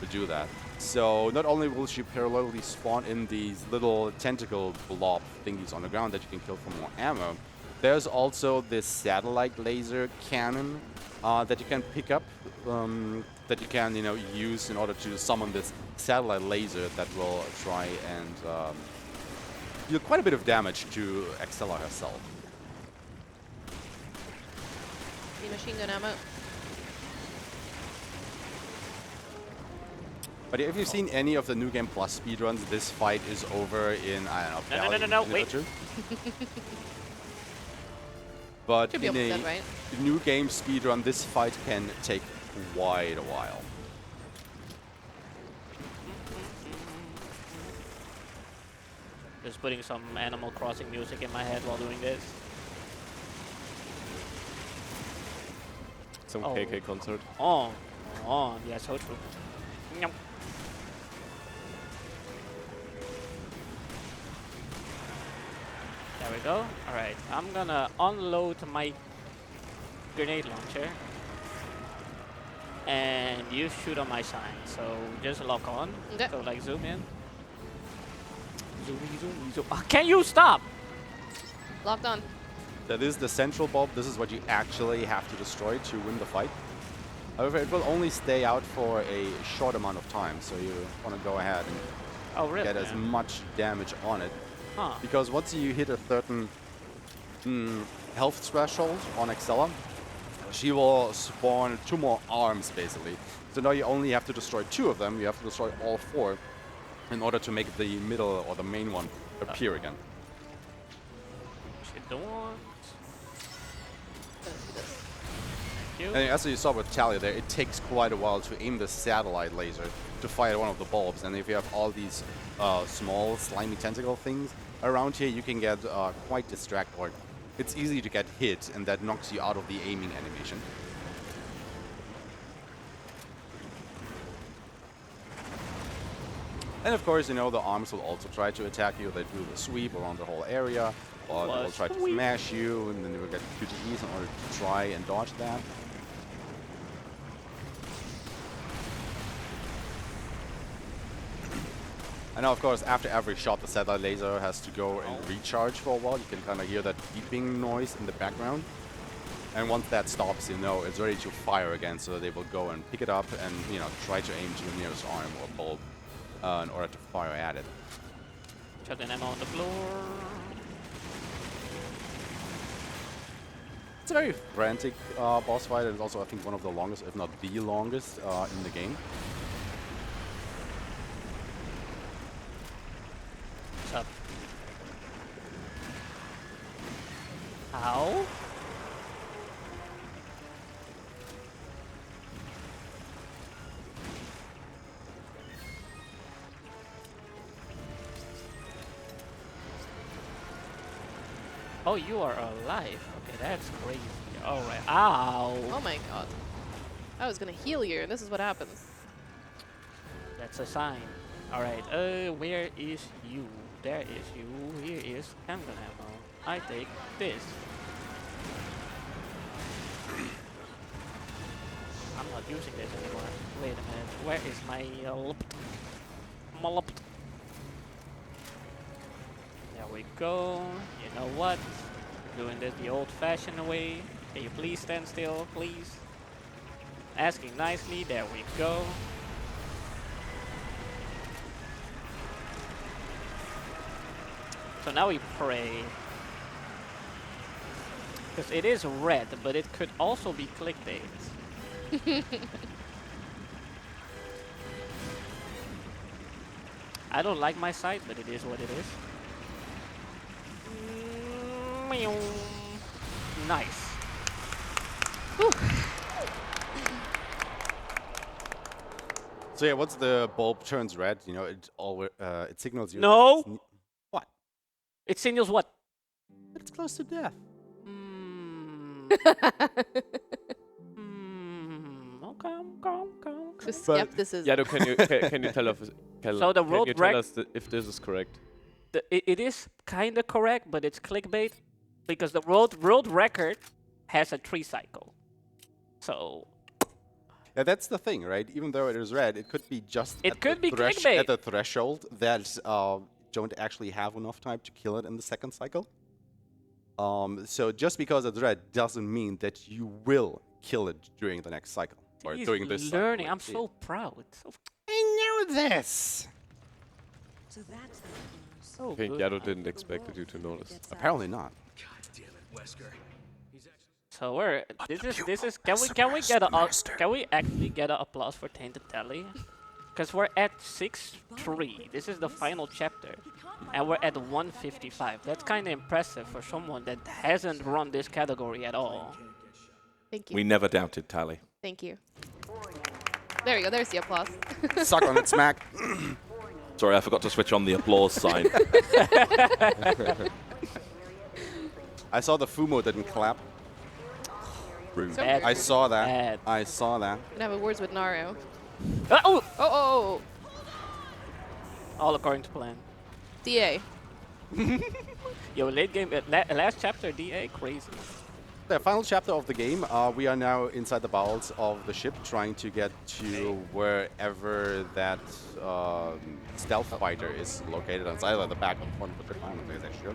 to do that. So not only will she parallelly spawn in these little tentacle blob thingies on the ground that you can kill for more ammo, there's also this satellite laser cannon that you can pick up, that you can, use in order to summon this satellite laser that will try and deal quite a bit of damage to Excella herself. The machine gun ammo. But if you've seen any of the New Game Plus speedruns, this fight is over in, I don't know, No, a wait. minute or two. But Should be in almost a done, right? New Game speedrun, this fight can take quite a while. Just putting some Animal Crossing music in my head while doing this. Some Oh. KK concert. Oh, yeah, so true. Nyam. There we go. Alright, I'm gonna unload my grenade launcher. And you shoot on my sign. So just lock on. Okay. So like zoom in. Zoom. Can you stop? Locked on. That is the central bulb. This is what you actually have to destroy to win the fight. However, it will only stay out for a short amount of time, so you want to go ahead and Really? get as much damage on it. Huh. Because once you hit a certain health threshold on Excella, she will spawn 2 more arms, basically. So now you only have to destroy 2 of them. You have to destroy all 4 in order to make the middle or the main one appear again. She don't want. Gonna do this. you. And as you saw with Tali there, it takes quite a while to aim the satellite laser to fire one of the bulbs. And if you have all these small, slimy tentacle things around here, you can get quite distracted. Or it's easy to get hit, and that knocks you out of the aiming animation. And of course, you know, the arms will also try to attack you. They do the sweep around the whole area, or they will try to smash you, and then you will get QTEs in order to try and dodge that. And now, of course, after every shot, the satellite laser has to go and recharge for a while. You can kind of hear that beeping noise in the background. And once that stops, you know it's ready to fire again, so they will go and pick it up and, you know, try to aim to the nearest arm or bulb in order to fire at it. Shotgun ammo on the floor. It's a very frantic boss fight, and it's also, I think, one of the longest, if not the longest, in the game. What's up? Ow. Oh, you are alive. Okay, that's crazy. Alright. Ow! Oh my god. I was gonna heal you, and this is what happens. That's a sign. Alright, where is you? There is you. Here is handgun ammo. I take this. I'm not using this anymore. Wait a minute. Where is my mullet? There we go. You know what? Doing this the old-fashioned way. Can you please stand still, please? Asking nicely. There we go. So now we pray. Because it is red, but it could also be clickbait. I don't like my sight, but it is what it is. Nice. Whew. So yeah, once the bulb turns red, you know, it signals you. No! that it's what? It signals what? That it's close to death. Okay. The skepticism. Yato, can you tell us? So the can road you tell wreck- us if this is correct? It is kind of correct, but it's clickbait because the road record has a 3 cycle. So Yeah, that's the thing, right? Even though it is red, it could be just It at could the be clickbait. at the threshold that don't actually have enough time to kill it in the second cycle. So just because it's red doesn't mean that you will kill it during the next cycle or he's during this cycle. learning. like I'm the- so proud. So, I know this. So that's the news. so I think good. Yato didn't expect you to notice. Gets out. Apparently not. God damn it, Wesker. He's actually So we're this is can we get a can we actually get an applause for TaintedTali? Because we're at 6-3. This is the final chapter, and we're at 155. That's kind of impressive for someone that hasn't run this category at all. Thank you. We never doubted Tali. Thank you. There you go. There's the applause. Suck on it, smack. Sorry, I forgot to switch on the applause sign. I saw the Fumo didn't clap. Rude. Bad. I saw that. Bad. I saw that. Gonna have a words with Naru. Oh! Oh. All according to plan. DA. Yo, late game, last chapter, DA, crazy. The final chapter of the game, we are now inside the bowels of the ship, trying to get to wherever that stealth fighter is located. It's either the back or the front of the ship, I don't think that's sure.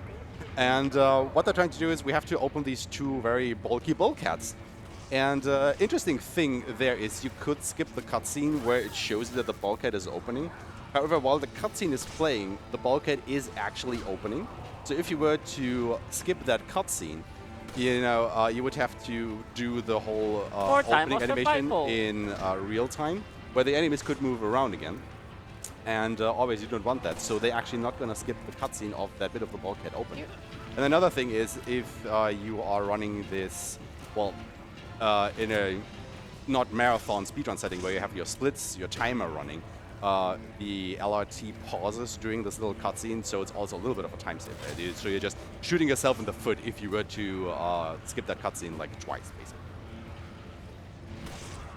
And what they're trying to do is we have to open these 2 very bulky bulkheads. And interesting thing there is you could skip the cutscene where it shows you that the bulkhead is opening. However, while the cutscene is playing, the bulkhead is actually opening. So if you were to skip that cutscene, you know, you would have to do the whole time opening of animation survival. in real time, where the enemies could move around again. And always you don't want that, so they're actually not going to skip the cutscene of that bit of the bulkhead opening. And another thing is, if you are running this, well, in a not marathon speedrun setting where you have your splits, your timer running, the LRT pauses during this little cutscene, so it's also a little bit of a time save there. So you're just shooting yourself in the foot if you were to skip that cutscene like twice, basically.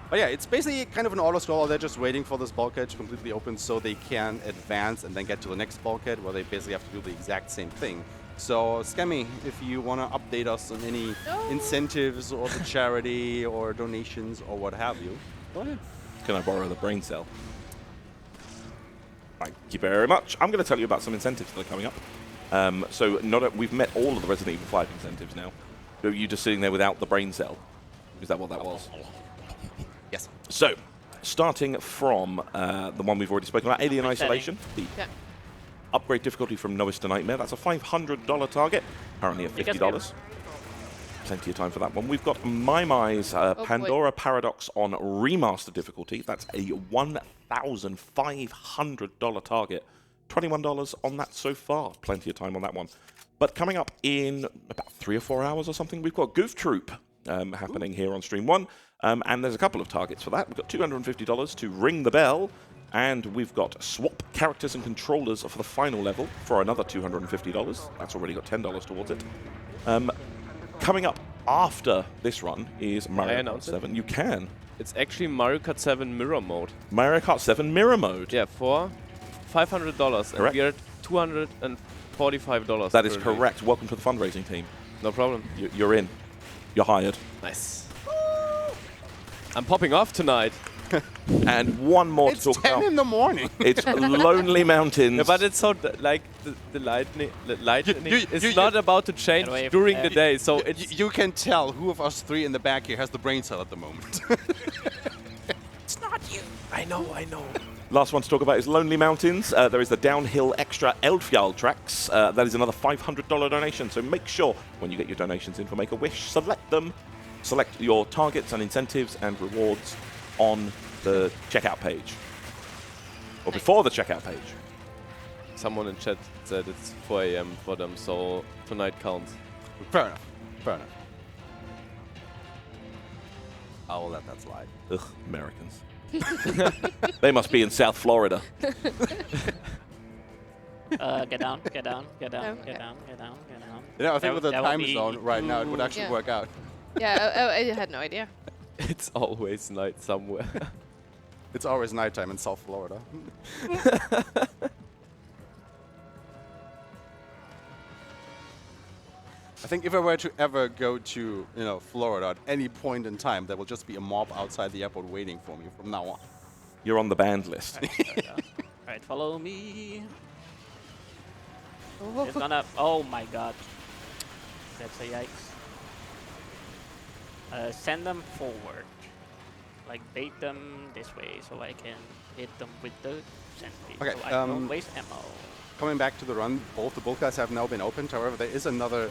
But yeah, it's basically kind of an auto-scroller. They're just waiting for this bulkhead to completely open so they can advance and then get to the next bulkhead where they basically have to do the exact same thing. So, Scammy, if you want to update us on any incentives or the charity or donations or what have you, go ahead. Can I borrow the brain cell? Thank you very much. I'm going to tell you about some incentives that are coming up. So we've met all of the Resident Evil 5 incentives now. So you just sitting there without the brain cell? Is that what that was? Yes. So, starting from the one we've already spoken about, Alien Isolation, the upgrade difficulty from Novice to Nightmare. That's a $500 target, currently at $50. Plenty of time for that one. We've got My Mai's Pandora Paradox on Remaster difficulty. That's a $1,500 target. $21 on that so far. Plenty of time on that one. But coming up in about 3 or 4 hours or something, we've got Goof Troop happening here on Stream 1. And there's a couple of targets for that. We've got $250 to ring the bell, and we've got swap characters and controllers for the final level for another $250. That's already got $10 towards it. Coming up after this run is Mario Kart 7. You can. It's actually Mario Kart 7 Mirror Mode. Mario Kart 7 Mirror Mode. Yeah, for $500. Correct. And we are at $245. That is correct. Welcome to the fundraising team. No problem. You're in. You're hired. Nice. I'm popping off tonight. And one more to talk about. It's 10 in the morning. It's Lonely Mountains. Yeah, but it's so like the lightning is not about to change during the day, so You can tell who of us three in the back here has the brain cell at the moment. It's not you. I know. Last one to talk about is Lonely Mountains. There is the downhill extra Eldfjall tracks. That is another $500 donation. So make sure when you get your donations in for Make-A-Wish, select them. Select your targets and incentives and rewards on the checkout page. Or before the checkout page. someone in chat said it's 4 AM for them, so tonight counts. Fair enough. Fair enough. I will let that slide. Ugh, Americans. They must be in South Florida. Get down, get down, get down, Okay. get down, get down, get down. You know, I think with the That would time be- zone right now, it would actually Yeah. work out. Yeah, I had no idea. It's always night somewhere. It's always nighttime in South Florida. I think if I were to ever go to, Florida at any point in time, there will just be a mob outside the airport waiting for me from now on. You're on the banned list. Alright, follow me. Oh, It's gonna. Oh my god. That's a yikes. Send them forward. Like bait them this way so I can hit them with the sentry. Okay, so I don't waste ammo. Coming back to the run, both the bulk guys have now been opened. However, there is another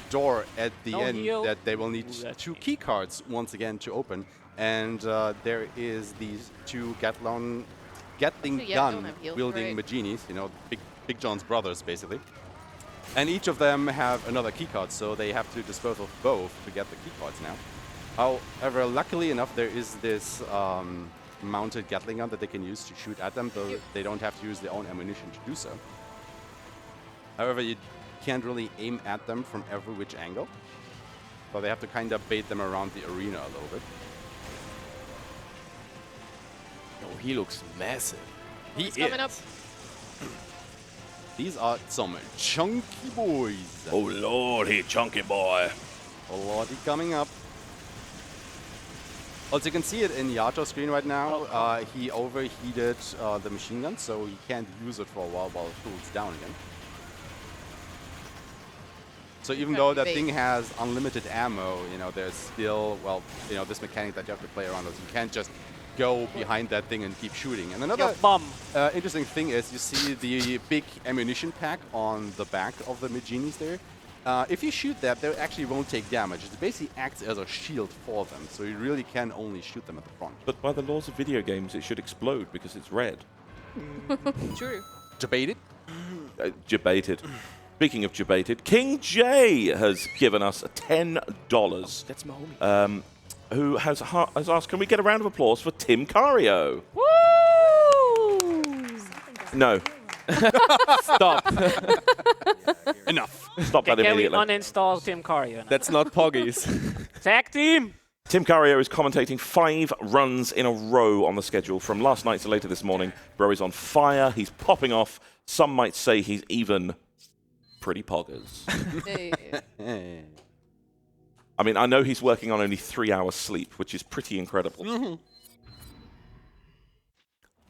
door at the No end heal. that they will need Ooh, that's 2 me. key cards once again to open. And there is these 2 Gatling Actually, yeah, don't gun have heals, wielding right. Maginis, Big John's brothers basically. And each of them have another key card, so they have to dispose of both to get the key cards now. However, luckily enough, there is this mounted Gatling gun that they can use to shoot at them, though they don't have to use their own ammunition to do so. However, you can't really aim at them from every which angle, so they have to kind of bait them around the arena a little bit. Oh, he looks massive. He's coming up. These are some chunky boys. Oh lord, he chunky boy. A lotty coming up. Also, you can see it in Yato's screen right now. He overheated the machine gun, so he can't use it for a while it cools down again. So even though that thing has unlimited ammo, there's still, this mechanic that you have to play around with. You can't just go behind that thing and keep shooting. And another Your bum. interesting thing is you see the big ammunition pack on the back of the Maginis there. If you shoot that, they actually won't take damage. It basically acts as a shield for them, so you really can only shoot them at the front. But by the laws of video games, it should explode because it's red. True. Debated? Debated. Speaking of debated, King J has given us $10. That's my homie. who has asked, can we get a round of applause for Tim Cario? Woo! No. Stop. Enough. Stop that Can we immediately. uninstall Tim Cario now? That's not Poggies. Tag team! Tim Cario is commentating 5 runs in a row on the schedule from last night to later this morning. Bro is on fire. He's popping off. Some might say he's even pretty poggers. Hey. I mean, I know he's working on only 3 hours sleep, which is pretty incredible.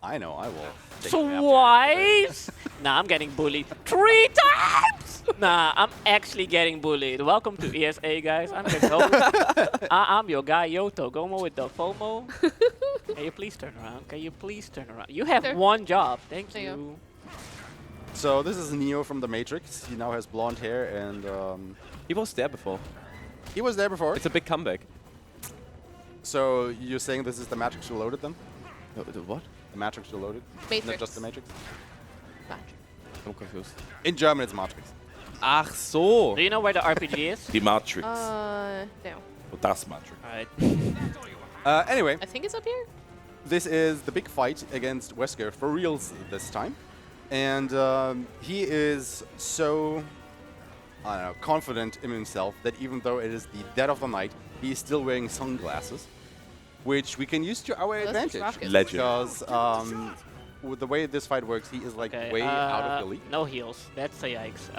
I know, I will. take a nap. Twice? Nah, I'm getting bullied 3 times! Nah, I'm actually getting bullied. Welcome to ESA, guys. I'm your host. I'm your guy, YatogamiNL with the FOMO. Can you please turn around? Can you please turn around? You have Sure. one job. Thank There you you. So this is Neo from the Matrix. He now has blonde hair, and He was there before. he was there before. It's a big comeback. So you're saying this is the Matrix Reloaded then? The what? The Matrix Reloaded? Matrix. Not just the Matrix? I'm confused. In German, it's Matrix. Ach so. Do you know where the RPG is? The Matrix. No. Well, that's Matrix. Alright. Anyway, I think it's up here. this is the big fight against Wesker for reals this time. And he is so, I don't know, confident in himself that even though it is the dead of the night, he is still wearing sunglasses, which we can use to our Those advantage. rockets. Legend. Because with the way this fight works, he is like Okay, way out of the league. No heals. That's a yikes.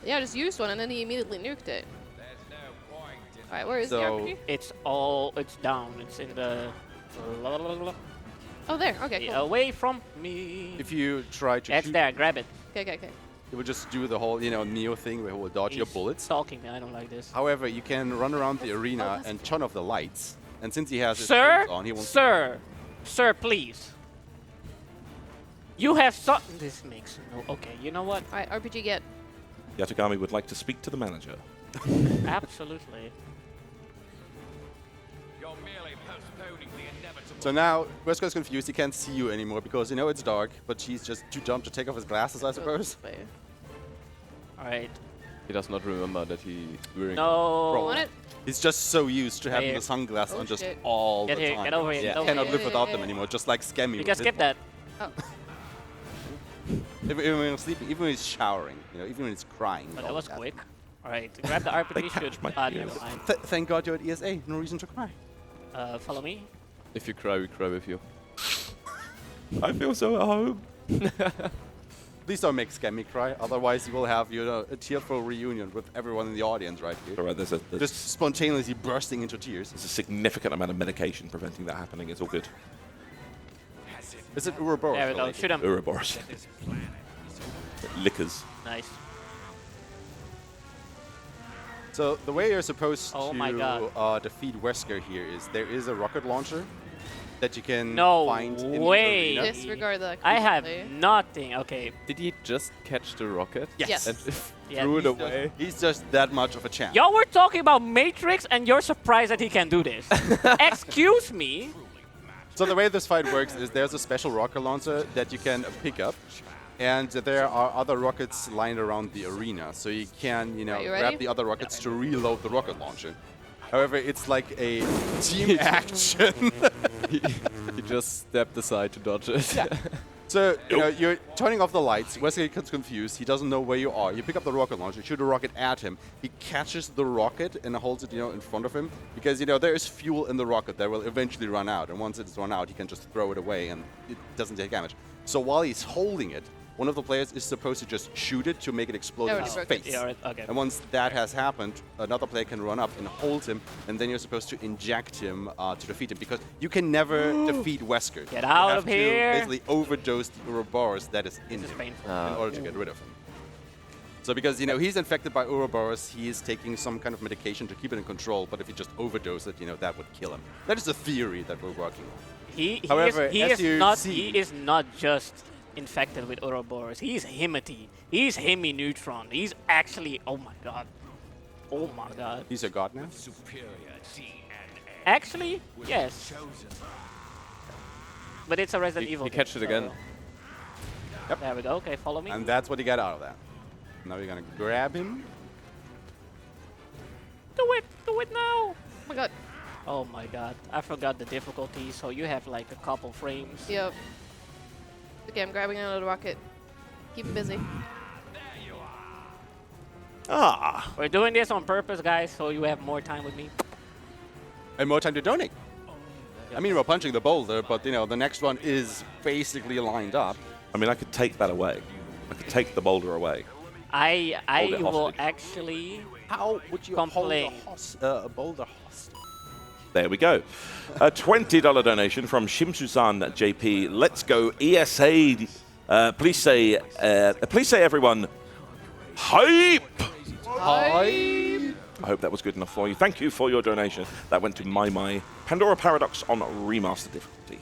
Yeah, I just used one and then he immediately nuked it. Alright, where is the So- RPG? It's down. It's in the... Oh, there. Okay, cool. Away from me. If you try to That's shoot, there. Grab it. Okay. it will just do the whole, Neo thing where he will dodge your He's bullets. stalking me. I don't like this. However, you can run around the arena that's and turn off the lights. And since he has his Sir? shades on, he won't. Sir, please. You have something. This makes no... Okay, you know what? Alright, RPG get. Yatogami would like to speak to the manager. Absolutely. So now, Wesker's confused. He can't see you anymore because it's dark. But he's just too dumb to take off his glasses, I suppose. Alright. He does not remember that he's wearing. No. Want it? He's just so used to having Here. the sunglasses Oh, on just shit. all Get the here. time. Get over here. Yeah. Get over Cannot here. live without them anymore. Just like Scammy. You with can his skip one. that. Oh. Even when he's sleeping, even when he's showering, even when he's crying. Oh, all that was that. quick. Alright. Grab the RPG. catch Should. my Never ears. mind. Thank God you're at ESA. No reason to cry. Follow me. If you cry, we cry with you. I feel so at home. Please don't make Scammy cry. Otherwise, you will have a tearful reunion with everyone in the audience right here. All right, there's Just spontaneously bursting into tears. a significant amount of medication preventing that happening. It's all good. Is it Ouroboros? There we go. Shoot him. Ouroboros. Liquors. Nice. So the way you're supposed Oh my God. to defeat Wesker here is there is a rocket launcher that you can No find in way. the arena. Disregard that. I have completely. nothing. Okay. Did he just catch the rocket? Yes. And Yeah, threw it he's away? He's just that much of a champ. Y'all were talking about Matrix and you're surprised that he can do this. Excuse me. So the way this fight works is there's a special rocket launcher that you can pick up, and there are other rockets lying around the arena. So you can, you grab ready? the other rockets to reload the rocket launcher. However, it's like a team action. He just stepped aside to dodge it. So, you're turning off the lights. Wesker gets confused. He doesn't know where you are. You pick up the rocket launcher, shoot a rocket at him. He catches the rocket and holds it, in front of him. Because, there is fuel in the rocket that will eventually run out. And once it's run out, he can just throw it away and it doesn't take damage. So while he's holding it, one of the players is supposed to just shoot it to make it explode in Already his broke face. it. Yeah, alright, okay. And once that has happened, another player can run up and hold him, and then you're supposed to inject him to defeat him, because you can never defeat Wesker. Get You out have of to here. basically overdose the Ouroboros that is in This is him painful. in order to get rid of him. So because, he's infected by Ouroboros, he is taking some kind of medication to keep it in control, but if you just overdose it, that would kill him. That is the theory that we're working on. However, He as you is see- not just infected with Ouroboros. He's Himity. He's Hemi-Neutron. He's actually... Oh my god. Oh my god. He's a god now? Actually, yes. But it's a Resident He Evil. catch game, it again. so- Yep. There we go. Okay, follow me. And that's what you get out of that. Now you're gonna grab him. Do it! Do it now! Oh my god. Oh my god, I forgot the difficulty, so you have like a couple frames. Yep. Okay, I'm grabbing another rocket. Keep busy. Ah, We're doing this on purpose, guys, so you have more time with me. And more time to donate. I mean, we're punching the boulder, but you know, the next one is basically lined up. I mean, I could take that away. I could take the boulder away. I Hold it will hostage. actually How would you Complain. hold a boulder hostage? There we go. A $20 donation from Shimsusan JP. Let's go ESA. Please say everyone, hype! Hi. I hope that was good enough for you. Thank you for your donation. That went to My Pandora Paradox on remaster difficulty.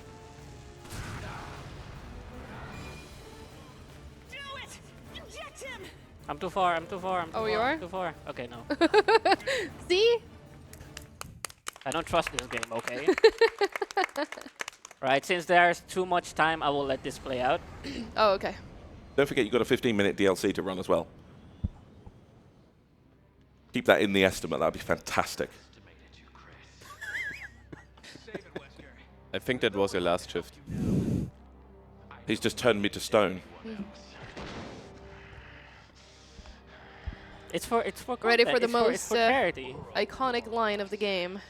Do it! Inject him! I'm too far, I'm too far, I'm too Oh, far. you are? I'm too far. Okay, no. See? I don't trust this game, okay? Right, since there's too much time, I will let this play out. Oh, okay. Don't forget you've got a 15-minute DLC to run as well. Keep that in the estimate. That'd be fantastic. I think that was your last shift. He's just turned me to stone. It's for Ready content, for the it's most for charity. iconic line of the game.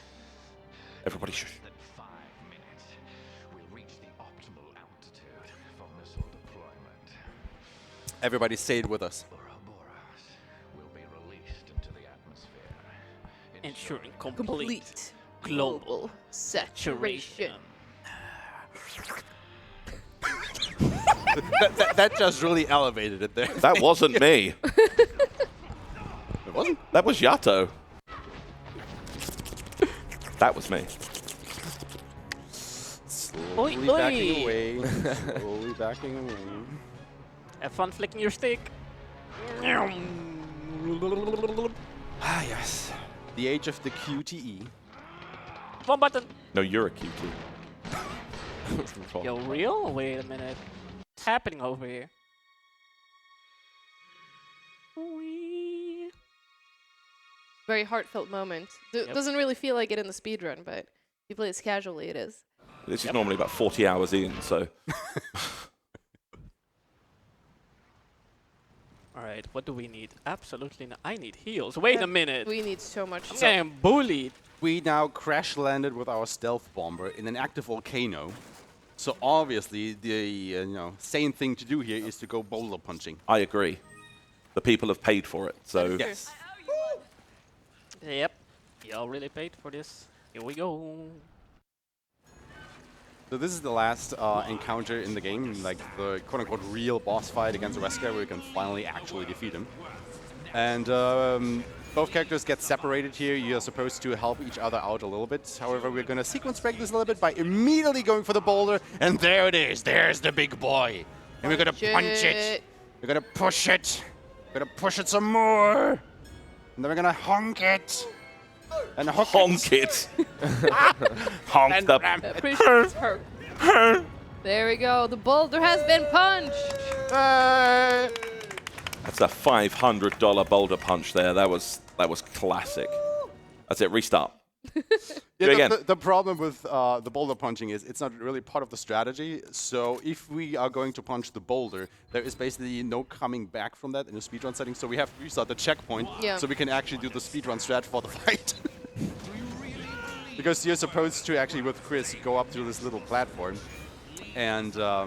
Everybody shush. That 5 minutes will reach the optimal altitude for missile deployment. Everybody say it with us. Ouroboros will be released into the atmosphere, Ensuring Complete global saturation. that just really elevated it there. That wasn't me. It wasn't. That was Yato. That was me. Slowly Oi, backing oi. away. Slowly backing away. Have fun flicking your stick. Ah, yes. The age of the QTE. One button. No, you're a cutie. Yo, real? Wait a minute. What's happening over here? Wee. Very heartfelt moment. Doesn't really feel like it in the speedrun, but if you play this casually, it is. This is normally about 40 hours in, so. Alright, what do we need? Absolutely not. I need heals. Wait a minute. We need so much. I'm getting bullied. We now crash landed with our stealth bomber in an active volcano. So obviously the sane thing to do here is to go boulder punching. I agree. The people have paid for it, so. Yes. Yep. Y'all really paid for this. Here we go. So this is the last encounter in the game, like the quote-unquote real boss fight against Wesker, where we can finally actually defeat him. And both characters get separated here. You're supposed to help each other out a little bit. However, we're going to sequence break this a little bit by immediately going for the boulder. And there it is. There's the big boy. And we're going to punch it. We're going to push it. We're going to push it some more. And then we're going to honk it. And hook Honk it. Honk And the. ram I'm it. pretty sure it's her. There we go. The boulder has been punched. That's a $500 boulder punch there. That was classic. That's it. Restart. Do it again. The problem with the boulder punching is it's not really part of the strategy. So if we are going to punch the boulder, there is basically no coming back from that in the speedrun setting. So we have to restart the checkpoint so we can actually do the speedrun strat for the fight. Because you're supposed to actually, with Chris, go up to this little platform. And I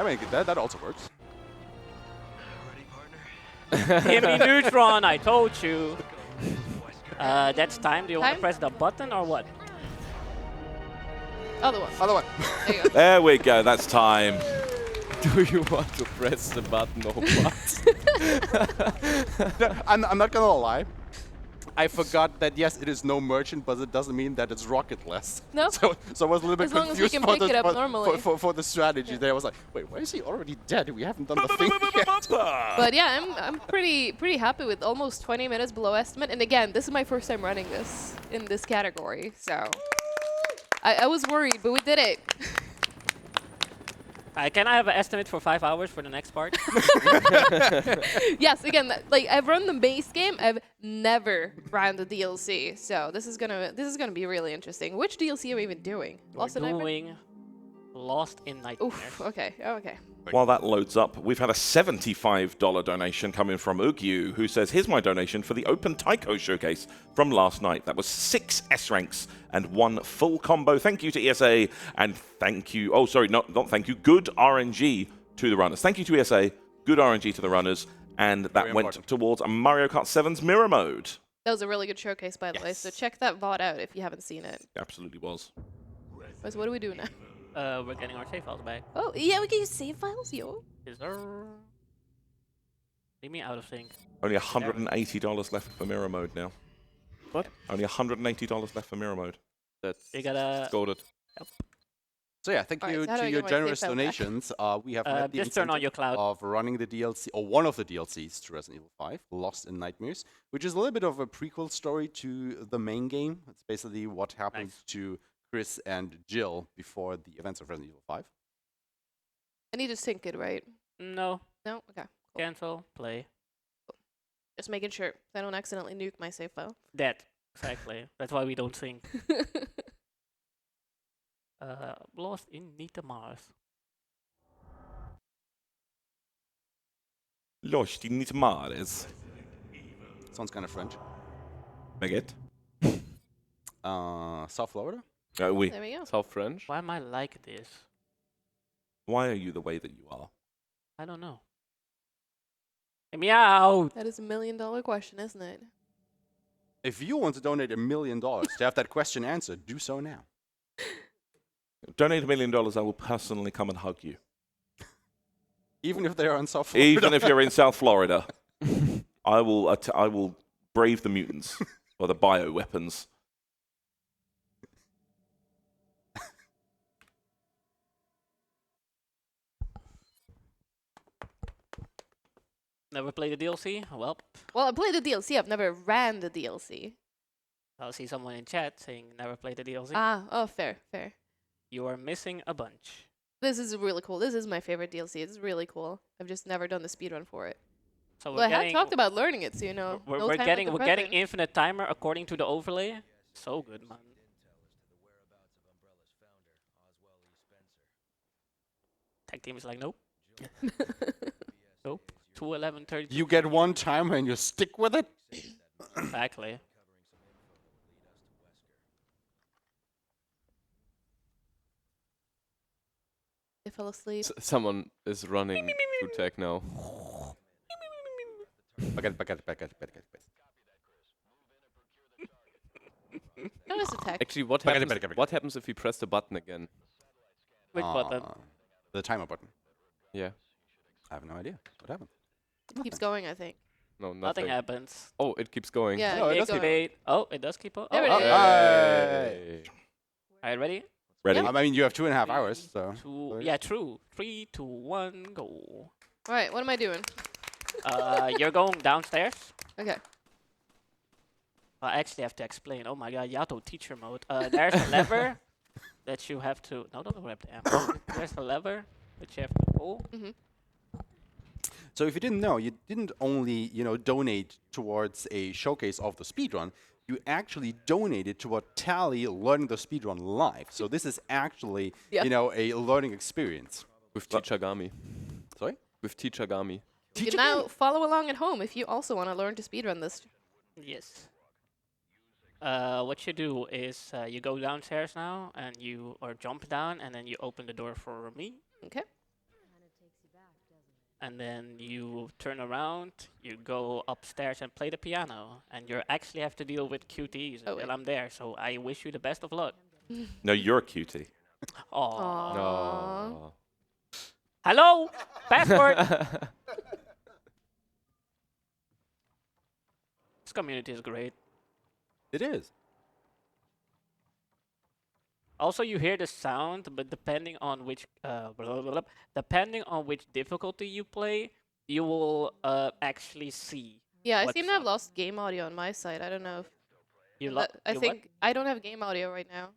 mean, that also works. Give me neutron, I told you. That's time. Do you want to Time? press the button or what? Other one. Other one. There you go. There we go. That's time. Do you want to press the button or what? I'm not gonna lie. I forgot that yes, it is no merchant, but it doesn't mean that it's rocketless. No. So I was a little bit As long as we confused can pick it up normally. for the strategy there. I was like, wait, why is he already dead? We haven't done the thing yet. But yeah, I'm pretty happy with almost 20 minutes below estimate. And again, this is my first time running this in this category, so I was worried, but we did it. Can I have an estimate for 5 hours for the next part? Yes, again, like I've run the base game. I've never ran the DLC, so this is gonna be really interesting. Which DLC are we even doing? Lost in We're Nightmare? doing Lost in Nightmares. Oof. Okay. Oh, okay. While that loads up, we've had a $75 donation coming from Ugyu, who says, here's my donation for the Open Taiko showcase from last night. That was 6 S ranks and 1 full combo. Thank you to ESA, and thank you, oh, sorry, not thank you, good RNG to the runners. Thank you to ESA, good RNG to the runners, and that Very went important. towards a Mario Kart 7's Mirror Mode. That was a really good showcase, by the way. So Yes. check that VOD out if you haven't seen it. Absolutely was. So what do we do now? We're getting our save files back. Oh yeah, we can use save files, yo. Is there... Leave me out of sync. Only $180 left for Mirror Mode now. What? Only $180 left for Mirror Mode. That's You gotta... goaded. So yeah, thank Alright, you so how do to I your get my save generous file back? donations. We have met the just turn on incentive your cloud. of running the DLC, or one of the DLCs to Resident Evil 5, Lost in Nightmares, which is a little bit of a prequel story to the main game. It's basically what happened Nice. to Chris and Jill before the events of Resident Evil 5. I need to sync it, right? No. No. Okay. Cool. Cancel. Play. Just making sure so I don't accidentally nuke my save file. Dead. Exactly. That's why we don't sync. Lost in Nightmares. Lost in Nightmares. Sounds kind of French. Baguette. South Florida? Oui. There we go. South French. Why am I like this? Why are you the way that you are? I don't know. Meow. That is $1 million question, isn't it? If you want to donate $1 million to have that question answered, do so now. Donate $1 million, I will personally come and hug you. Even if they are in South Florida. Even if you're in South Florida, I will brave the mutants or the bioweapons. Never played the DLC? Well, Well, I played the DLC. I've never ran the DLC. I'll see someone in chat saying never played the DLC. Ah, oh, fair. You are missing a bunch. This is really cool. This is my favorite DLC. It's really cool. I've just never done the speedrun for it. So Well, I have talked about learning it, so you know. we're, no we're time like getting the we're getting present. infinite timer according to the overlay. So good, man. Tag team is like, nope. Nope. 2:11:32. You get one timer and you stick with it? Exactly. I fell asleep. Someone is running through tech now. Back. No, just attack. Actually, Back. what happens if we press the button again? Which button? The timer button. Yeah. I have no idea. What happened? It keeps going, I think. No, Nothing nothing. happens. Oh, it keeps going. Yeah, No, it keep does keep going. Activate. Oh, it does keep on. There Oh, it is. Hey. Alright, ready? Ready? Yeah. I mean, you have 2.5 hours, so. Yeah, true. 3, 2, 1, go. All right, what am I doing? You're going downstairs. Okay. I actually have to explain. Oh my god, Yato teacher mode. There's a lever that you have to. No, don't grab the ammo. There's a lever that you have to pull. So if you didn't know, you didn't only, donate towards a showcase of the speedrun, you actually donated toward Tali learning the speedrun live. So this is actually, Yeah. a learning experience. With Teachagami. Sorry? With Teachagami. You can now follow along at home if you also want to learn to speedrun this. Yes. What you do is you go downstairs now, and you or jump down, and then you open the door for me, Okay. and then you turn around, you go upstairs and play the piano, and you actually have to deal with QTEs Oh, until wait. I'm there. So I wish you the best of luck. No, you're a cutie. Oh. No. Hello, password. This community is great. It is. Also, you hear the sound, but depending on which depending on which difficulty you play, you will actually see. Yeah, I what seem to have sound. lost game audio on my side. I don't know if You I you think I don't have game audio right now.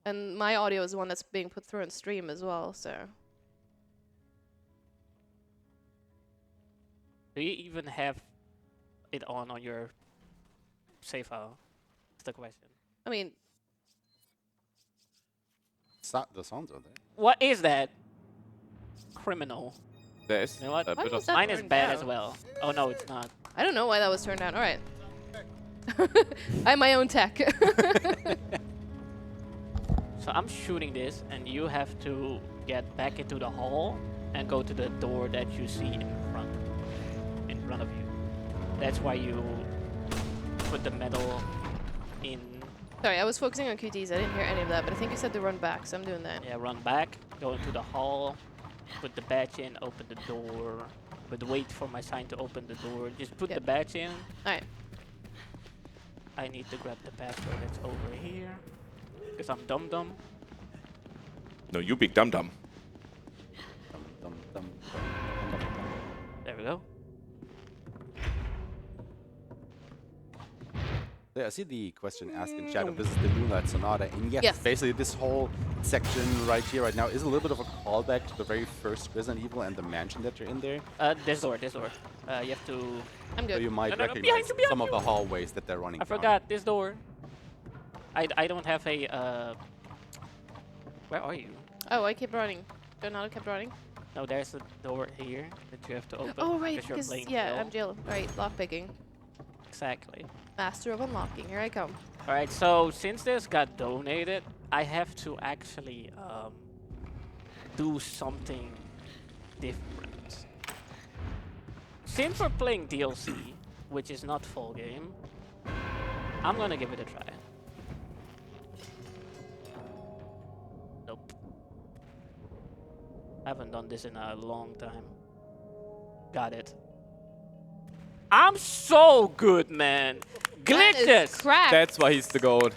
And my audio is the one that's being put through on stream as well, so Do you even have it on your save file? That's the question. I mean, The sounds are there. What is that? Criminal. There is You know what? a Why bit was of that Mine is turned bad as down? well. Oh no, it's not. I don't know why that was turned down. All right. I have my own tech. So I'm shooting this, and you have to get back into the hall and go to the door that you see in front of you. That's why you put the metal in. Sorry, I was focusing on QTs. I didn't hear any of that, but I think you said to run back, so I'm doing that. Yeah, run back, go into the hall, put the badge in, open the door, but wait for my sign to open the door. Just put the Yep. badge in. All right. I need to grab the password that's over here, because I'm dumb. No, you big dum dum. Dum, dum, dum, dum, dum, dum, dum. There we go. Yeah, I see the question asked in chat if this is the Moonlight Sonata, and yes, Yes. basically this whole section right here, right now, is a little bit of a callback to the very first Resident Evil and the mansion that you're in there. This door. You have to. I'm So good. you might No, no, no, recognize behind you, behind some of you. the hallways that they're running I down. forgot this door. I don't have a. Where are you? Oh, I kept running. Donata kept running. No, there's a door here that you have to open. Oh, right, you're because, playing yeah, Jill. I'm Jill. All right, lockpicking. Exactly. Master of unlocking. Here I come. All right. So since this got donated, I have to actually do something different. Since we're playing DLC, which is not full game, I'm gonna give it a try. Nope. I haven't done this in a long time. Got it. I'm so good, man. That is Glitches. cracked. That's why he's the goat.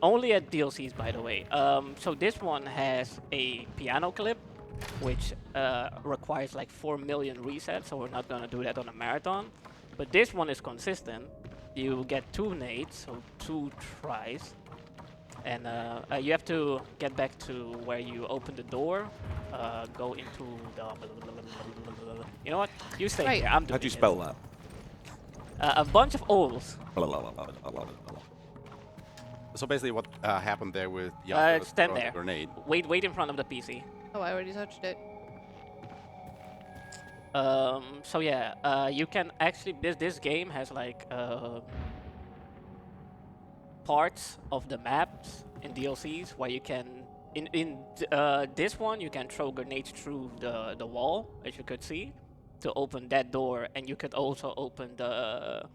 Only at DLCs, by the way. So this one has a piano clip, which requires like 4 million resets, so we're not gonna do that on a marathon. But this one is consistent. You get 2 nades, so 2 tries. And you have to get back to where you open the door, go into the... You know what? You stay Right. here. I'm doing How do you it. spell that? A bunch of O's. So basically what happened there with Stand throwing the there. grenade. Wait in front of the PC. Oh, I already touched it. So yeah, you can actually this game has like parts of the maps in DLCs where you can in this one you can throw grenades through the wall, as you could see, to open that door, and you could also open the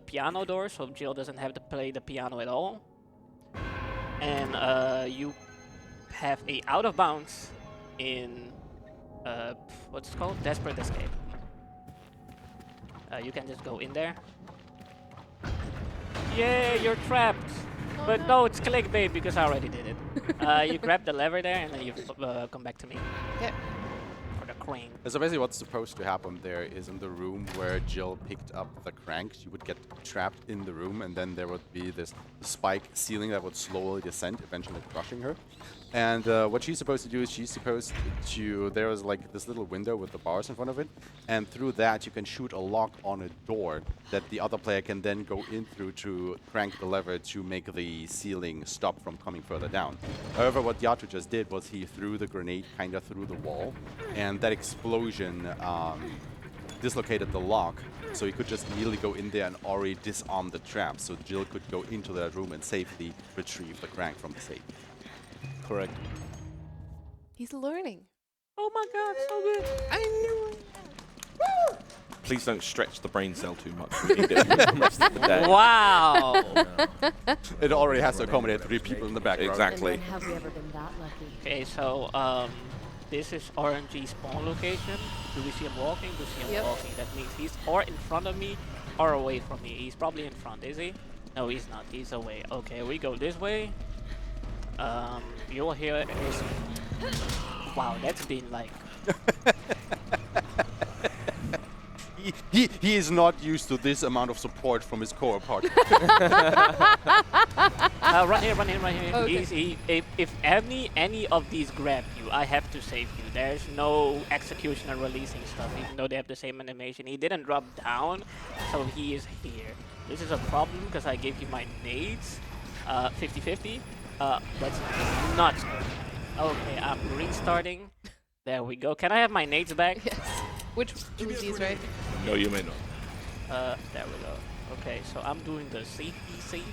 piano door, so Jill doesn't have to play the piano at all. And you have a out of bounds in what's it called? Desperate Escape. You can just go in there. Yeah, you're trapped. Oh, But no, it's clickbait because I already did it. You grab the lever there and then you come back to me Okay. for the crane. So basically what's supposed to happen there is in the room where Jill picked up the crank, she would get trapped in the room, and then there would be this spike ceiling that would slowly descend, eventually crushing her. And what she's supposed to do is she's supposed to, there was like this little window with the bars in front of it, and through that you can shoot a lock on a door that the other player can then go in through to crank the lever to make the ceiling stop from coming further down. However, what Yato just did was he threw the grenade kind of through the wall, and that explosion dislocated the lock, so he could just immediately go in there and already disarm the trap, so Jill could go into that room and safely retrieve the crank from the safe. Correct. He's learning. Oh my god, so good. I knew it. Please don't stretch the brain cell too much. We need it for the rest of the day. Wow. It already has to accommodate 3 people in the background. Exactly. And when have we ever been that lucky? Okay, so this is RNG spawn location. Do we see him walking? Do we see him Yep. walking? That means he's or in front of me or away from me. He's probably in front, is he? No, he's not. He's away. Okay, we go this way. You'll hear is... Wow, that's been like... he is not used to this amount of support from his core partner. Run here, run here, run here. Okay. If any of these grab you, I have to save you. There's no executioner releasing stuff, even though they have the same animation. He didn't drop down, so he is here. This is a problem because I gave you my nades, 50-50. That's not good. Okay, I'm restarting. There we go. Can I have my nades back? Yes. Which Uzis, right? No, you may not. There we go. Okay, so I'm doing the safety safe.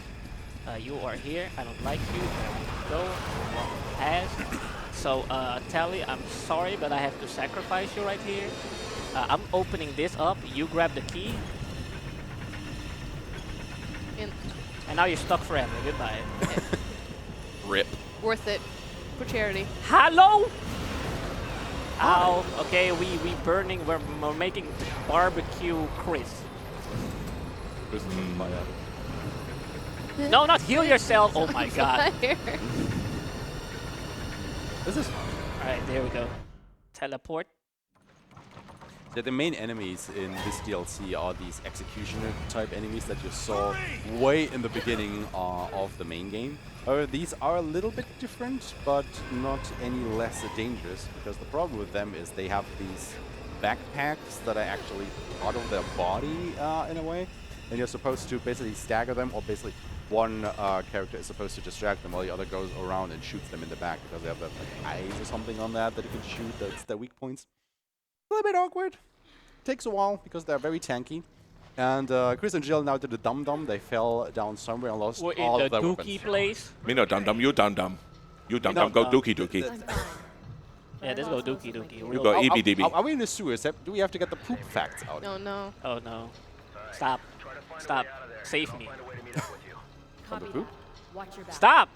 You are here. I don't like you. There we go. One pass. So, Tali, I'm sorry, but I have to sacrifice you right here. I'm opening this up. You grab the key. And now you're stuck forever. Goodbye. Okay. Rip. Worth it. For charity. Hello? Ow. Okay, we burning. We're making barbecue crisp. No, not heal yourself. Oh my god. Fire. This is Alright, there we go. Teleport. that the main enemies in this DLC are these executioner type enemies that you saw way in the beginning of the main game. These are a little bit different, but not any less dangerous, because the problem with them is they have these backpacks that are actually part of their body in a way, and you're supposed to basically stagger them, or basically one character is supposed to distract them while the other goes around and shoots them in the back, because they have like eyes or something on that you can shoot. That's their weak points. A little bit awkward. Takes a while because they're very tanky. And Chris and Jill now did the dum-dum. They fell down somewhere and lost We're in all the of their dookie weapons. place. Me no dum dum, you dum dum. You dum dum, No, go dookie dookie. Yeah, let's go dookie dookie. You Real- go Are- EBDB. Are we in the sewers? Do we have to get the poop facts out? No, no. Oh no. Stop. Stop. Save me. On the poop? Watch your back. Stop!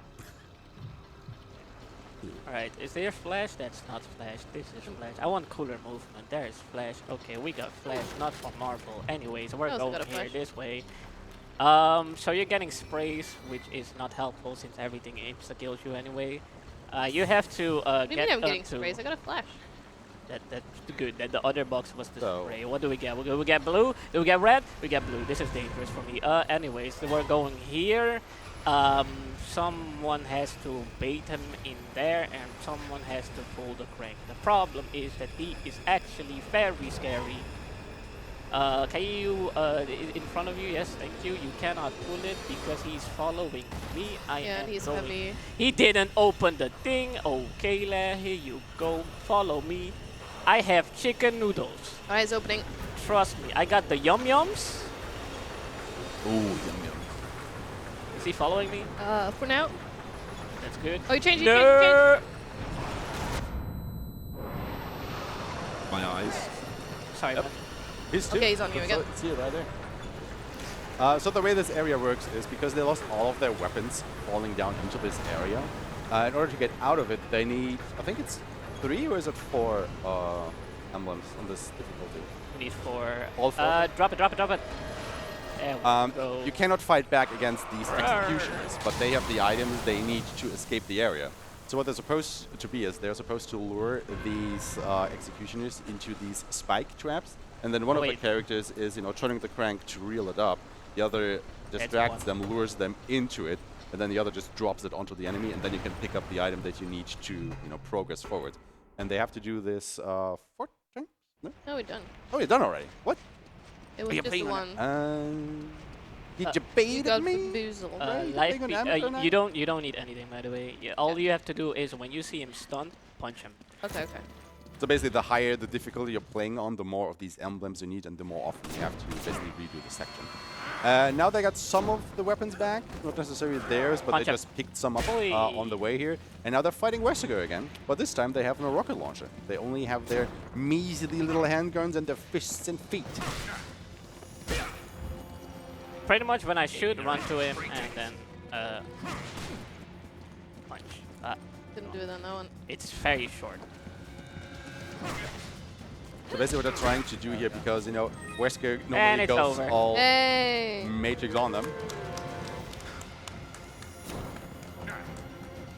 Alright, is there flash? That's not flash. This is flash. I want cooler movement. There is flash. Okay, we got flash, not from Marvel. Anyways, we're I also going got a here flash. this way. So you're getting sprays, which is not helpful since everything insta kills you anyway. You have to What do you get mean I'm getting onto- sprays? I got a flash. That's good. That the other box was the So- spray. What do we get? We get blue. Do we get red? We get blue. This is dangerous for me. Anyways, so we're going here. Someone has to bait him in there, and someone has to pull the crank. The problem is that he is actually very scary. Can you, in front of you? Yes, thank you. You cannot pull it because he's following me. I Yeah, am he's going. heavy. He didn't open the thing. Okay, here you go. Follow me. I have chicken noodles. Eyes opening. Trust me. I got the yum yums. Ooh, yum yum. Is he following me? For now. That's good. Oh, you changed, No. My eyes. Sorry, Yep. man. His too. Okay, he's on you again. See it right there. So the way this area works is because they lost all of their weapons falling down into this area. In order to get out of it, they need, I think it's 3 or is it 4 emblems on this difficulty. We need 4. All 4? Drop it, drop it, drop it. There we go. You cannot fight back against these executioners, but they have the items they need to escape the area. So what they're supposed to be is they're supposed to lure these executioners into these spike traps, and then one of the Wait. characters is, turning the crank to reel it up. The other distracts them, lures them into it, and then the other just drops it onto the enemy, and then you can pick up the item that you need to, progress forward. And they have to do this 4 times? No? No, we're done. Oh, you're done already. What? It was you're just playing the on it. one. Did you You bait got me? bamboozled. Life playing be- on Amazon now? you don't need anything, by the way. All you have to do is when you see him stunned, punch him. Okay, okay. So basically, the higher the difficulty you're playing on, the more of these emblems you need, and the more often you have to basically redo the section. Now they got some of the weapons back, not necessarily theirs, but Punch they him. just picked some up Oi. on the way here. And now they're fighting Wesker again, but this time they have no rocket launcher. They only have their measly little handguns and their fists and feet. Pretty much when I shoot, run to him, and then punch. Didn't do it on that one. It's very short. So basically what they're trying to do here, because, Wesker And normally it's goes over. all Hey! Matrix on them.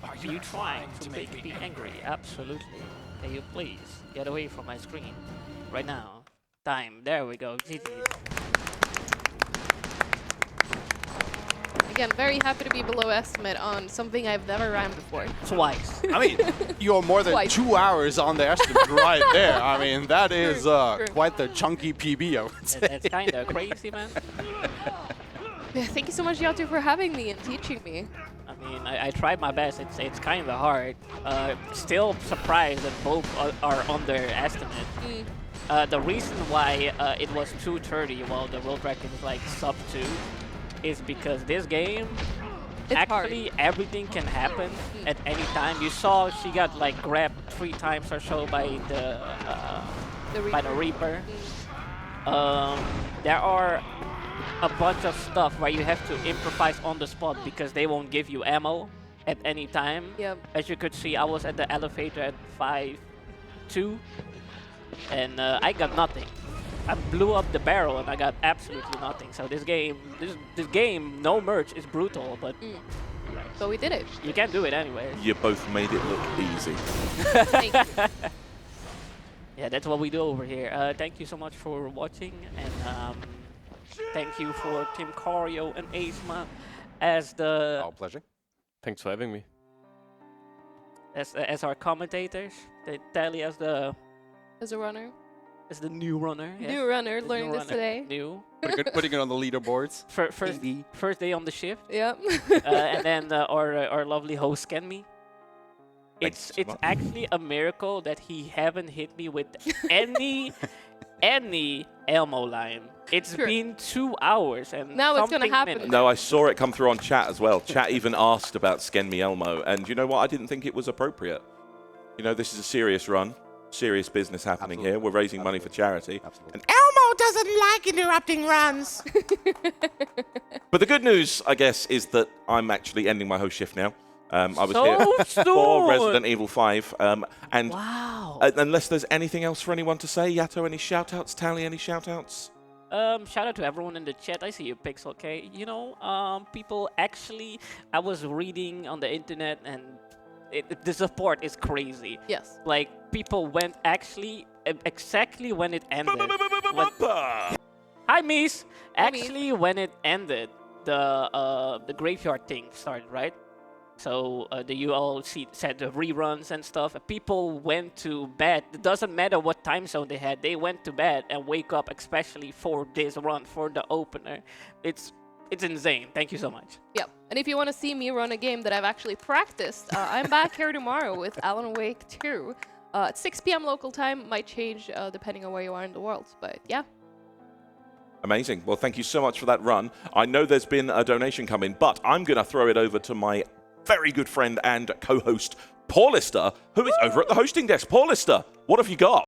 Are you trying to make me angry? Absolutely. Can you please get away from my screen right now? time. There we go. GG's. Again, very happy to be below estimate on something I've never ran before. Twice. I mean, you're more than Twice. 2 hours on the estimate right there. I mean, that is True. quite the chunky PB, I would say. That's kind of crazy, man. Yeah, thank you so much, Yato, for having me and teaching me. I mean, I tried my best. It's kind of hard. Still surprised that both are underestimated. The reason why it was 2:30 while the world record is like sub 2 is because this game, It's actually everything can happen at any time. You saw she got like grabbed 3 times or so by the Reaper. There are a bunch of stuff where you have to improvise on the spot because they won't give you ammo at any time. Yep. As you could see, I was at the elevator at 5-2 and I got nothing. I blew up the barrel and I got absolutely nothing. So this game, no merch is brutal, but So we did it. you can do it anyway. You both made it look easy. Thank you. Yeah, that's what we do over here. Thank you so much for watching, and thank you for Tim Cario and Aesma as the Oh, pleasure. Thanks for having me. as our commentators. Tali as the As a runner. new runner. Yes. New runner, The learning new this runner. today. New. Putting it on the leaderboards. First day on the shift, Yep. and then our lovely host Kenmi. Thanks so It's much. actually a miracle that he haven't hit me with any Elmo line. It's True. been 2 hours and Now it's gonna something happen. minutes. No, I saw it come through on chat as well. Chat even asked about Sken Me Elmo, and you know what? I didn't think it was appropriate. You know, this is a serious run, serious business happening here. We're raising money for charity. Absolutely. And Elmo doesn't like interrupting runs. But the good news, I guess, is that I'm actually ending my host shift now. I was here So for soon. Resident Evil 5. And Wow. unless there's anything else for anyone to say, Yato, any shout-outs? Tali, any shout-outs? Shout out to everyone in the chat. I see you, Pixel K. You know, people actually, I was reading on the internet and the support is crazy. Yes. Like, people went actually exactly when it ended. Hi, Mies! Actually, when it ended, the graveyard thing started, right? So you all said the reruns and stuff. People went to bed. It doesn't matter what time zone they had. They went to bed and wake up, especially for this run, for the opener. It's insane. Thank you so much. Yep. And if you want to see me run a game that I've actually practiced, I'm back here tomorrow with Alan Wake 2. At 6 p.m. local time. Might change depending on where you are in the world. But yeah. Amazing. Well, thank you so much for that run. I know there's been a donation come in, but I'm going to throw it over to my very good friend and co-host, Paulister, who is over at the hosting desk. Paulister, what have you got?